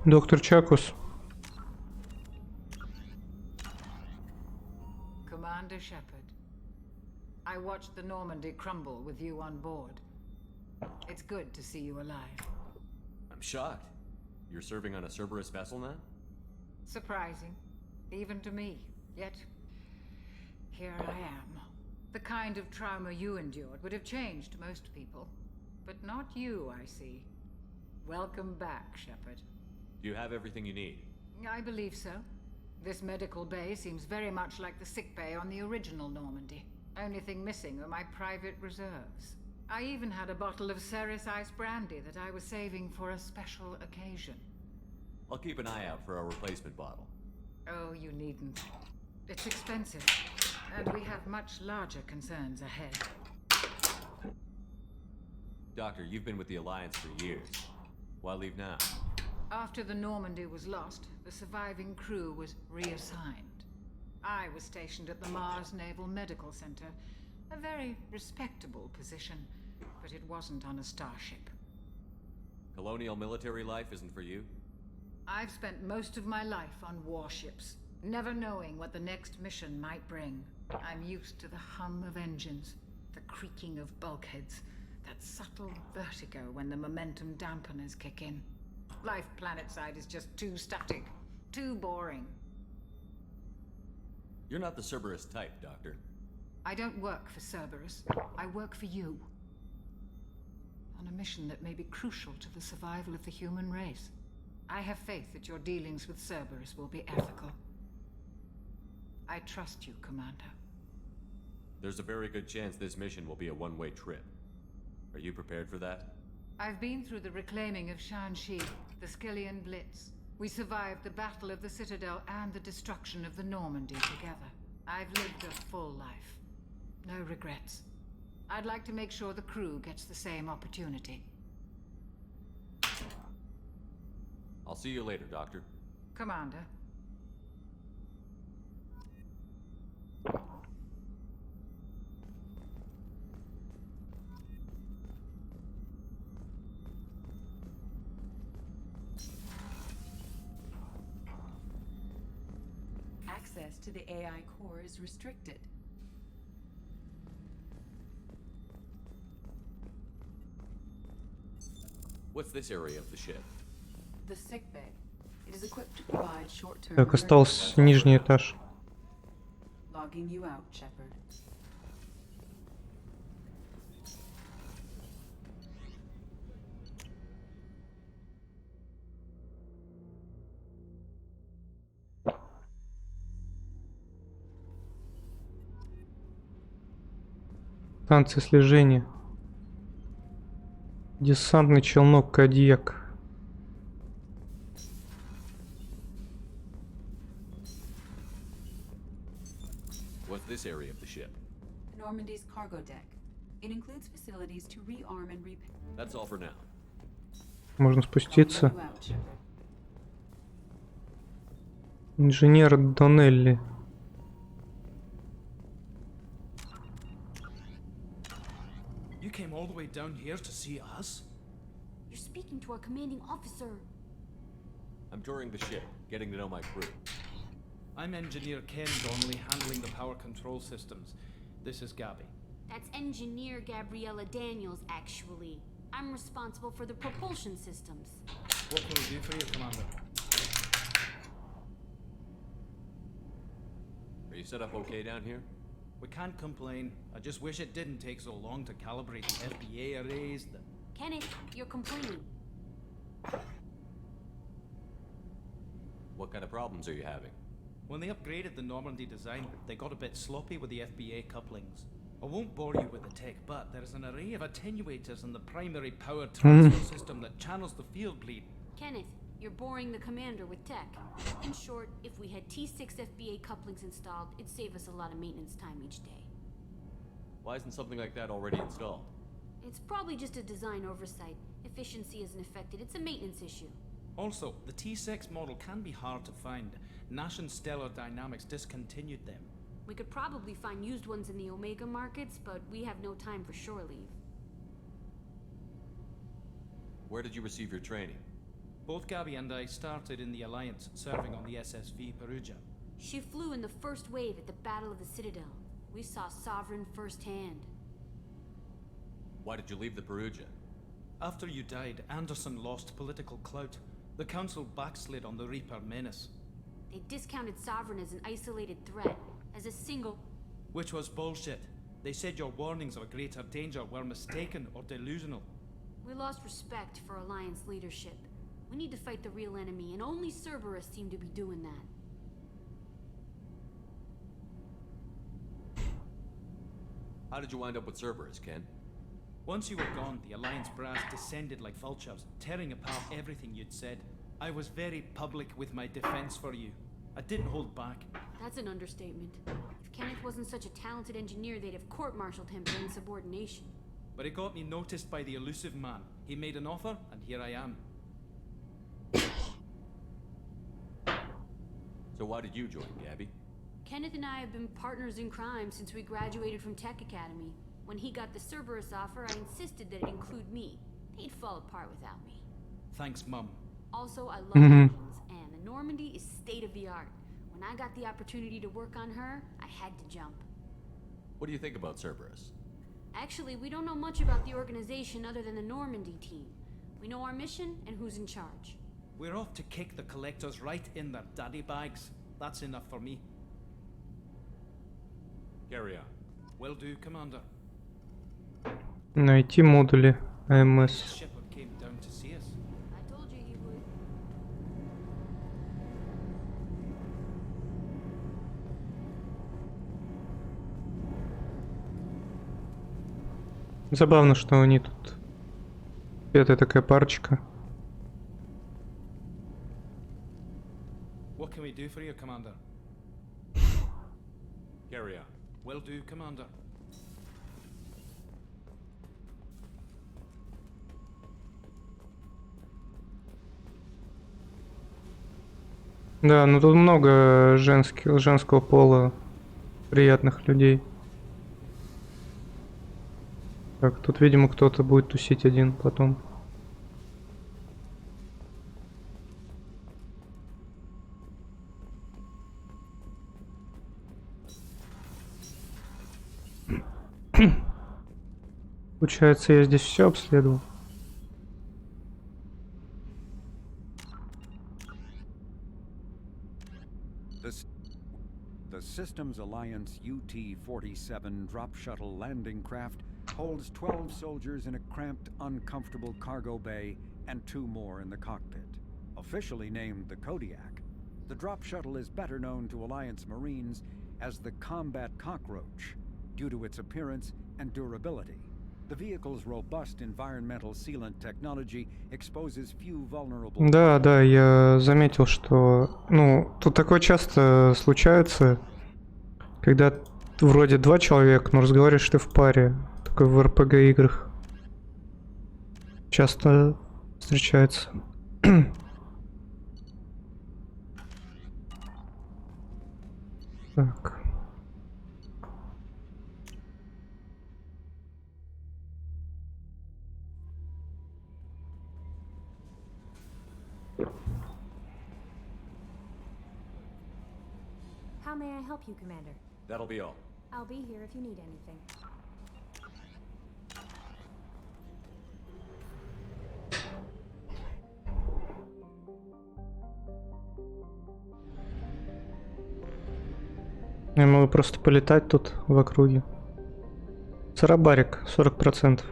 Доктор Чакус. Commander Shepard, I watched the Normandy crumble with you on board. It's good to see you alive. I'm shocked. You're serving on a Cerberus vessel now? Surprising, even to me. Yet, here I am. The kind of trauma you endured would have changed most people. But not you, I see. Welcome back, Shepard. Do you have everything you need? I believe so. This medical bay seems very much like the sick bay on the original Normandy. Only thing missing are my private reserves. I even had a bottle of Ceres Ice brandy that I was saving for a special occasion. I'll keep an eye out for a replacement bottle. Oh, you needn't. It's expensive, and we have much larger concerns ahead. Doctor, you've been with the Alliance for years. Why leave now? After the Normandy was lost, the surviving crew was reassigned. I was stationed at the Mars Naval Medical Center, a very respectable position, but it wasn't on a starship. Colonial military life isn't for you? I've spent most of my life on warships, never knowing what the next mission might bring. I'm used to the hum of engines, the creaking of bulkheads, that subtle vertigo when the momentum dampeners kick in. Life planetside is just too static, too boring. You're not the Cerberus type, Doctor. I don't work for Cerberus. I work for you. on a mission that may be crucial to the survival of the human race. I have faith that your dealings with Cerberus will be ethical. I trust you, Commander. There's a very good chance this mission will be a one-way trip. Are you prepared for that? I've been through the reclaiming of Shanxi, the Skillian Blitz. We survived the Battle of the Citadel and the destruction of the Normandy together. I've lived a full life. No regrets. I'd like to make sure the crew gets the same opportunity. I'll see you later, Doctor. Commander. Access to the AI core is restricted. What's this area of the ship? The sickbay. It is equipped to provide short-term. Так, остался нижний этаж. Logging you out, Shepard. Станция слежения. Десантный челнок Кадьяк. What's this area of the ship? Normandy's cargo deck. It includes facilities to rearm and repair. That's all for now. Можно спуститься. Инженер Донелли. You came all the way down here to see us? You're speaking to our commanding officer. I'm touring the ship, getting to know my crew. I'm Engineer Ken Donnelly, handling the power control systems. This is Gabby. That's Engineer Gabriella Daniels, actually. I'm responsible for the propulsion systems. What can we do for you, Commander? Are you set up okay down here? We can't complain. I just wish it didn't take so long to calibrate the FBA arrays. Kenneth, you're complaining. What kind of problems are you having? When they upgraded the Normandy design, they got a bit sloppy with the FBA couplings. I won't bore you with the tech, but there is an array of attenuators in the primary power transfer system that channels the field bleed. Kenneth, you're boring the commander with tech. In short, if we had T6 FBA couplings installed, it'd save us a lot of maintenance time each day. Why isn't something like that already installed? It's probably just a design oversight. Efficiency isn't affected, it's a maintenance issue. Also, the T6 model can be hard to find. Nash and Stellar Dynamics discontinued them. We could probably find used ones in the Omega markets, but we have no time for shore leave. Where did you receive your training? Both Gabby and I started in the Alliance, serving on the SSV Perugia. She flew in the first wave at the Battle of the Citadel. We saw Sovereign firsthand. Why did you leave the Perugia? After you died, Anderson lost political clout. The Council backslid on the Reaper menace. They discounted Sovereign as an isolated threat, as a single... Which was bullshit. They said your warnings of a greater danger were mistaken or delusional. We lost respect for Alliance leadership. We need to fight the real enemy, and only Cerberus seem to be doing that. How did you wind up with Cerberus, Ken? Once you were gone, the Alliance brass descended like vultures, tearing apart everything you'd said. I was very public with my defense for you. I didn't hold back. That's an understatement. If Kenneth wasn't such a talented engineer, they'd have court-martialed him for insubordination. But it got me noticed by the elusive man. He made an offer, and here I am. So why did you join, Gabby? Kenneth and I have been partners in crime since we graduated from Tech Academy. When he got the Cerberus offer, I insisted that it include me. They'd fall apart without me. Thanks, Mum. Also, I love engines, and the Normandy is state-of-the-art. When I got the opportunity to work on her, I had to jump. What do you think about Cerberus? Actually, we don't know much about the organization other than the Normandy team. We know our mission and who's in charge. We're off to kick the collectors right in their daddy bags. That's enough for me. Carry on. Will do, Commander. Найти модули. АМС. Shepard came down to see us. I told you he would. Забавно, что они тут. Это такая парочка. What can we do for you, Commander? Carry on. Will do, Commander. Да, ну тут много женского пола, приятных людей. Так, тут, видимо, кто-то будет тусить один потом. Получается, я здесь все обследовал. The Systems Alliance UT-47 drop shuttle landing craft holds 12 soldiers in a cramped, uncomfortable cargo bay and 2 more in the cockpit. Officially named the Kodiak, the drop shuttle is better known to Alliance Marines as the Combat Cockroach due to its appearance and durability. The vehicle's robust environmental sealant technology exposes few vulnerable... Да, да, я заметил, что... Ну, тут такое часто случается, когда вроде 2 человека, но разговариваешь ты в паре. Такое в РПГ играх часто встречается. Так. How may I help you, Commander? That'll be all. I'll be here if you need anything. Я могу просто полетать тут в округе. Сарабарик, 40%.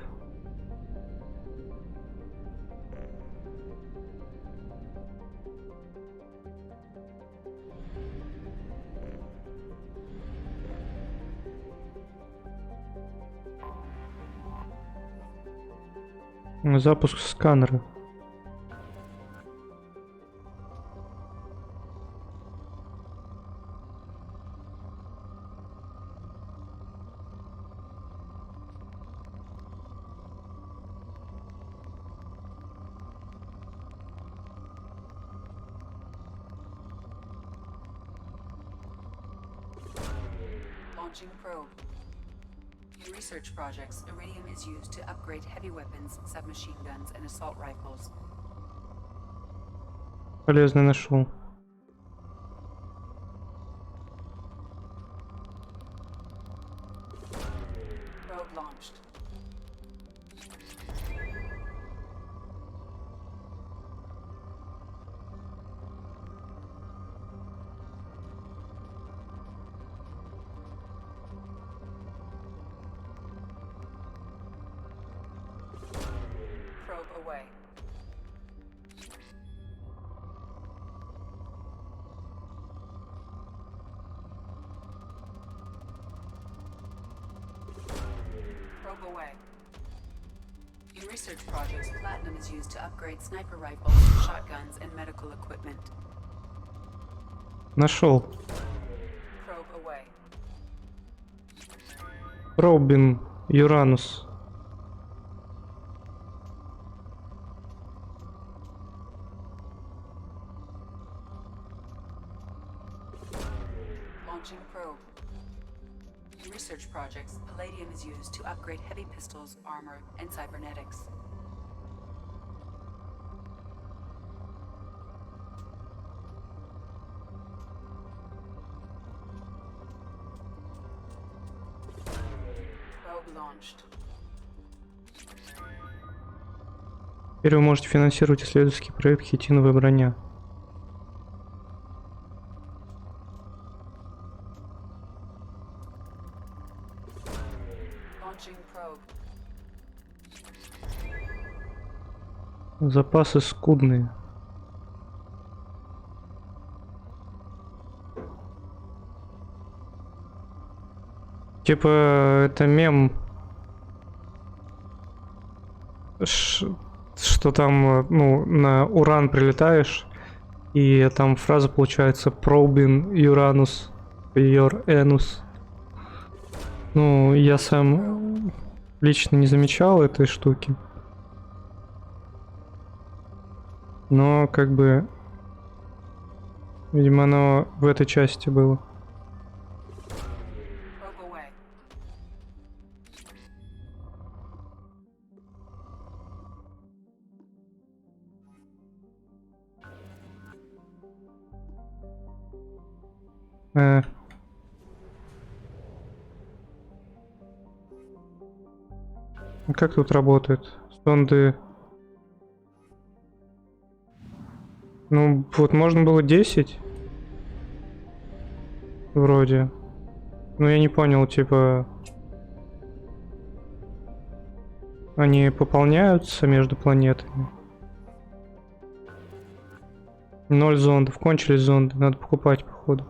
Запуск сканера. Launching probe. In research projects, iridium is used to upgrade heavy weapons, submachine guns, and assault rifles. Полезно нашел. Probe launched. Probe away. Probe away. In research projects, platinum is used to upgrade sniper rifles, shotguns, and medical equipment. Нашел. Probe away. Робин, Юранус. Launching probe. In research projects, palladium is used to upgrade heavy pistols, armor, and cybernetics. Probe launched. Теперь вы можете финансировать исследовательский проект «Хитиновая броня». Launching probe. Запасы скудные. Типа, это мем, что там, ну, на Уран прилетаешь, и там фраза получается «Probing Uranus, your anus». Ну, я сам лично не замечал этой штуки. Но, как бы, видимо, оно в этой части было. Как тут работает? Сонды... Ну, вот можно было 10. Вроде. Ну, я не понял, типа... Они пополняются между планетами? 0 зондов. Кончились зонды. Надо покупать, походу.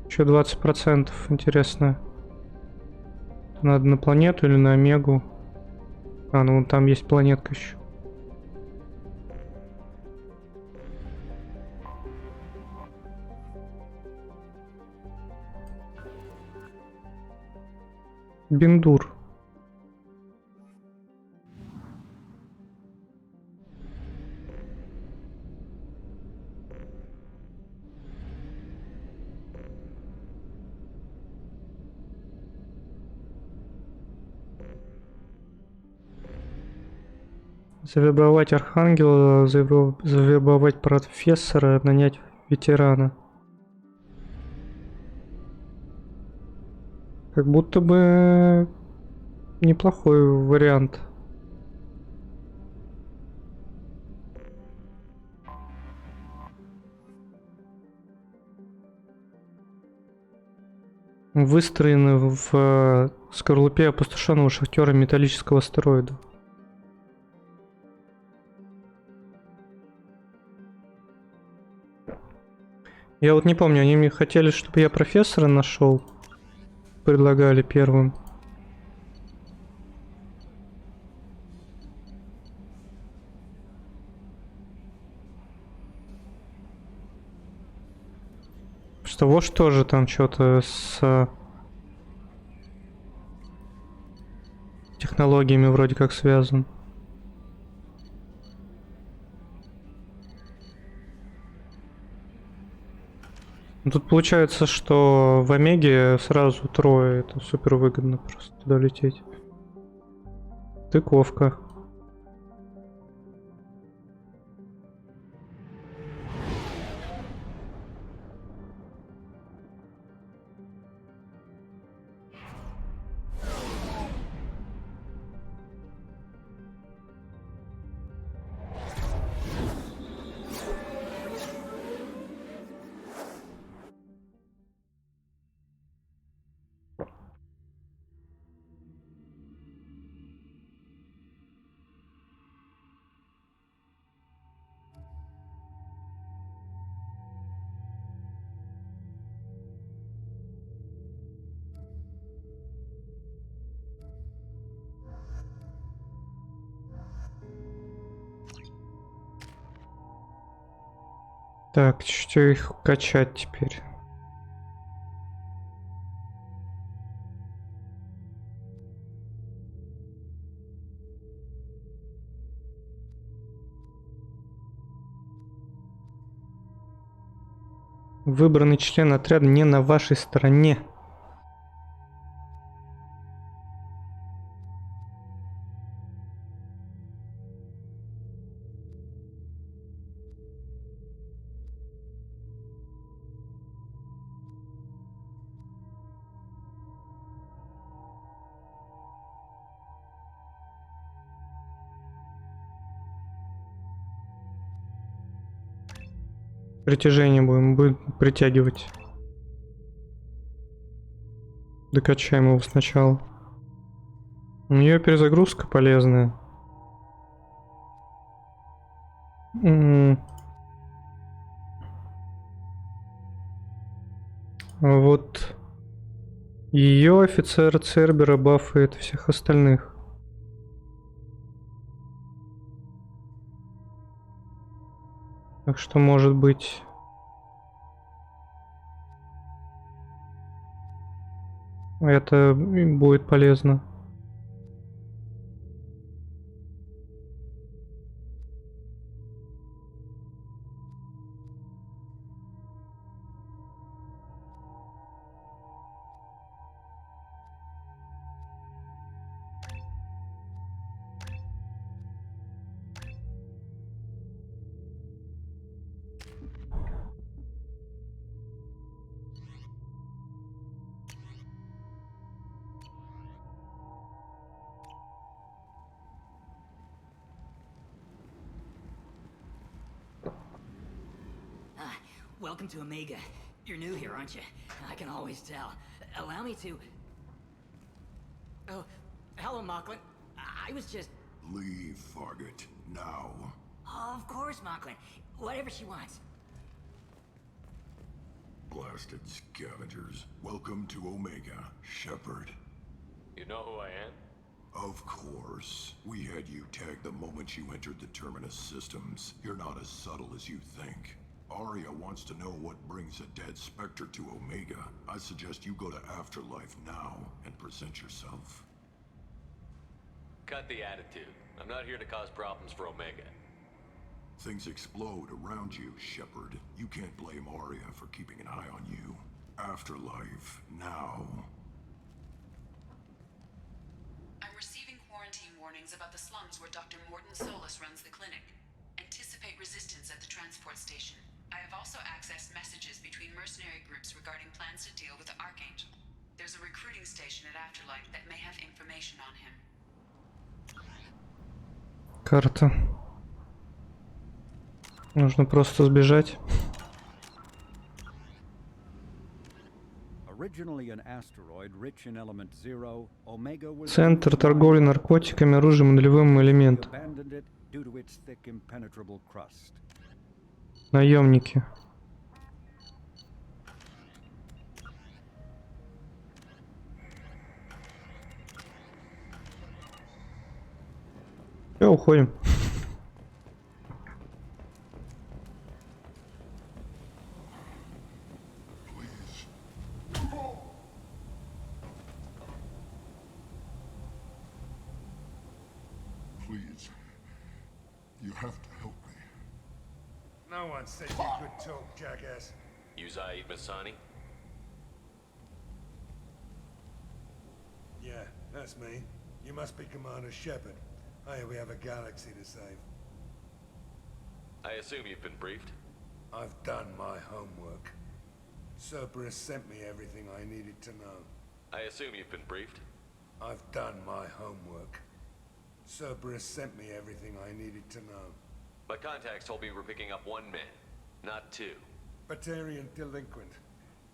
Еще 20%. Интересно. Надо на планету или на Омегу? А, ну там есть планетка еще. Биндур. Завербовать архангела, завербовать профессора, нанять ветерана. Как будто бы неплохой вариант. Выстроены в скорлупе опустошенного шахтера металлического астероида. Я вот не помню, они мне хотели, чтобы я профессора нашел. Предлагали первым. Что вождь тоже там что-то с технологиями вроде как связан. Тут получается, что в Омеге сразу трое. Это супер выгодно просто туда лететь. Тыковка. Так, что их качать теперь? Выбранный член отряда не на вашей стороне. Притяжение будет притягивать. Докачаем его сначала. У нее перезагрузка полезная. А вот ее офицер Цербера бафает всех остальных. Так что может быть... Это будет полезно. Welcome to Omega. You're new here, aren't you? I can always tell. Allow me to... Oh, hello, Mocklin. I was just... Leave, Fargate. Now. Oh, of course, Mocklin. Whatever she wants. Blasted scavengers. Welcome to Omega, Shepard. You know who I am? Of course. We had you tagged the moment you entered the Terminus systems. You're not as subtle as you think. Arya wants to know what brings a dead Spectre to Omega. I suggest you go to Afterlife now and present yourself. Cut the attitude. I'm not here to cause problems for Omega. Things explode around you, Shepard. You can't blame Arya for keeping an eye on you. Afterlife now. I'm receiving quarantine warnings about the slums where Dr. Morton Solus runs the clinic. Anticipate resistance at the transport station. I have also accessed messages between mercenary groups regarding plans to deal with the Archangel. There's a recruiting station at Afterlife that may have information on him. Карта. Нужно просто сбежать. Центр торговли наркотиками, оружием и нулевым элементом. Наемники. Все, уходим. Please. You have to help me. No one said you could talk, jackass. You Zaid Masani? Yeah, that's me. You must be Commander Shepard. Hey, we have a galaxy to save. I assume you've been briefed? I've done my homework. Cerberus sent me everything I needed to know. I assume you've been briefed? I've done my homework. Cerberus sent me everything I needed to know. My contacts told me we're picking up one man, not two. Batarian delinquent.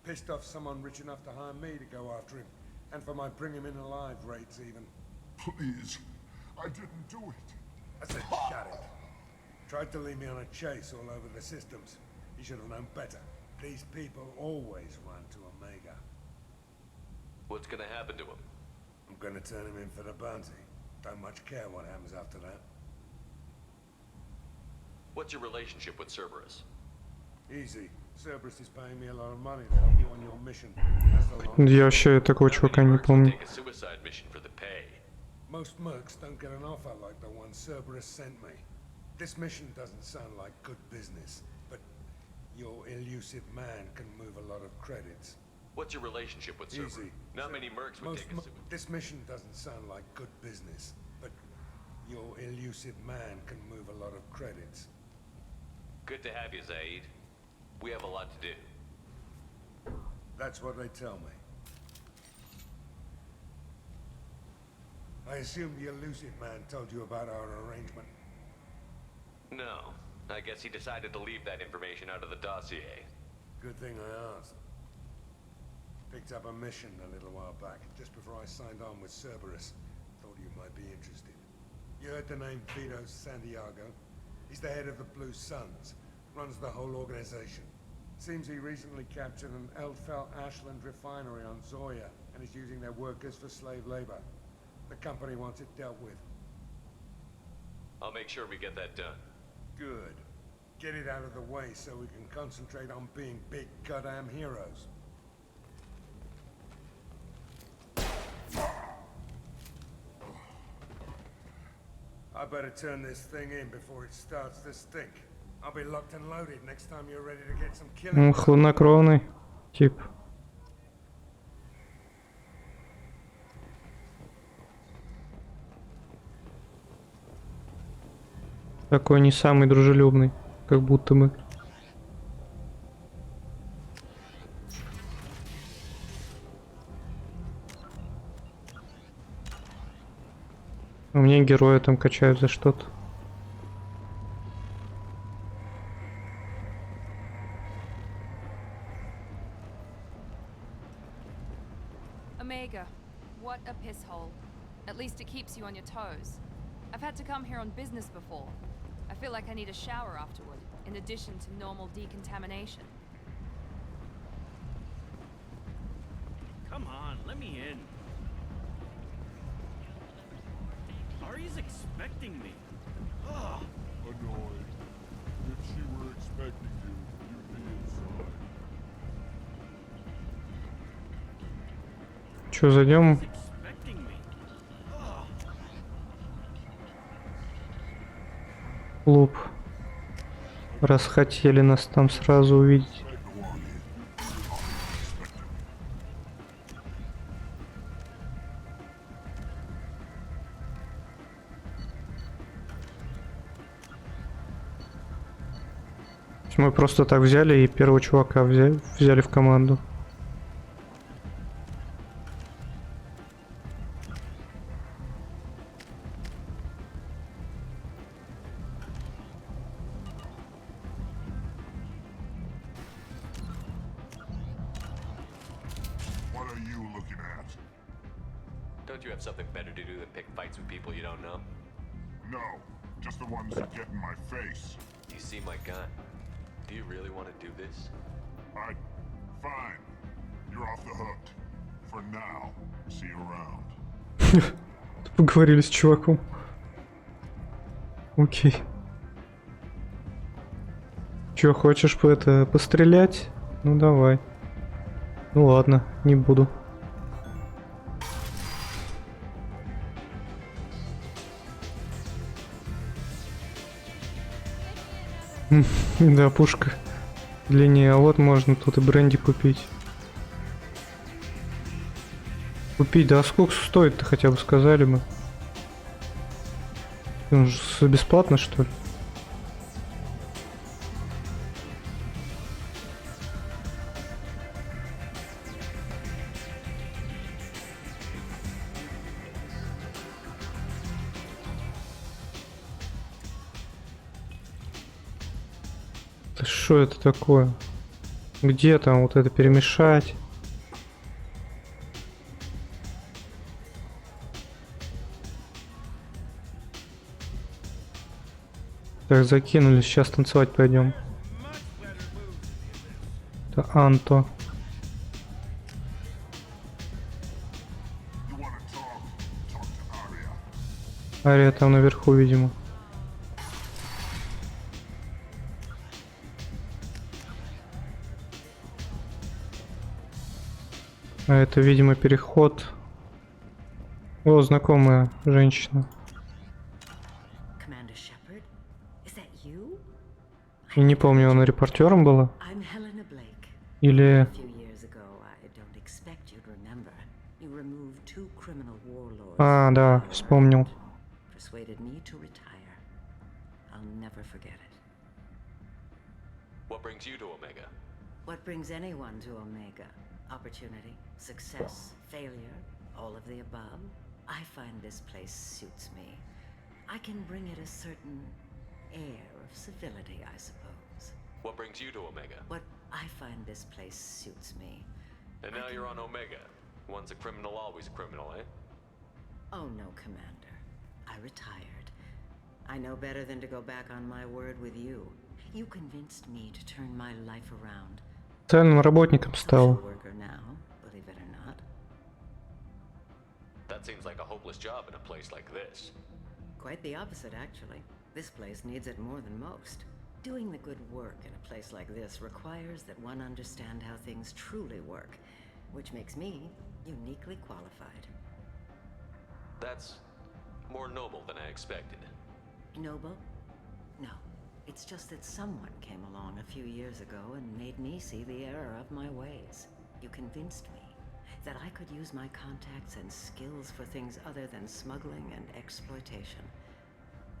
Pissed off someone rich enough to hire me to go after him. And for my bring him in alive rates even. Please. I didn't do it. I said shut it. Tried to lead me on a chase all over the systems. You should have known better. These people always run to Omega. What's gonna happen to him? I'm gonna turn him in for the bounty. Don't much care what happens after that. What's your relationship with Cerberus? Easy. Cerberus is paying me a lot of money to help you on your mission. That's the long... Я вообще такого чувака не помню. Take a suicide mission for the pay. Most mercs don't get an offer like the one Cerberus sent me. This mission doesn't sound like good business, but your elusive man can move a lot of credits. What's your relationship with Cerberus? Easy. Not many mercs would take a suicide. This mission doesn't sound like good business, but your elusive man can move a lot of credits. Good to have you, Zaid. We have a lot to do. That's what they tell me. I assume the elusive man told you about our arrangement. No. I guess he decided to leave that information out of the dossier. Good thing I asked. Picked up a mission a little while back, just before I signed on with Cerberus. Thought you might be interested. You heard the name Vito Santiago? He's the head of the Blue Suns, runs the whole organization. Seems he recently captured an Eldfell Ashland refinery on Zoya, and is using their workers for slave labor. The company wants it dealt with. I'll make sure we get that done. Good. Get it out of the way so we can concentrate on being big goddamn heroes. I better turn this thing in before it starts to stink. I'll be locked and loaded next time you're ready to get some killing. Хладнокровный тип. Такой не самый дружелюбный, как будто бы. У меня герои там качают за что-то. Omega, what a piss hole. At least it keeps you on your toes. I've had to come here on business before. I feel like I need a shower afterward, in addition to normal decontamination. Come on, let me in. Ari's expecting me. Ugh. Annoying. If she were expecting you, you'd be inside. Чё, зайдем? Клуб. Раз хотели нас там сразу увидеть. Мы просто так взяли и первого чувака взяли в команду. What are you looking at? Don't you have something better to do than pick fights with people you don't know? No, just the ones that get in my face. You see my gun. Do you really want to do this? Fine. You're off the hook. For now. See you around. Поговорили с чуваком. Окей. Чё, хочешь пострелять? Ну давай. Ну ладно, не буду. Да, пушка длиннее, а вот можно тут и бренди купить. Купить, да сколько стоит-то, хотя бы сказали бы. Он же бесплатно, что ли? Да что это такое? Где там вот это перемешать? Так, закинули, сейчас танцевать пойдем. Это Анто. Ария там наверху, видимо. А это, видимо, переход. О, знакомая женщина. И не помню, она репортером была? Или... А, да, вспомнил. What brings you to Omega? What brings anyone to Omega? Opportunity, success, failure, all of the above. I find this place suits me. I can bring it a certain air of civility, I suppose. What brings you to Omega? What I find this place suits me. And now you're on Omega. Once a criminal, always a criminal, eh? Oh no, Commander. I retired. I know better than to go back on my word with you. You convinced me to turn my life around. Социальным работником стала. Worker now, believe it or not. That seems like a hopeless job in a place like this. Quite the opposite, actually. This place needs it more than most. Doing the good work in a place like this requires that one understand how things truly work, which makes me uniquely qualified. That's more noble than I expected. Noble? No. It's just that someone came along a few years ago and made me see the error of my ways. You convinced me that I could use my contacts and skills for things other than smuggling and exploitation.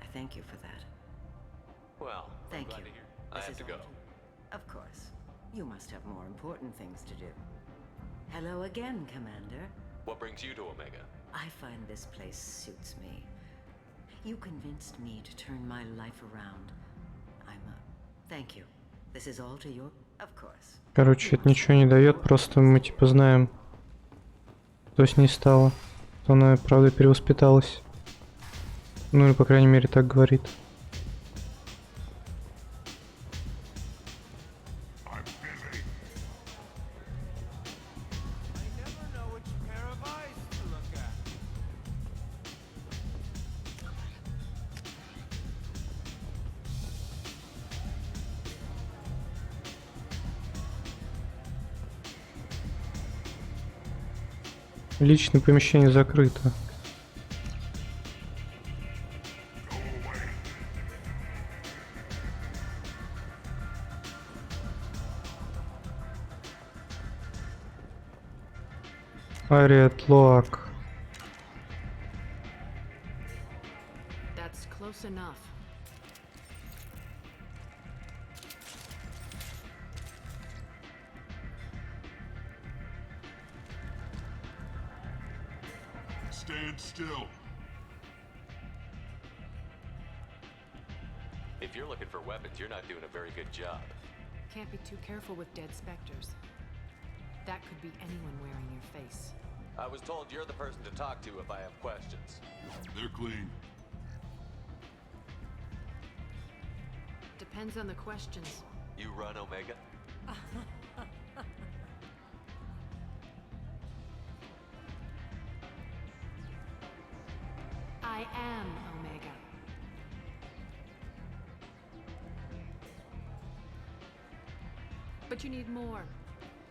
I thank you for that. Well, thank I'm you. glad to hear. I have to go. Of course. You must have more important things to do. Hello again, Commander. What brings you to Omega? I find this place suits me. You convinced me to turn my life around. Thank you. This is all to your... Of course. Короче, это ничего не дает, просто мы типа знаем, что с ней стало. Что она, правда, перевоспиталась. Ну или, по крайней мере, так говорит. Личное помещение закрыто. Ариет Лоак. That's close enough. Stand still. If you're looking for weapons, you're not doing a very good job. Can't be too careful with dead specters. That could be anyone wearing your face. I was told you're the person to talk to if I have questions. They're clean. Depends on the questions. You run Omega? I am Omega. But you need more.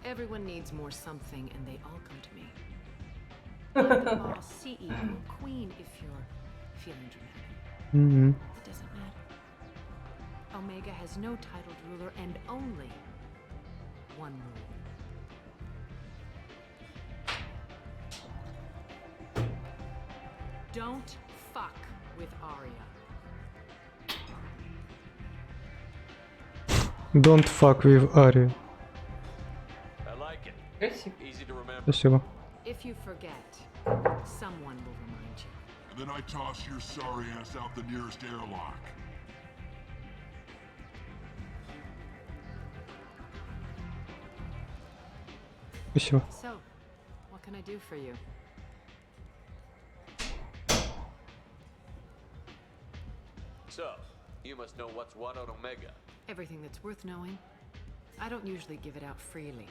Everyone needs more something, and they all come to me. I'm the boss, CEO, queen, if you're feeling dramatic. It doesn't matter. Omega has no titled ruler and only one rule. Don't fuck with Arya. Don't fuck with Arya. I like it. Easy to remember. Спасибо. If you forget, someone will remind you. And then I toss your sorry ass out the nearest airlock. Спасибо. So, what can I do for you? So, you must know what's what on Omega. Everything that's worth knowing. I don't usually give it out freely.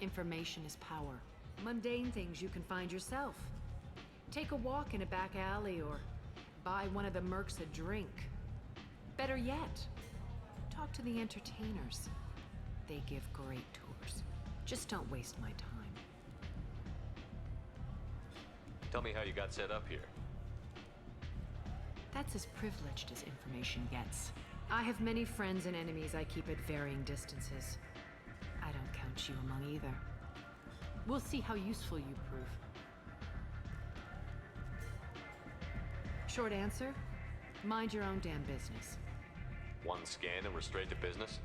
Information is power. Mundane things you can find yourself. Take a walk in a back alley or buy one of the mercs a drink. Better yet, talk to the entertainers. They give great tours. Just don't waste my time. Tell me how you got set up here. That's as privileged as information gets. I have many friends and enemies I keep at varying distances. I don't count you among either. We'll see how useful you prove. Short answer, mind your own damn business. One scan and we're straight to business?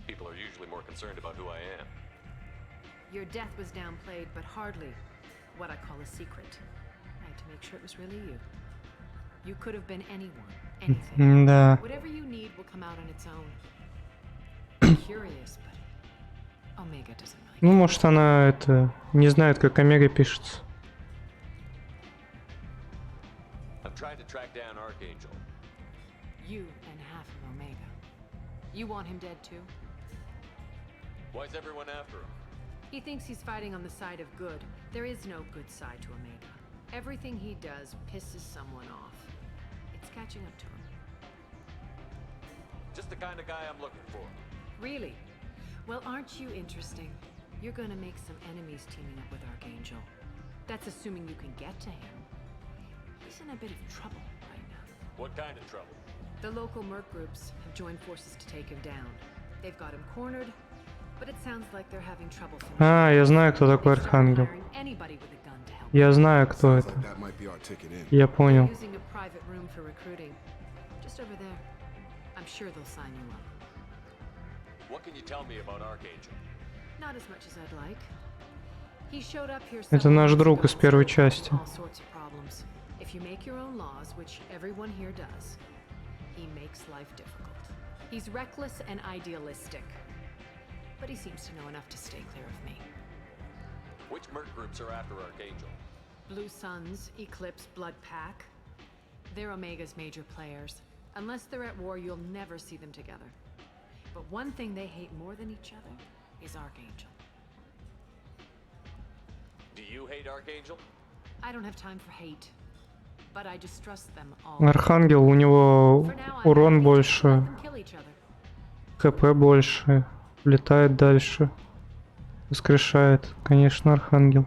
People are usually more concerned about who I am. Your death was downplayed, but hardly what I call a secret. I had to make sure it was really you. You could have been anyone. Anything. Да. Whatever you need will come out on its own. I'm curious, but Omega doesn't like Ну, может, она это не знает, как Омега пишется. I'm trying to track down Archangel. you and half of Omega. You want him dead too? Why's everyone after him? He thinks he's fighting on the side of good. There is no good side to Omega. Everything he does pisses someone off. It's catching up to him. Just the kind of guy I'm looking for. Really? Well, aren't you interesting? You're gonna make some enemies teaming up with Archangel. That's assuming you can get to him. He's in a bit of trouble right now. What kind of trouble? The local merc groups have joined forces to take him down. They've got him cornered, but it sounds like they're having trouble finishing. А, я знаю, кто такой Архангел. Anybody with a gun to help. Я знаю, кто это. Я понял. Using a private room for recruiting. Just over there. I'm sure they'll sign you up. What can you tell me about Archangel? Not as much as I'd like. He showed up here Это наш друг из первой части. all sorts of problems. If you make your own laws, which everyone here does, he makes life difficult. He's reckless and idealistic. But he seems to know enough to stay clear of me. Which merc groups are after Archangel? Blue Suns, Eclipse, Blood Pack. They're Omega's major players. Unless they're at war, you'll never see them together. But one thing they hate more than each other is Archangel. Do you hate Archangel? I don't have time for hate. But I distrust them all. Архангел, у него урон больше, ХП больше, летает дальше, воскрешает. Конечно, Архангел.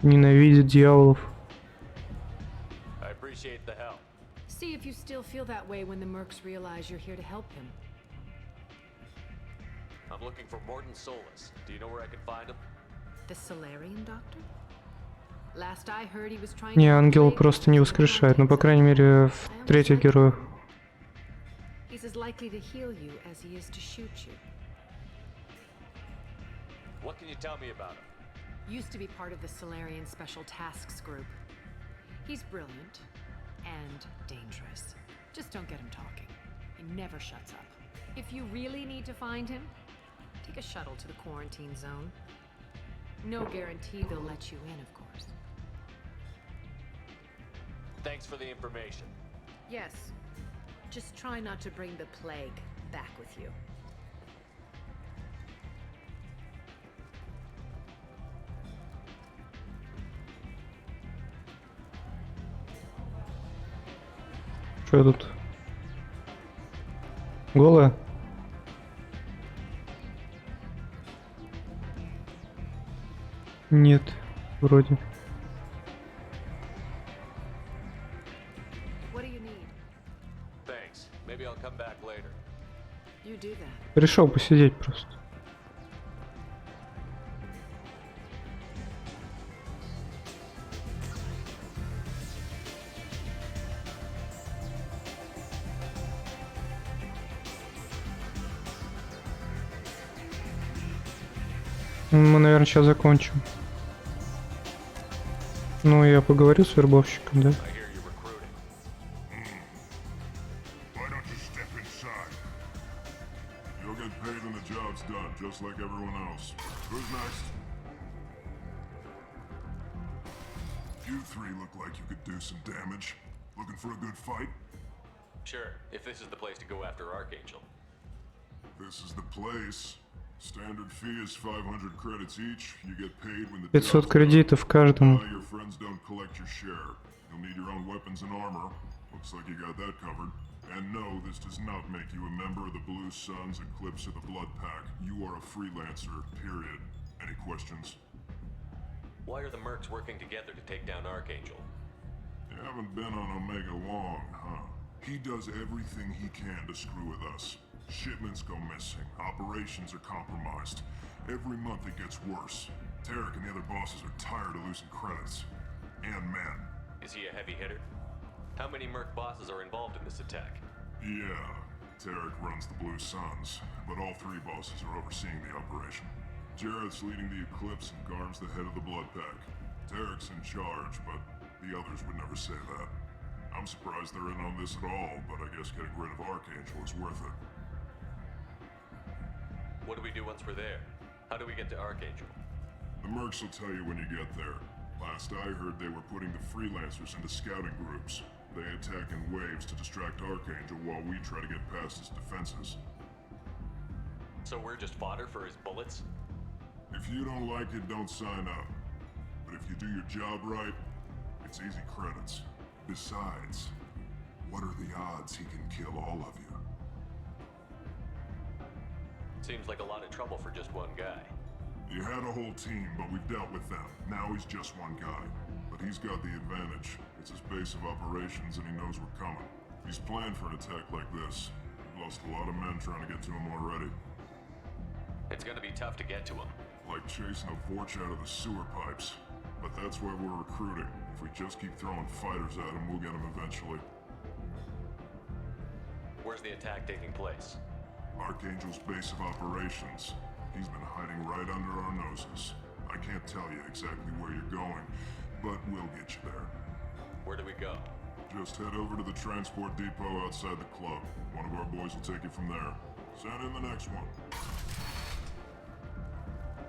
Ненавидит дьяволов. I appreciate the help. See if you still feel that way when the mercs realize you're here to help him. I'm looking for Morton Solus. Do you know where I can find him? The Solarian doctor? Last I heard, he was trying Не, to ангел просто не воскрешает, но по крайней мере в третьих героях. He's as likely to heal you as he is to shoot you. What can you tell me about him? Used to be part of the Solarian Special Tasks Group. He's brilliant and dangerous. Just don't get him talking. He never shuts up. If you really need to find him, take a shuttle to the quarantine zone. No guarantee they'll let you in, of course. Thanks for the information. Yes. Just try not to bring the plague back with you. Что тут? Голая? Нет, вроде. What do you need? Thanks. Maybe I'll come back later. You do that. Решил посидеть просто. Мы, наверное, сейчас закончим. Ну, я поговорю с вербовщиком, да? Why don't you step inside? You'll get paid when the job's done, just like everyone else. Who's next? You three look like you could do some damage. Looking for a good fight? Sure, if this is the place to go after Archangel. This is the place. Standard fee is 500 credits each. You get paid when the 500 кредитов каждому. Your friends don't collect your share. You'll need your own weapons and armor. Looks like you got that covered. And no, this does not make you a member of the Blue Suns, Eclipse, or the Blood Pack. You are a freelancer, period. Any questions? Why are the mercs working together to take down Archangel? You haven't been on Omega long, huh? He does everything he can to screw with us. Shipments go missing, operations are compromised. Every month it gets worse. Tarek and the other bosses are tired of losing credits. And men. Is he a heavy hitter? How many merc bosses are involved in this attack? Yeah, Tarek runs the Blue Suns, but all three bosses are overseeing the operation. Jarrett's leading the Eclipse and Garm's the head of the Blood Pack. Tarek's in charge, but The others would never say that. I'm surprised they're in on this at all, but I guess getting rid of Archangel is worth it. What do we do once we're there? How do we get to Archangel? The mercs will tell you when you get there. Last I heard, they were putting the freelancers into scouting groups. They attack in waves to distract Archangel while we try to get past his defenses. So we're just fodder for his bullets? If you don't like it, don't sign up. But if you do your job right, it's easy credits. Besides, what are the odds he can kill all of you? Seems like a lot of trouble for just one guy. You had a whole team, but we've dealt with them. Now he's just one guy. But he's got the advantage. It's his base of operations and he knows we're coming. He's planned for an attack like this. We've lost a lot of men trying to get to him already. It's gonna be tough to get to him. Like chasing a vorch out of the sewer pipes. But that's why we're recruiting. If we just keep throwing fighters at him, we'll get him eventually. Where's the attack taking place? Archangel's base of operations. He's been hiding right under our noses. I can't tell you exactly where you're going, but we'll get you there. Where do we go? Just head over to the transport depot outside the club. One of our boys will take you from there. Send in the next one.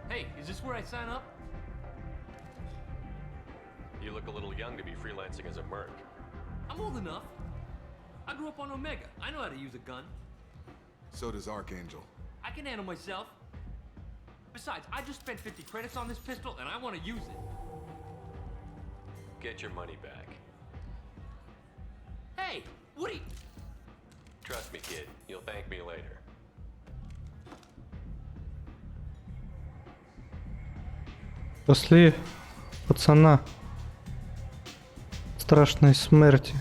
Hey, is this where I sign up? You look a little young to be freelancing as a merc. I'm old enough. I grew up on Omega. I know how to use a gun. So does Archangel. I can handle myself. Besides, I just spent 50 credits on this pistol and I want to use it. Get your money back. Hey, what are you... Trust me, kid. You'll thank me later. После пацана страшной смерти.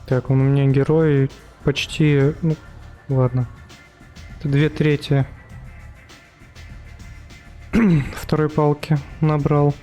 Так, он у меня герой почти, ну, ладно. Это 2/3 второй палки набрал.